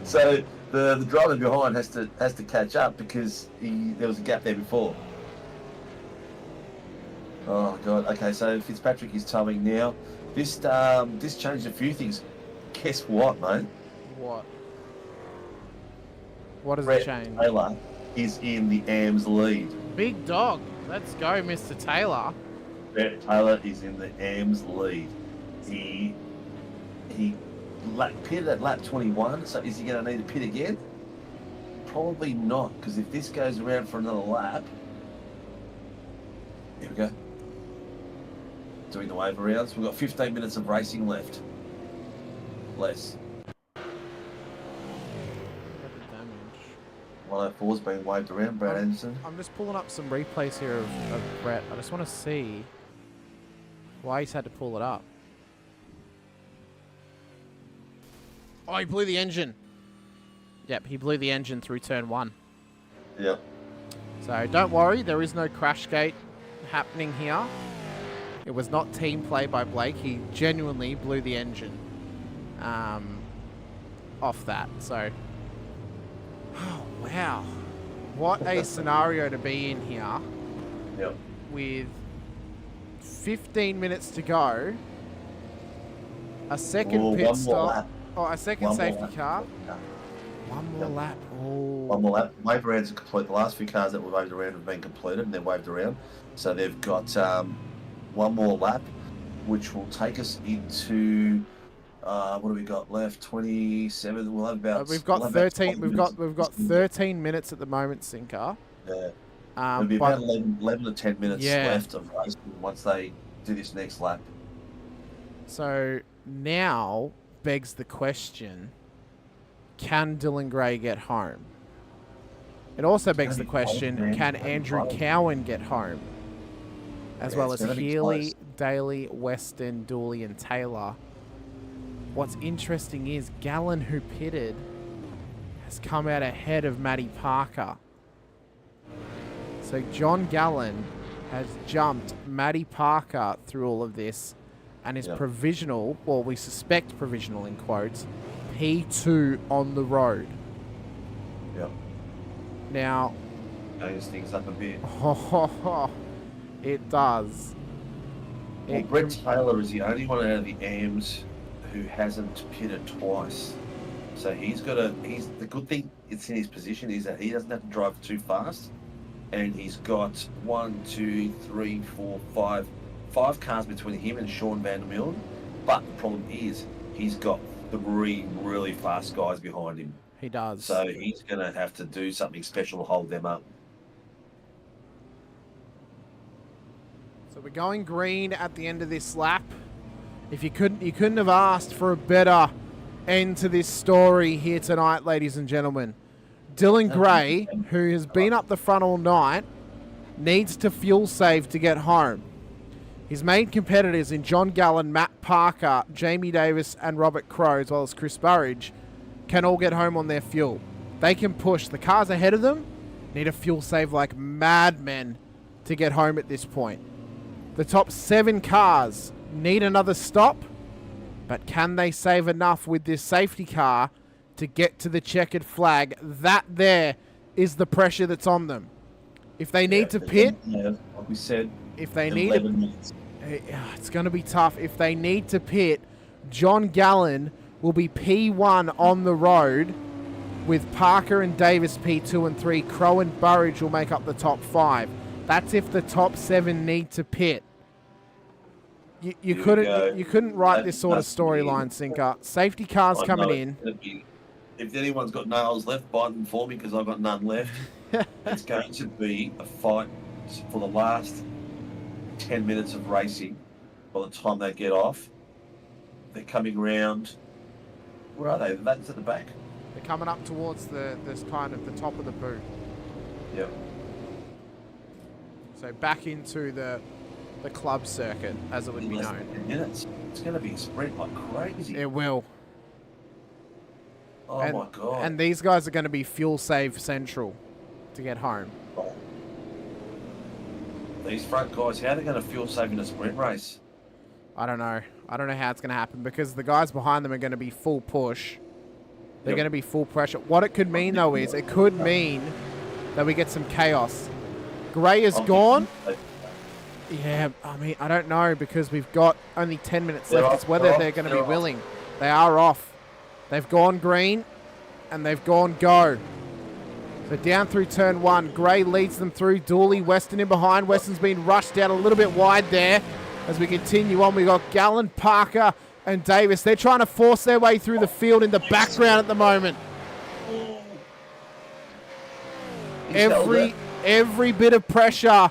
So the driver behind has to catch up because there was a gap there before. Oh God. Okay, so Fitzpatrick is towing now. This changed a few things. Guess what, mate? What? What does it change? Taylor is in the AMS lead. Big dog. Let's go, Mr. Taylor. Brett Taylor is in the AMS lead. He pitted at lap 21, so is he going to need to pit again? Probably not, because if this goes around for another lap... Here we go. Doing the wave rounds. We've got 15 minutes of racing left. Less. 104's being waved around, Brad Anderson. I'm just pulling up some replays here of Brett. I just want to see why he's had to pull it up. Oh, he blew the engine. Yep, he blew the engine through turn 1. Yep. So don't worry, there is no crash gate happening here. It was not team play by Blake. He genuinely blew the engine off that. So, oh, wow. What a scenario to be in here. Yep. With 15 minutes to go. A second pit stop. Oh, a second safety car. One more lap. Oh. One more lap. Wave rounds are complete. The last few cars that were waved around have been completed and they're waved around. So they've got one more lap, which will take us into what do we got left? 27. We'll have about. We've got 13. We've got 13 minutes at the moment, Sinker. Yeah. There'll be about 11 to 10 minutes left of racing once they do this next lap. So now begs the question: can Dylan Gray get home? It also begs the question: can Andrew Cowan get home? As well as Healy, Daly, Weston, Dooley, and Taylor. What's interesting is Gallen, who pitted, has come out ahead of Matty Parker. So John Gallen has jumped Matty Parker through all of this and is provisional, well, we suspect provisional in quotes, P2 on the road. Yep. Now, changes things up a bit. It does. Well, Brett Taylor is the only one out of the AMs who hasn't pitted twice. So he's the good thing it's in his position is that he doesn't have to drive too fast. And he's got 5 cars between him and Sean Van der Millen. But the problem is he's got 3 really fast guys behind him. He does. So he's going to have to do something special to hold them up. So we're going green at the end of this lap. If you couldn't have asked for a better end to this story here tonight, ladies and gentlemen. Dylan Gray, who has been up the front all night, needs to fuel save to get home. His main competitors in John Gallen, Matt Parker, Jamie Davis and Robert Crowe, as well as Chris Burridge, can all get home on their fuel. They can push. The cars ahead of them need a fuel save like madmen to get home at this point. The top 7 cars need another stop, but can they save enough with this safety car to get to the checkered flag? That there is the pressure that's on them. If they need to pit, like we said, if they need it's going to be tough. If they need to pit, John Gallen will be P1 on the road with Parker and Davis P2 and 3. Crowe and Burridge will make up the top 5. That's if the top 7 need to pit. You couldn't write this sort of storyline, Sinker. Safety cars coming in. If anyone's got nails left, bite them for me because I've got none left. It's going to be a fight for the last 10 minutes of racing. By the time they get off, they're coming round. Where are they? That's at the back. They're coming up towards this kind of the top of the boot. Yep. So back into the club circuit, as it would be known. 10 minutes. It's going to be a sprint like crazy. It will. Oh my God. And these guys are going to be fuel save central to get home. Oh. These front guys, how are they going to fuel save in a sprint race? I don't know. I don't know how it's going to happen because the guys behind them are going to be full push. They're going to be full pressure. What it could mean, though, is it could mean that we get some chaos. Gray is gone. Yeah, I mean, I don't know because we've got only 10 minutes left. It's whether they're going to be willing. They are off. They've gone green and they've gone go. So down through turn 1. Gray leads them through. Dooley, Weston in behind. Weston's been rushed out a little bit wide there. As we continue on, we've got Gallen, Parker and Davis. They're trying to force their way through the field in the background at the moment. Every bit of pressure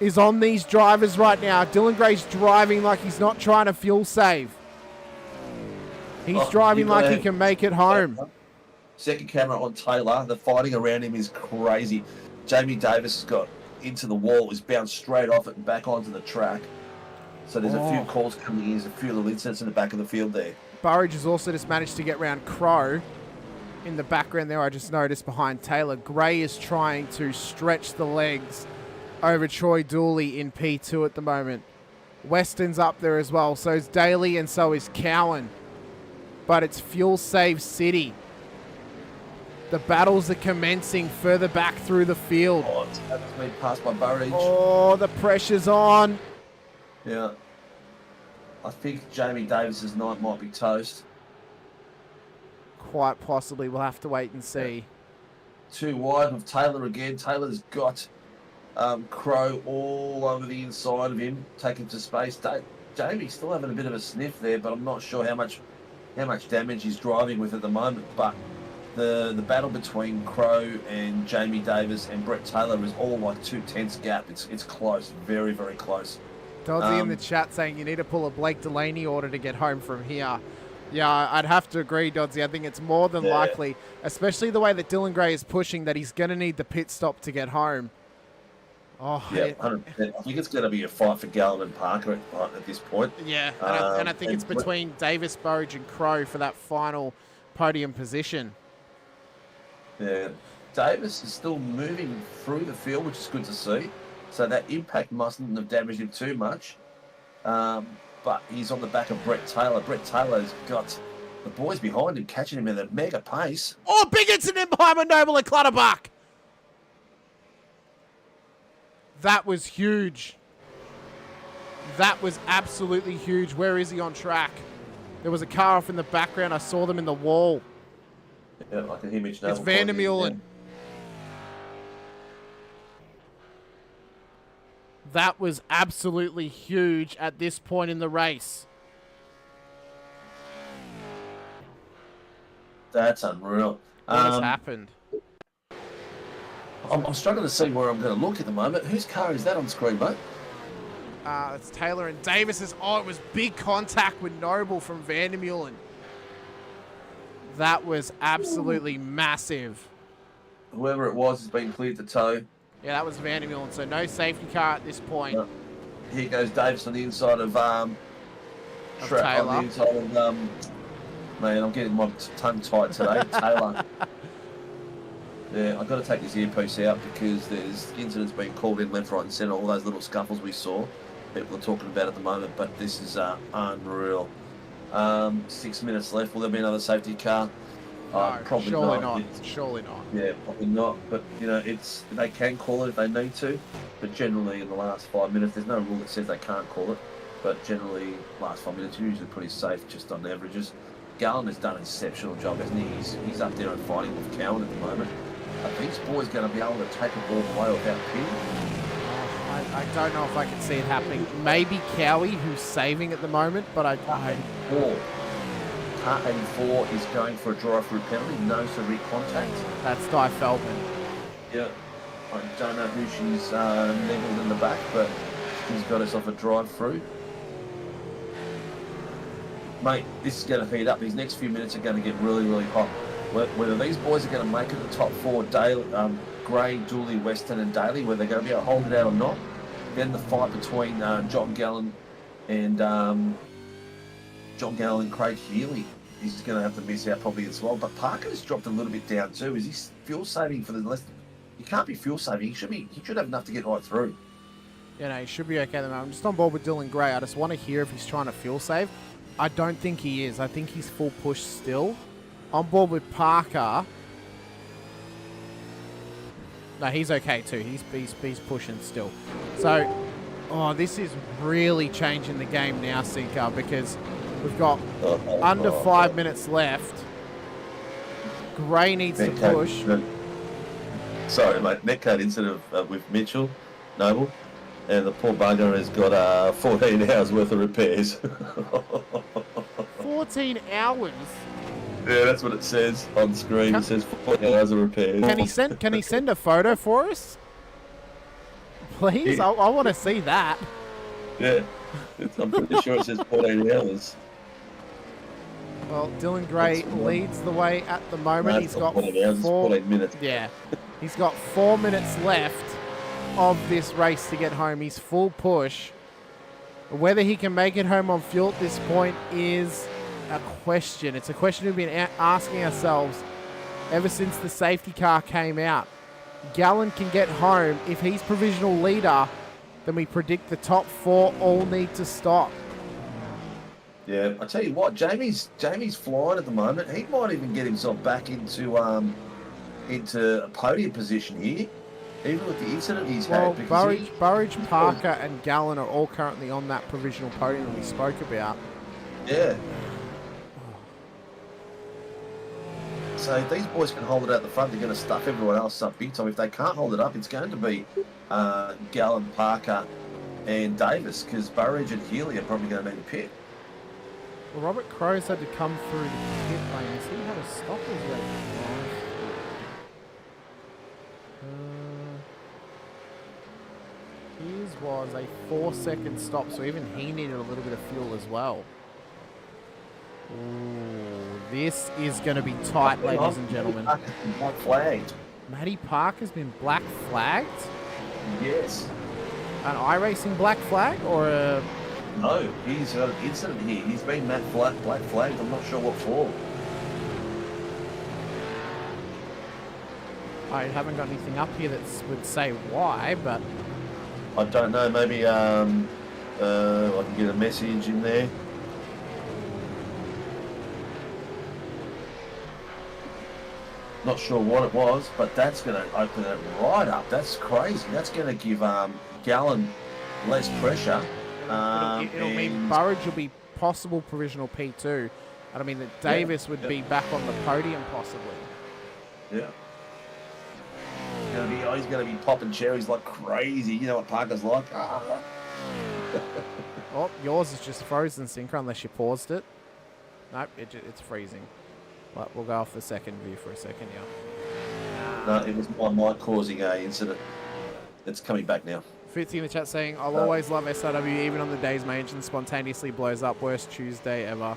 is on these drivers right now. Dylan Gray's driving like he's not trying to fuel save. He's driving like he can make it home. Second camera on Taylor. The fighting around him is crazy. Jamie Davis has got into the wall. He's bounced straight off it and back onto the track. So there's a few calls coming in. There's a few little incidents in the back of the field there. Burridge has also just managed to get round Crowe. In the background there, I just noticed behind Taylor. Gray is trying to stretch the legs over Troy Dooley in P2 at the moment. Weston's up there as well. So is Daly and so is Cowan. But it's fuel save city. The battles are commencing further back through the field. Oh, it's been passed by Burridge. Oh, the pressure's on. Yeah. I think Jamie Davis's night might be toast. Quite possibly. We'll have to wait and see. Too wide with Taylor again. Taylor's got Crowe all over the inside of him, taking to space. Jamie's still having a bit of a sniff there, but I'm not sure how much damage he's driving with at the moment. But the battle between Crowe and Jamie Davis and Brett Taylor is all like 2/10 gap. It's close, very, very close. Doddsy in the chat saying you need to pull a Blake Delaney order to get home from here. Yeah, I'd have to agree, Doddsy. I think it's more than likely, especially the way that Dylan Gray is pushing, that he's going to need the pit stop to get home. Oh, yeah, 100%. I think it's going to be a fight for Gallen and Parker at this point. Yeah, and I think it's between Davis, Burridge and Crowe for that final podium position. Yeah, Davis is still moving through the field, which is good to see. So that impact mustn't have damaged him too much. But he's on the back of Brett Taylor. Brett Taylor's got The boys behind him catching him at a mega pace. Oh, big incident behind Noble and Clutterbuck. That was huge. That was absolutely huge. Where is he on track? There was a car off in the background. I saw them in the wall. Yeah, I can hear Mitch Noble. It's Vandermeulen. That was absolutely huge at this point in the race. That's unreal. What has happened? I'm struggling to see where I'm going to look at the moment. Whose car is that on screen, mate? It's Taylor and Davis's. Oh, it was big contact with Noble from Vandermeulen. That was absolutely massive. Whoever it was has been cleared to tow. Yeah, that was Vandermeulen, so no safety car at this point. Here goes Davis on the inside of Taylor. On the inside of, man, I'm getting my tongue tight today. Taylor. Yeah, I've got to take this earpiece out because there's incidents being called in left, right and centre, all those little scuffles we saw. People are talking about at the moment, but this is unreal. 6 minutes left. Will there be another safety car? No, probably surely not. not. Surely not. Yeah, probably not. But, you know, they can call it if they need to. But generally, in the last 5 minutes, there's no rule that says they can't call it. But generally, last 5 minutes are usually pretty safe, just on averages. Gallen has done an exceptional job, hasn't he? He's up there and fighting with Cowan at the moment. Are these boys going to be able to take a ball away without pinning? I don't know if I can see it happening. Maybe Cowie, who's saving at the moment, but I... Car 84 is going for a drive-through penalty, no severe contact. That's Di Feldman. Yeah, I don't know who she's nibbled in the back, but she's got us off a drive-through. Mate, this is going to heat up. These next few minutes are going to get really, really hot. Whether these boys are going to make it the top four, Gray, Dooley, Weston and Daly, whether they're going to be able to hold it out or not, then the fight between John Gallen and Craig Healy is going to have to miss out probably as well. But Parker's dropped a little bit down too. Is he fuel saving for the less? He can't be fuel saving. He should have enough to get right through. You know, he should be okay at the moment. I'm just on board with Dylan Gray. I just want to hear if he's trying to fuel save. I don't think he is. I think he's full push still. On board with Parker. No, he's okay too. He's pushing still. So, this is really changing the game now, Sinker, because we've got under 5 minutes left. Gray needs to push. Sorry, mate. Netcode incident with Mitchell Noble, and the poor bugger has got 14 hours worth of repairs. 14 hours. Yeah, that's what it says on screen. It says 14 hours of repairs. Can he send a photo for us? Please? Yeah. I want to see that. Yeah. I'm pretty sure it says 14 hours. Well, Dylan Gray leads the way at the moment. No, he's got 14 hours, 14 minutes. Yeah. He's got 4 minutes left of this race to get home. He's full push. Whether he can make it home on fuel at this point is a question. It's a question we've been asking ourselves ever since the safety car came out. Gallen can get home. If he's provisional leader, then we predict the top four all need to stop. Yeah, I tell you what, Jamie's flying at the moment. He might even get himself back into a podium position here, even with the incident he's had. Burridge, Parker, and Gallen are all currently on that provisional podium that we spoke about. Yeah. So if these boys can hold it out the front, they're going to stuff everyone else up big time. If they can't hold it up, it's going to be Gallen, Parker, and Davis, because Burridge and Healy are probably going to need a pit. Well, Robert Crow's had to come through the pit lane. Has he had a stop or is he had to drive? His was a 4-second stop, so even he needed a little bit of fuel as well. Ooh, this is going to be tight, ladies and gentlemen. Black flagged. Matty Parker's been black flagged? Yes. An iRacing black flag or a... No, he's got an incident here. He's been black flagged. I'm not sure what for. I haven't got anything up here that would say why, but... I don't know. Maybe I can get a message in there. Not sure what it was, but that's going to open it right up. That's crazy. That's going to give Gallen less pressure. It'll mean Burridge will be possible provisional P2. And I mean that Davis would be back on the podium possibly. Yeah. He's going to be popping cherries like crazy. You know what Parker's like. Oh, yours is just frozen, Sinker, unless you paused it. Nope, it's freezing. But we'll go off the second view for a second, yeah. No, it was my mic causing a incident. It's coming back now. Fitzy in the chat saying, I'll always love SRW even on the days my engine spontaneously blows up. Worst Tuesday ever.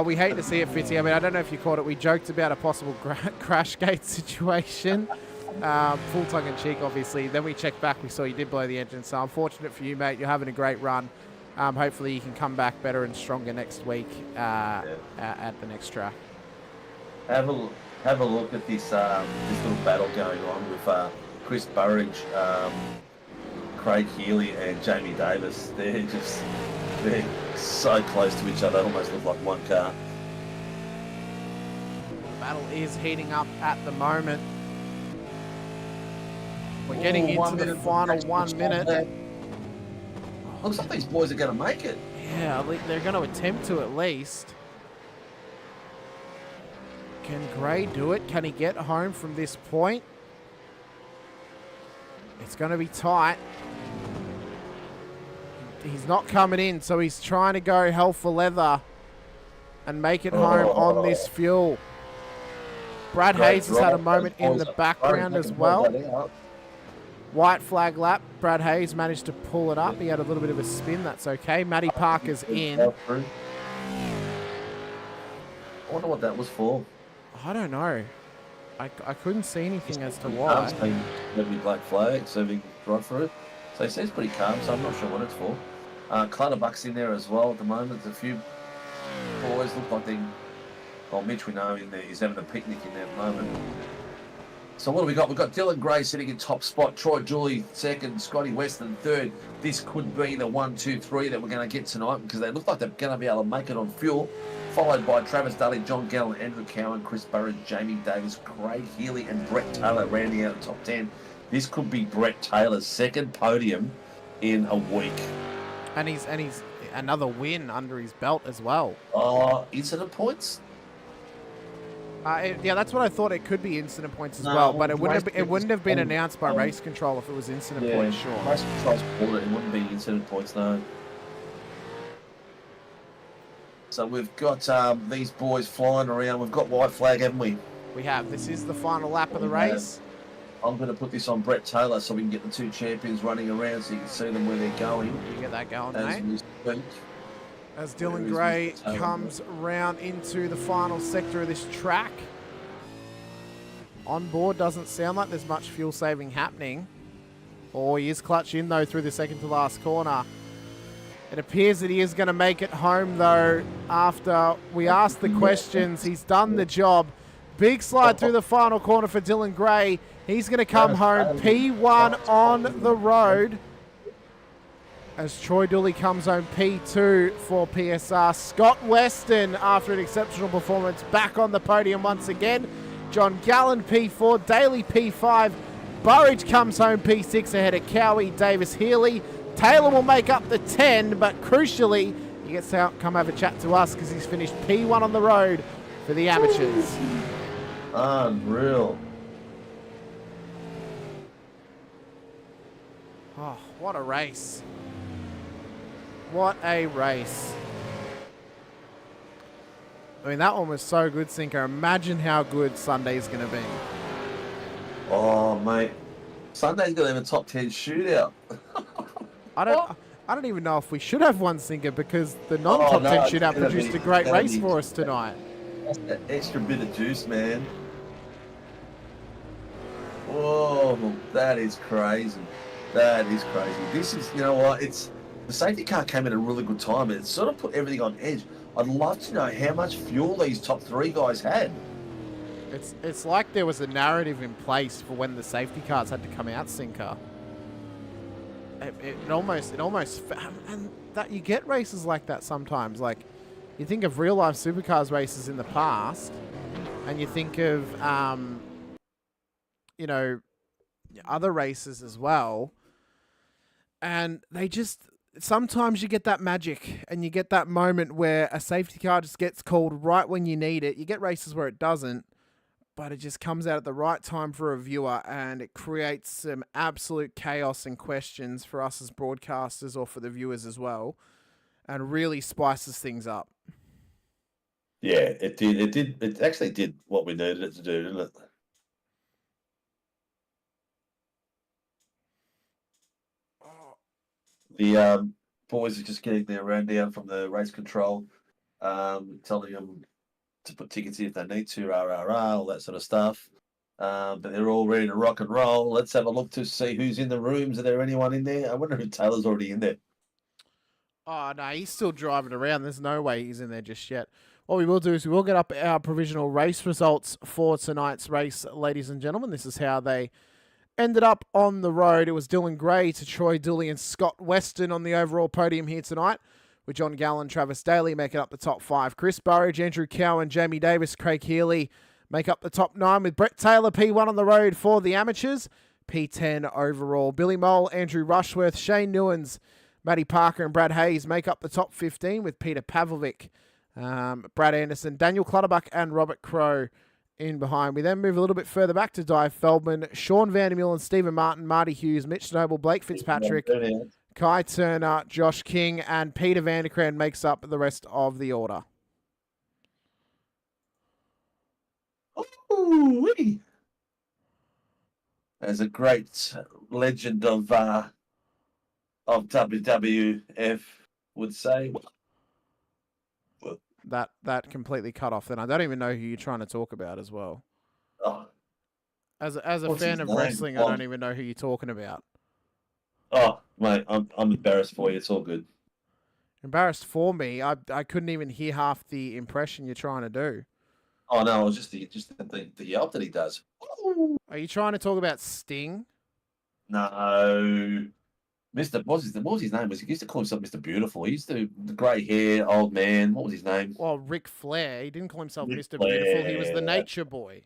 We hate to see it, Fitzy. I mean, I don't know if you caught it. We joked about a possible crash gate situation. Full tongue-in-cheek, obviously. Then we checked back. We saw you did blow the engine. So unfortunate for you, mate. You're having a great run. Hopefully you can come back better and stronger next week at the next track. Have a look at this little battle going on with Chris Burridge, Craig Healy, and Jamie Davis. They're so close to each other. They almost look like one car. The battle is heating up at the moment. We're getting into the final 1 minute. Looks like these boys are going to make it. Yeah, they're going to attempt to at least. Can Gray do it? Can he get home from this point? It's going to be tight. He's not coming in, so he's trying to go hell for leather and make it home on this fuel. Brad Hayes has had a moment in the background as well. White flag lap. Brad Hayes managed to pull it up. He had a little bit of a spin. That's okay. Matty Parker's in. I wonder what that was for. I don't know. I couldn't see anything as to why. Maybe black flag serving right through. So he seems pretty calm, so I'm not sure what it's for. Clutterbuck's in there as well at the moment. There's a few boys look like they... Well, Mitch we know in there. He's having a picnic in there at the moment. So what do we got? We've got Dylan Gray sitting in top spot, Troy Dooley second, Scotty Weston third. This could be the 1, 2, 3 that we're going to get tonight because they look like they're going to be able to make it on fuel. Followed by Travis Daly, John Gallen, Andrew Cowan, Chris Burridge, Jamie Davis, Craig Healy, and Brett Taylor rounding out the top 10. This could be Brett Taylor's second podium in a week. And he's another win under his belt as well. Incident points? Yeah, that's what I thought. It could be incident points as well, but it wouldn't have been announced by race control if it was incident points. Sure. Race control's called it. It wouldn't be incident points, no. So we've got these boys flying around. We've got white flag, haven't we? We have. This is the final lap of the race. I'm going to put this on Brett Taylor so we can get the two champions running around so you can see them where they're going. You get that going, mate. As Dylan Gray comes round into the final sector of this track. On board doesn't sound like there's much fuel saving happening. Oh, he is clutch in though through the second to last corner. It appears that he is going to make it home though after we asked the questions. He's done the job. Big slide through the final corner for Dylan Gray. He's going to come home P1 on the road. As Troy Dooley comes home P2 for PSR. Scott Weston, after an exceptional performance, back on the podium once again. John Gallen P4, Daly P5. Burridge comes home P6 ahead of Cowie, Davis, Healy. Taylor will make up the 10, but crucially, he gets to come have a chat to us because he's finished P1 on the road for the amateurs. Unreal. Oh, what a race. What a race. I mean, that one was so good, Sinker. Imagine how good Sunday's going to be. Oh, mate. Sunday's going to have a top 10 shootout. I don't even know if we should have one, Sinker, because the non-top 10 shootout produced a great race for us tonight. That's that extra bit of juice, man. Whoa, that is crazy. That is crazy. This is, you know what, the safety car came at a really good time. It sort of put everything on edge. I'd love to know how much fuel these top three guys had. It's like there was a narrative in place for when the safety cars had to come out, Sinker. It almost, and that you get races like that sometimes. Like, you think of real life supercars races in the past, and you think of, you know, other races as well, and they just, sometimes you get that magic and you get that moment where a safety car just gets called right when you need it. You get races where it doesn't, but it just comes out at the right time for a viewer, and it creates some absolute chaos and questions for us as broadcasters or for the viewers as well, and really spices things up. Yeah, it did. It did. It actually did what we needed it to do, didn't it? The boys are just getting their rundown from the race control, telling them to put tickets in if they need to, all that sort of stuff. But they're all ready to rock and roll. Let's have a look to see who's in the rooms. Are there anyone in there? I wonder if Taylor's already in there. Oh, no, he's still driving around. There's no way he's in there just yet. What we will do is we will get up our provisional race results for tonight's race, ladies and gentlemen. This is how they ended up on the road. It was Dylan Gray to Troy Dooley and Scott Weston on the overall podium here tonight, with John Gallen, Travis Daly making up the top 5. Chris Burridge, Andrew Cowan, Jamie Davis, Craig Healy make up the top 9, with Brett Taylor P1 on the road for the amateurs, P10 overall. Billy Mole, Andrew Rushworth, Shane Newens, Matty Parker and Brad Hayes make up the top 15, with Peter Pavlovic, Brad Anderson, Daniel Clutterbuck and Robert Crow in behind. We then move a little bit further back to Di Feldman, Sean Vandermeer and Stephen Martin, Marty Hughes, Mitch Noble, Blake Fitzpatrick, Kai Turner, Josh King, and Peter Vanderkraan makes up the rest of the order. Ooh-wee. There's a great legend of WWF would say. That completely cut off then. I don't even know who you're trying to talk about as well. Oh. As a fan of wrestling, I don't even know who you're talking about. Oh, mate, I'm embarrassed for you. It's all good. Embarrassed for me? I couldn't even hear half the impression you're trying to do. Oh no, it was just the yelp that he does. Are you trying to talk about Sting? No. What was his name? He used to call himself Mr. Beautiful. He used to, the grey hair, old man. What was his name? Well, Ric Flair. He didn't call himself Ric Mr. Flair. Beautiful. He was the Nature Boy.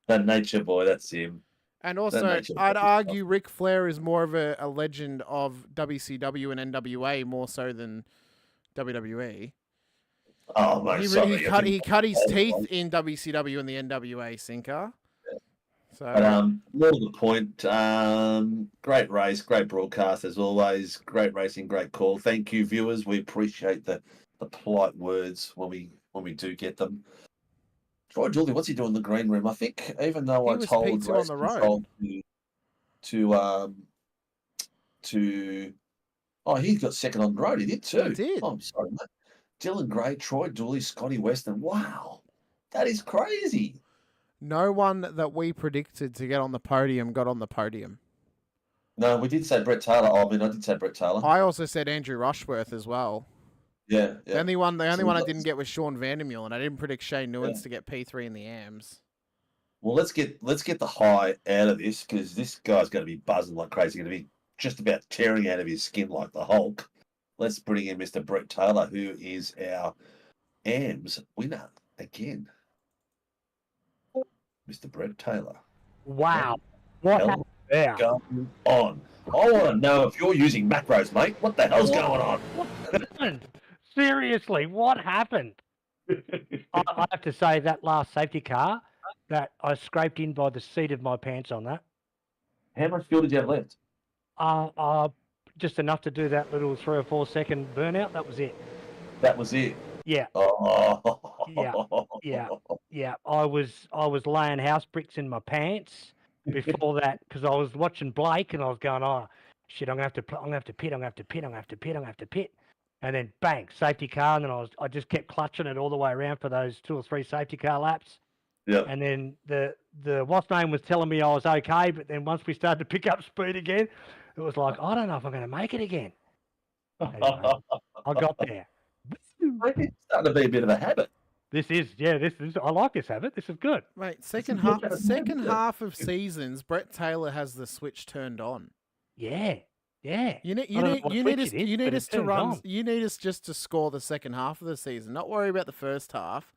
The Nature Boy, that's him. And also, I'd argue Ric Flair is more of a legend of WCW and NWA more so than WWE. Oh, mate, he cut his teeth in WCW and the NWA, Sinker. So, but more to the point, great race, great broadcast as always, great racing, great call. Thank you, viewers. We appreciate the polite words when we do get them. Troy Dooley, what's he doing in the green room? I think even though I told P2 on the road to he got second on the road. He did too. He did. Oh, I'm sorry, mate. Dylan Gray, Troy Dooley, Scotty Weston. Wow, that is crazy. No one that we predicted to get on the podium got on the podium. No, we did say Brett Taylor. I did say Brett Taylor. I also said Andrew Rushworth as well. Yeah. The only one I didn't get was Sean Vandermeer, and I didn't predict Shane Newens to get P3 in the AMs. Well, let's get the high out of this, because this guy's going to be buzzing like crazy. Going to be just about tearing out of his skin like the Hulk. Let's bring in Mr. Brett Taylor, who is our AMs winner again. Mr. Brett Taylor. Wow. What happened there? Going on? I want to know if you're using macros, mate. What the hell's going on? What happened? Seriously, what happened? I have to say that last safety car, that I scraped in by the seat of my pants on that. How much fuel did you have left? Just enough to do that little 3 or 4 second burnout. That was it. That was it. Yeah. Oh. Yeah. I was laying house bricks in my pants before that, because I was watching Blake and I was going, oh shit, I'm gonna have to pit. And then bang, safety car, and then I just kept clutching it all the way around for those 2 or 3 safety car laps. Yeah. And then the what's name was telling me I was okay, but then once we started to pick up speed again, it was like, I don't know if I'm going to make it again. Anyway, I got there. It's starting to be a bit of a habit. This is. I like this habit. This is good. Mate, second half of seasons, Brett Taylor has the switch turned on. Yeah. You need us just to score the second half of the season. Not worry about the first half.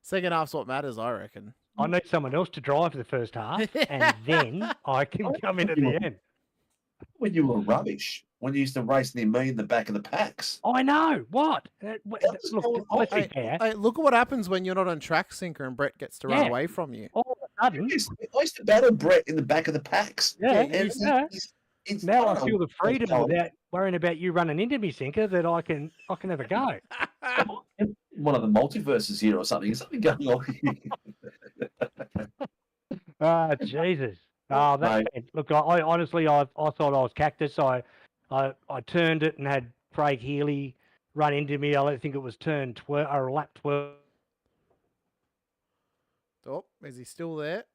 Second half's what matters, I reckon. I need someone else to drive the first half, and then I can come in at the end. When you were rubbish, when you used to race near me in the back of the packs. I know. What? Look, let's be fair. Hey, look at what happens when you're not on track, Sinker, and Brett gets to run Yeah. away from you. All of a sudden, I used to battle Brett in the back of the packs. yeah, And it's now I don't feel know the freedom what without worrying about you running into me, Sinker, that I can have a go. one of the multiverses here or something. Is something going on here? Ah, Jesus. Oh, that look. I honestly, I thought I was Cactus. I turned it and had Craig Healy run into me. I think it was turn 12 or lap 12. Oh, is he still there?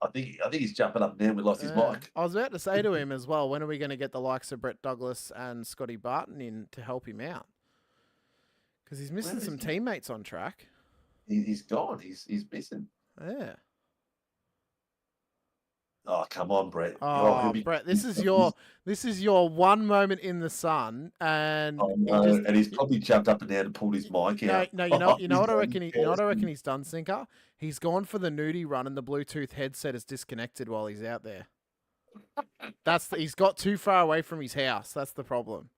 I think he's jumping up now. We lost his mic. I was about to say to him as well, when are we going to get the likes of Brett Douglas and Scotty Barton in to help him out? Because he's missing some teammates on track. He's gone. He's missing. Yeah. Oh, come on, Brett. Oh, Brett, this is your one moment in the sun, and and he's probably jumped up and down and pulled his mic out. No, you know what I reckon. You know what I reckon he's done, Sinker. He's gone for the nudie run, and the Bluetooth headset is disconnected while he's out there. He's got too far away from his house. That's the problem.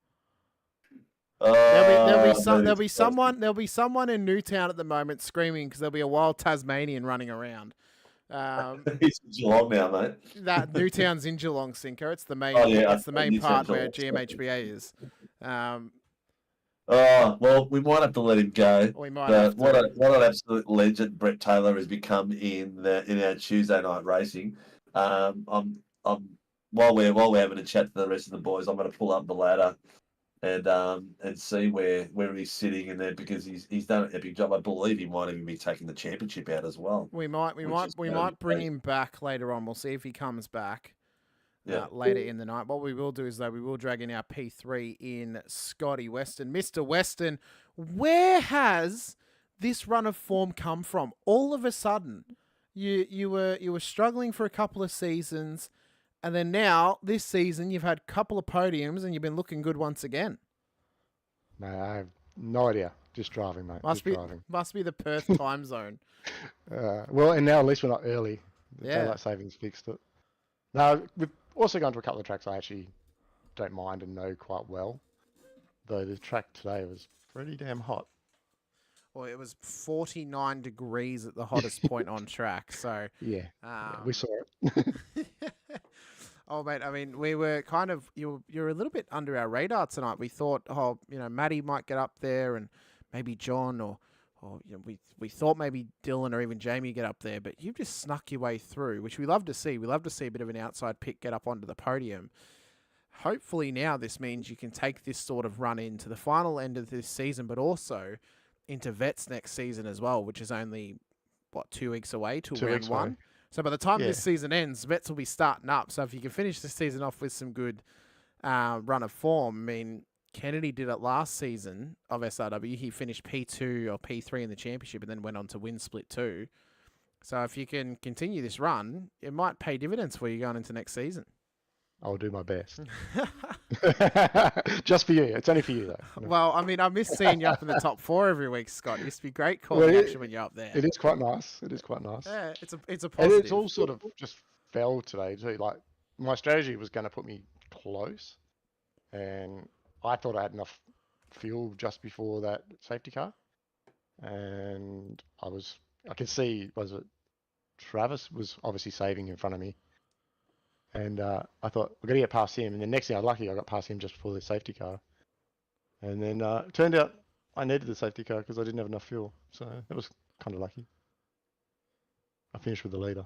There'll be someone in Newtown at the moment screaming because there'll be a wild Tasmanian running around. He's in Geelong now, mate. That Newtown's in Geelong, Sinker. It's the main. It's the main part where GMHBA is. Well, we might have to let him go. We might have to. What an absolute legend Brett Taylor has become in our Tuesday night racing. While we're having a chat to the rest of the boys, I'm going to pull up the ladder and see where he's sitting in there, because he's done an epic job. I believe he might even be taking the championship out as well. We might bring him back later on. We'll see if he comes back. Later in the night. What we will do is, though, we will drag in our P3 in Scotty Weston. Mr. Weston, where has this run of form come from? All of a sudden, you were struggling for a couple of seasons, and then now this season you've had a couple of podiums and you've been looking good once again. No, I have no idea. Just driving, mate. Must be the Perth time zone. Well, and now at least we're not early. The daylight savings fixed it. No, we've also gone to a couple of tracks I actually don't mind and know quite well. Though the track today was pretty damn hot. Well, it was 49 degrees at the hottest point on track. So yeah, we saw it. Oh, mate, I mean, we were kind of, you're a little bit under our radar tonight. We thought, Matty might get up there, and maybe John, or we thought maybe Dylan or even Jamie get up there, but you've just snuck your way through, which we love to see. We love to see a bit of an outside pick get up onto the podium. Hopefully now this means you can take this sort of run into the final end of this season, but also into Vets next season as well, which is only, 2 weeks away till round one. So by the time this season ends, Vets will be starting up. So if you can finish the season off with some good run of form, I mean, Kennedy did it last season of SRW. He finished P2 or P3 in the championship and then went on to win Split 2. So if you can continue this run, it might pay dividends for you going into next season. I'll do my best. Just for you. It's only for you, though. Well, I mean, I miss seeing you up in the top 4 every week, Scott. It used to be great calling action when you're up there. It is quite nice. Yeah, it's a positive. And it's all sort of just fell today, too. Like, my strategy was going to put me close, and I thought I had enough fuel just before that safety car, and I could see, Travis was obviously saving in front of me. And I thought, we're going to get past him. And the next thing I got past him just before the safety car. And then it turned out I needed the safety car because I didn't have enough fuel. So that was kind of lucky. I finished with the leader.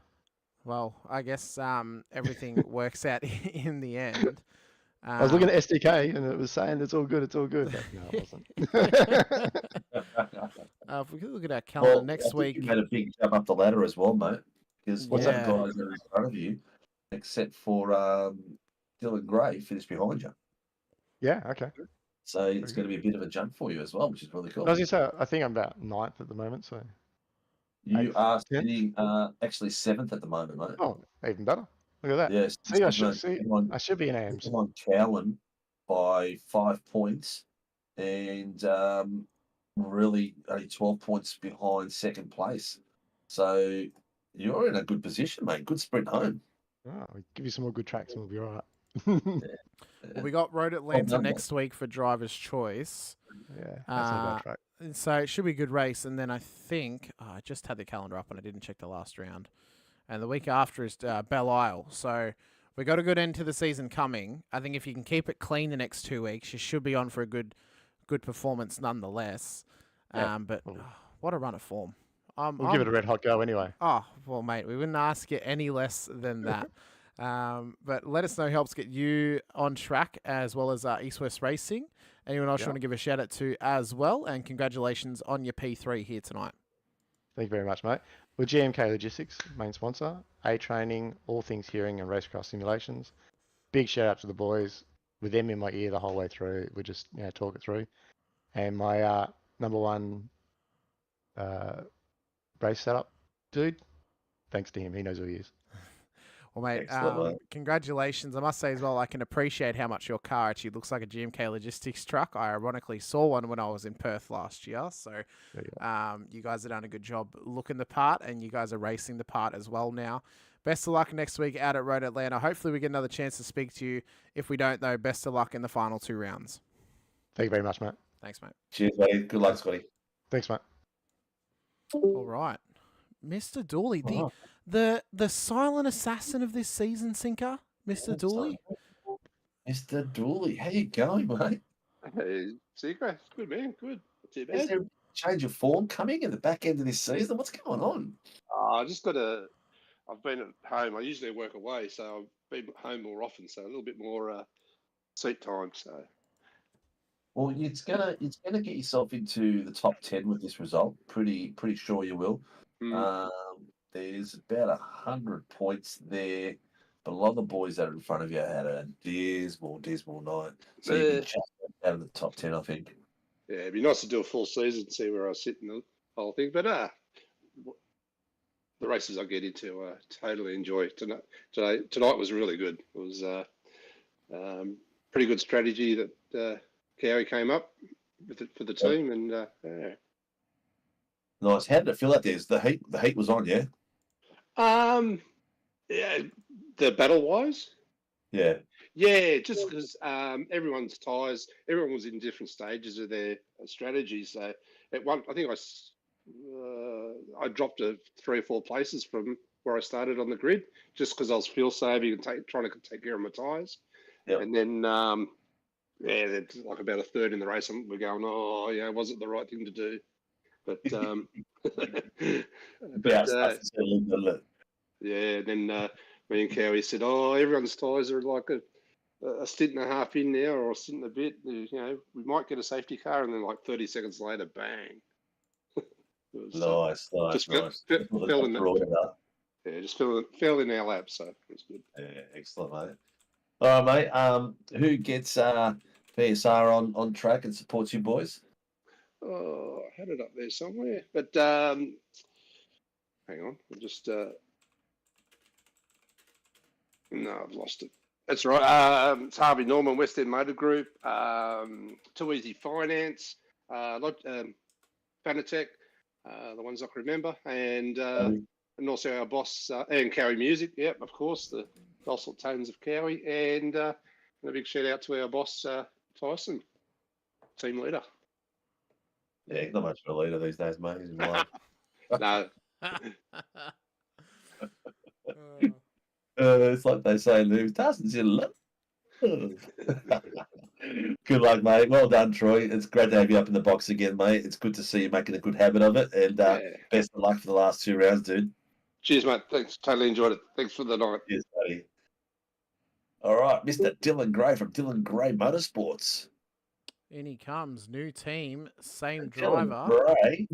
Well, I guess everything works out in the end. I was looking at SDK and it was saying it's all good. But no, it wasn't. If we could look at our calendar next week. You made a big jump up the ladder as well, mate. Because what's that guys that are in front of you? Except for Dylan Gray finished behind you. Yeah, okay. So it's going to be a bit of a jump for you as well, which is really cool. I was going to say, I think I'm about 9th at the moment. So you are sitting actually 7th at the moment, mate. Oh, even better. Look at that. Yes. I should be in AMs. I'm on Cowan by 5 points, and really only 12 points behind second place. So you're in a good position, mate. Good sprint home. Oh, we give you some more good tracks and we'll be all right. Well, we got Road Atlanta done, next week for Driver's Choice. Yeah, that's not a bad track. And so it should be a good race. And then I think I just had the calendar up and I didn't check the last round. And the week after is Belle Isle. So we got a good end to the season coming. I think if you can keep it clean the next 2 weeks, you should be on for a good performance nonetheless. Yeah. But what a run of form. We'll give it a red hot go anyway. Oh, well, mate, we wouldn't ask you any less than that. But let us know who helps get you on track, as well as East West Racing. Anyone else you want to give a shout out to as well? And congratulations on your P3 here tonight. Thank you very much, mate. We're GMK Logistics, main sponsor, A Training, all things hearing and racecraft simulations. Big shout out to the boys. With them in my ear the whole way through, we just talk it through. And my number one race setup dude, thanks to him, he knows who he is. Well, mate, congratulations. I must say as well, I can appreciate how much your car actually looks like a GMK Logistics truck. I ironically saw one when I was in Perth last year. So you guys have done a good job looking the part, and you guys are racing the part as well now. Best of luck next week out at Road Atlanta. Hopefully we get another chance to speak to you. If we don't, though, best of luck in the final 2 rounds. Thank you very much, mate. Thanks, mate. Cheers, mate. Good luck, Scotty. Thanks, mate. All right. Mr. Dooley, the silent assassin of this season, Sinker, Mr. Dooley. Mr. Dooley, how you going, mate? Hey, Secret. Good, man. Good. Not too bad. Is there a change of form coming at the back end of this season? What's going on? I just got I've been at home. I usually work away, so I've been home more often, so a little bit more seat time. So, well, it's gonna get yourself into the top 10 with this result. Pretty sure you will. There's about 100 points there, but a lot of the boys that are in front of you had a dismal night. So you've been just out of the top 10, I think. Yeah, it'd be nice to do a full season, see where I sit in the whole thing. But the races I get into, I totally enjoy. Tonight was really good. It was pretty good strategy that Cowie came up with it for the team, and yeah. Nice. How did it feel out there? The heat was on, yeah? Yeah, the battle-wise? Yeah. Yeah, just because everyone's tyres, everyone was in different stages of their strategy. So at one, I think I dropped 3 or 4 places from where I started on the grid, just because I was fuel saving and trying to take care of my tyres. Yep. And then, then like about a third in the race, we're going, was it the right thing to do? But yeah, then me and Cowie said, everyone's tyres are like a stint and a half in now, or a stint and a bit. We might get a safety car, and then like 30 seconds later, bang. Nice. Fell in that. Yeah, just fell in our lap, so it's good. Yeah, excellent, mate. All right, mate. Who gets PSR on track and supports you boys? Oh, I had it up there somewhere, but hang on, I'll just no, I've lost it. That's right. It's Harvey Norman, West End Motor Group, Too Easy Finance, Fanatec, the ones I can remember, and also our boss and Cowie Music. Yep, of course, the dulcet tones of Cowie, and a big shout out to our boss Tyson, team leader. Yeah, he's not much of a leader these days, mate. He's no. It's like they say, Lou, Tarson's in love. Good luck, mate. Well done, Troy. It's great to have you up in the box again, mate. It's good to see you making a good habit of it. And best of luck for the last 2 rounds, dude. Cheers, mate. Thanks. Totally enjoyed it. Thanks for the night. Cheers, buddy. All right, Mr. Dylan Gray from Dylan Gray Motorsports. In he comes. New team, same Dylan driver. Gray.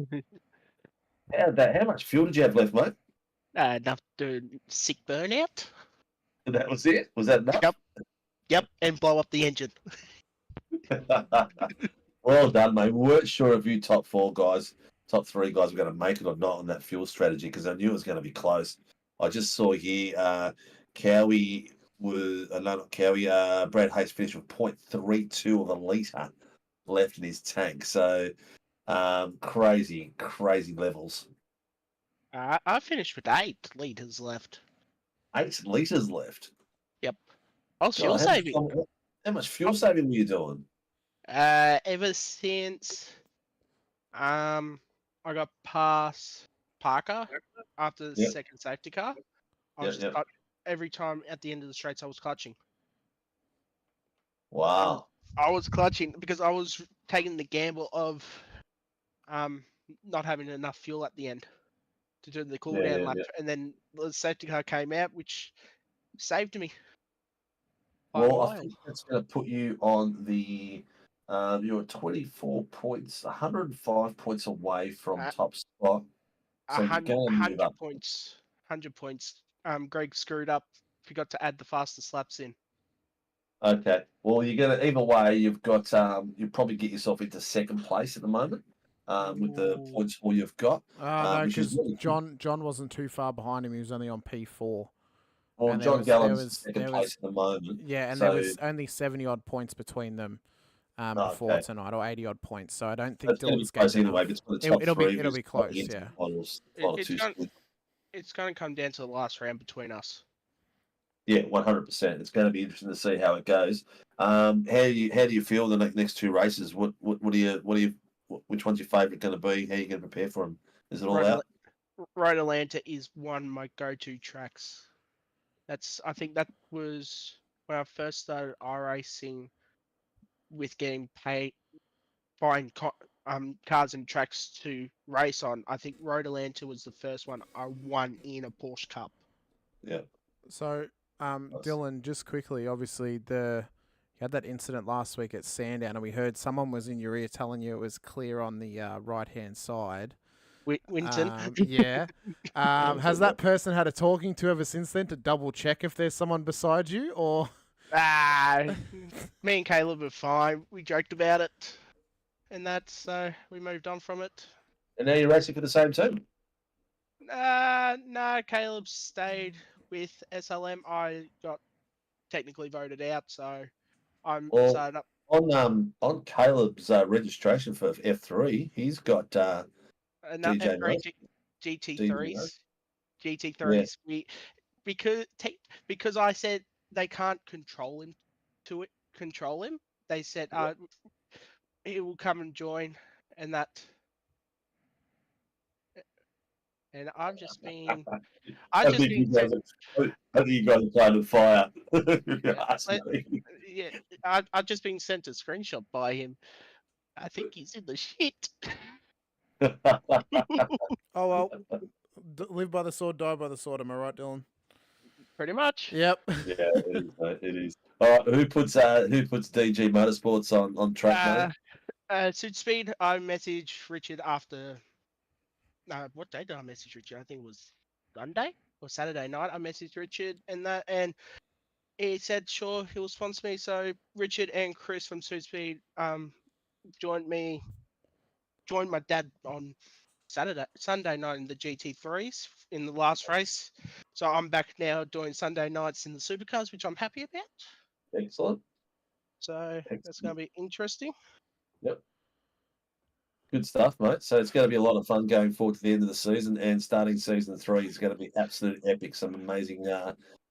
How much fuel did you have left, mate? Enough to sick burnout. That was it? Was that enough? Yep, and blow up the engine. Well done, mate. We weren't sure if you top 3 guys were going to make it or not on that fuel strategy, because I knew it was going to be close. I just saw here Cowie was not Cowie. Brad Hayes finished with 0.32 of a litre left in his tank. So Crazy levels. I finished with 8 litres left. 8 litres left. Yep. I was fuel God, saving. how much fuel saving were you doing? Ever since I got past Parker after the Yep. second safety car, Yep. every time at the end of the straights I was clutching. Wow. I was clutching because I was taking the gamble of not having enough fuel at the end to do the cool down lap, and then the safety car came out, which saved me. Well, I think that's going to put you on the. You're 24 points, 105 points away from top spot. So you're going to move 100 up. points. 100 points. Greg screwed up. Forgot to add the fastest laps in. Okay. Well, you're going to either way. You've got. You probably get yourself into second place at the moment. With the points all you've got. No, which is because really good. John wasn't too far behind him. He was only on P4. Well, And John Gallen's second place at the moment. Yeah, and so... there was only 70-odd points between them before tonight, or 80-odd points. So I don't think Dylan's going to anyway. It'll be close, yeah. It's going to come down to the last round between us. Yeah, 100%. It's going to be interesting to see how it goes. How do you feel the next 2 races? Which one's your favourite going to be? How are you going to prepare for them? Is it all out? Road Atlanta is one of my go-to tracks. I think that was when I first started iRacing with getting paid, buying cars and tracks to race on. I think Road Atlanta was the first one I won in a Porsche Cup. Yeah. So, Dylan, just quickly, obviously you had that incident last week at Sandown, and we heard someone was in your ear telling you it was clear on the right-hand side. Winton. Yeah. Has that person had a talking to ever since then to double check if there's someone beside you, or? Me and Caleb were fine. We joked about it, and so we moved on from it. And now you're racing for the same team? No, Caleb stayed with SLM. I got technically voted out, so I'm started up. On Caleb's registration for F3, he's got DJ GT3s. GT3s. Yeah. Because I said they can't control him. They said he will come and join, and that. And I've just been. I think you guys are playing with fire. I've just been sent a screenshot by him. I think he's in the shit. Oh well, live by the sword, die by the sword. Am I right, Dylan? Pretty much. Yep. Yeah, it is. All right, who puts DG Motorsports on track, mate? Suit Speed. I messaged Richard after. What day did I message Richard? I think it was Sunday or Saturday night. I messaged Richard and he said sure he'll sponsor me. So Richard and Chris from Suit Speed joined my dad on Sunday night in the GT3s in the last race. So I'm back now doing Sunday nights in the Supercars, which I'm happy about. Excellent. So that's going to be interesting. Yep. Good stuff, mate. So it's going to be a lot of fun going forward to the end of the season, and starting season 3 is going to be absolute epic. Some amazing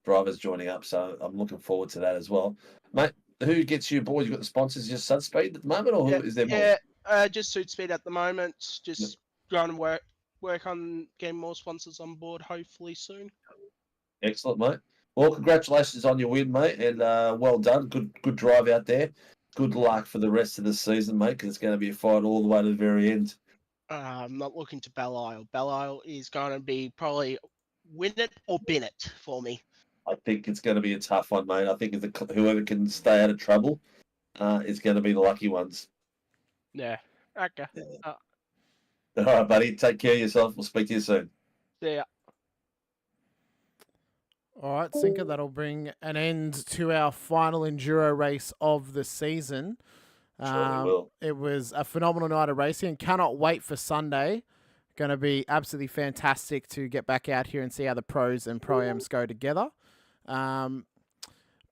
drivers joining up. So I'm looking forward to that as well, mate. Who gets you aboard? You got the sponsors, just Suit Speed at the moment, or is there more? Yeah, just Suit Speed at the moment. Just going to work on getting more sponsors on board, hopefully soon. Excellent, mate. Well, congratulations on your win, mate, and well done. Good drive out there. Good luck for the rest of the season, mate, because it's going to be a fight all the way to the very end. I'm not looking to Belle Isle. Belle Isle is going to be probably win it or bin it for me. I think it's going to be a tough one, mate. I think whoever can stay out of trouble is going to be the lucky ones. Yeah. Okay. All right, buddy. Take care of yourself. We'll speak to you soon. See ya. All right, Sinker, that'll bring an end to our final enduro race of the season. Surely will. It was a phenomenal night of racing and cannot wait for Sunday. Going to be absolutely fantastic to get back out here and see how the pros and pro-ams go together.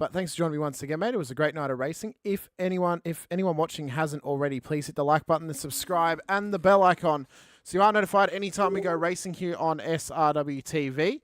But thanks for joining me once again, mate. It was a great night of racing. If anyone watching hasn't already, please hit the like button, the subscribe, and the bell icon so you are notified anytime we go racing here on SRW TV,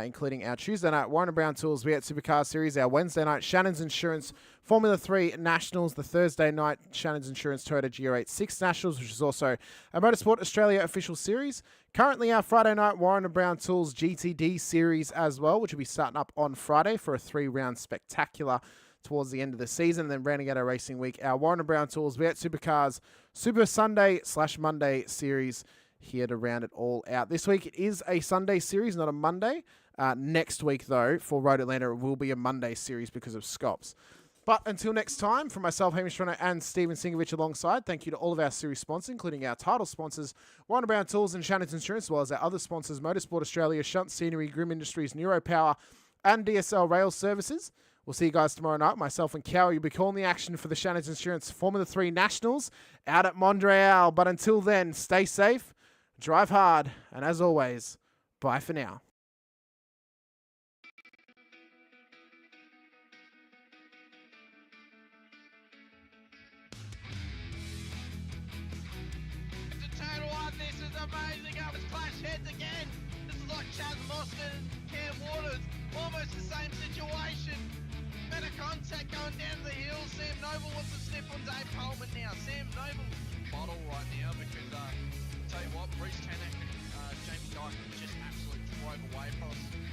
including our Tuesday night Warren & Brown Tools V8 Supercars Series, our Wednesday night Shannon's Insurance Formula 3 Nationals, the Thursday night Shannon's Insurance Toyota GR86 Nationals, which is also a Motorsport Australia official series. Currently, our Friday night Warren & Brown Tools GTD Series as well, which will be starting up on Friday for a 3-round spectacular towards the end of the season. And then rounding out our racing week, our Warren & Brown Tools V8 Supercars Super Sunday/Monday Series here to round it all out. This week it is a Sunday series, not a Monday. Next week, though, for Road Atlanta, it will be a Monday series because of Scops. But until next time, from myself, Hamish Munro, and Stephen Sinkovic alongside, thank you to all of our series sponsors, including our title sponsors, Warren & Brown Tools and Shannon's Insurance, as well as our other sponsors, Motorsport Australia, Shunt Scenery, Grim Industries, NeuroPower, and DSL Rail Services. We'll see you guys tomorrow night. Myself and Cowie will be calling the action for the Shannon's Insurance Formula 3 Nationals out at Montreal. But until then, stay safe, drive hard, and as always, bye for now. This is amazing. I was clash heads again. This is like Chaz Mostert and Cam Waters. Almost the same situation. Better contact going down the hill. Sam Noble wants to sniff on Dave Coleman now. Sam Noble bottle right now because tell you what, Bruce Tanak and Jamie Dyke just absolutely drove away from us.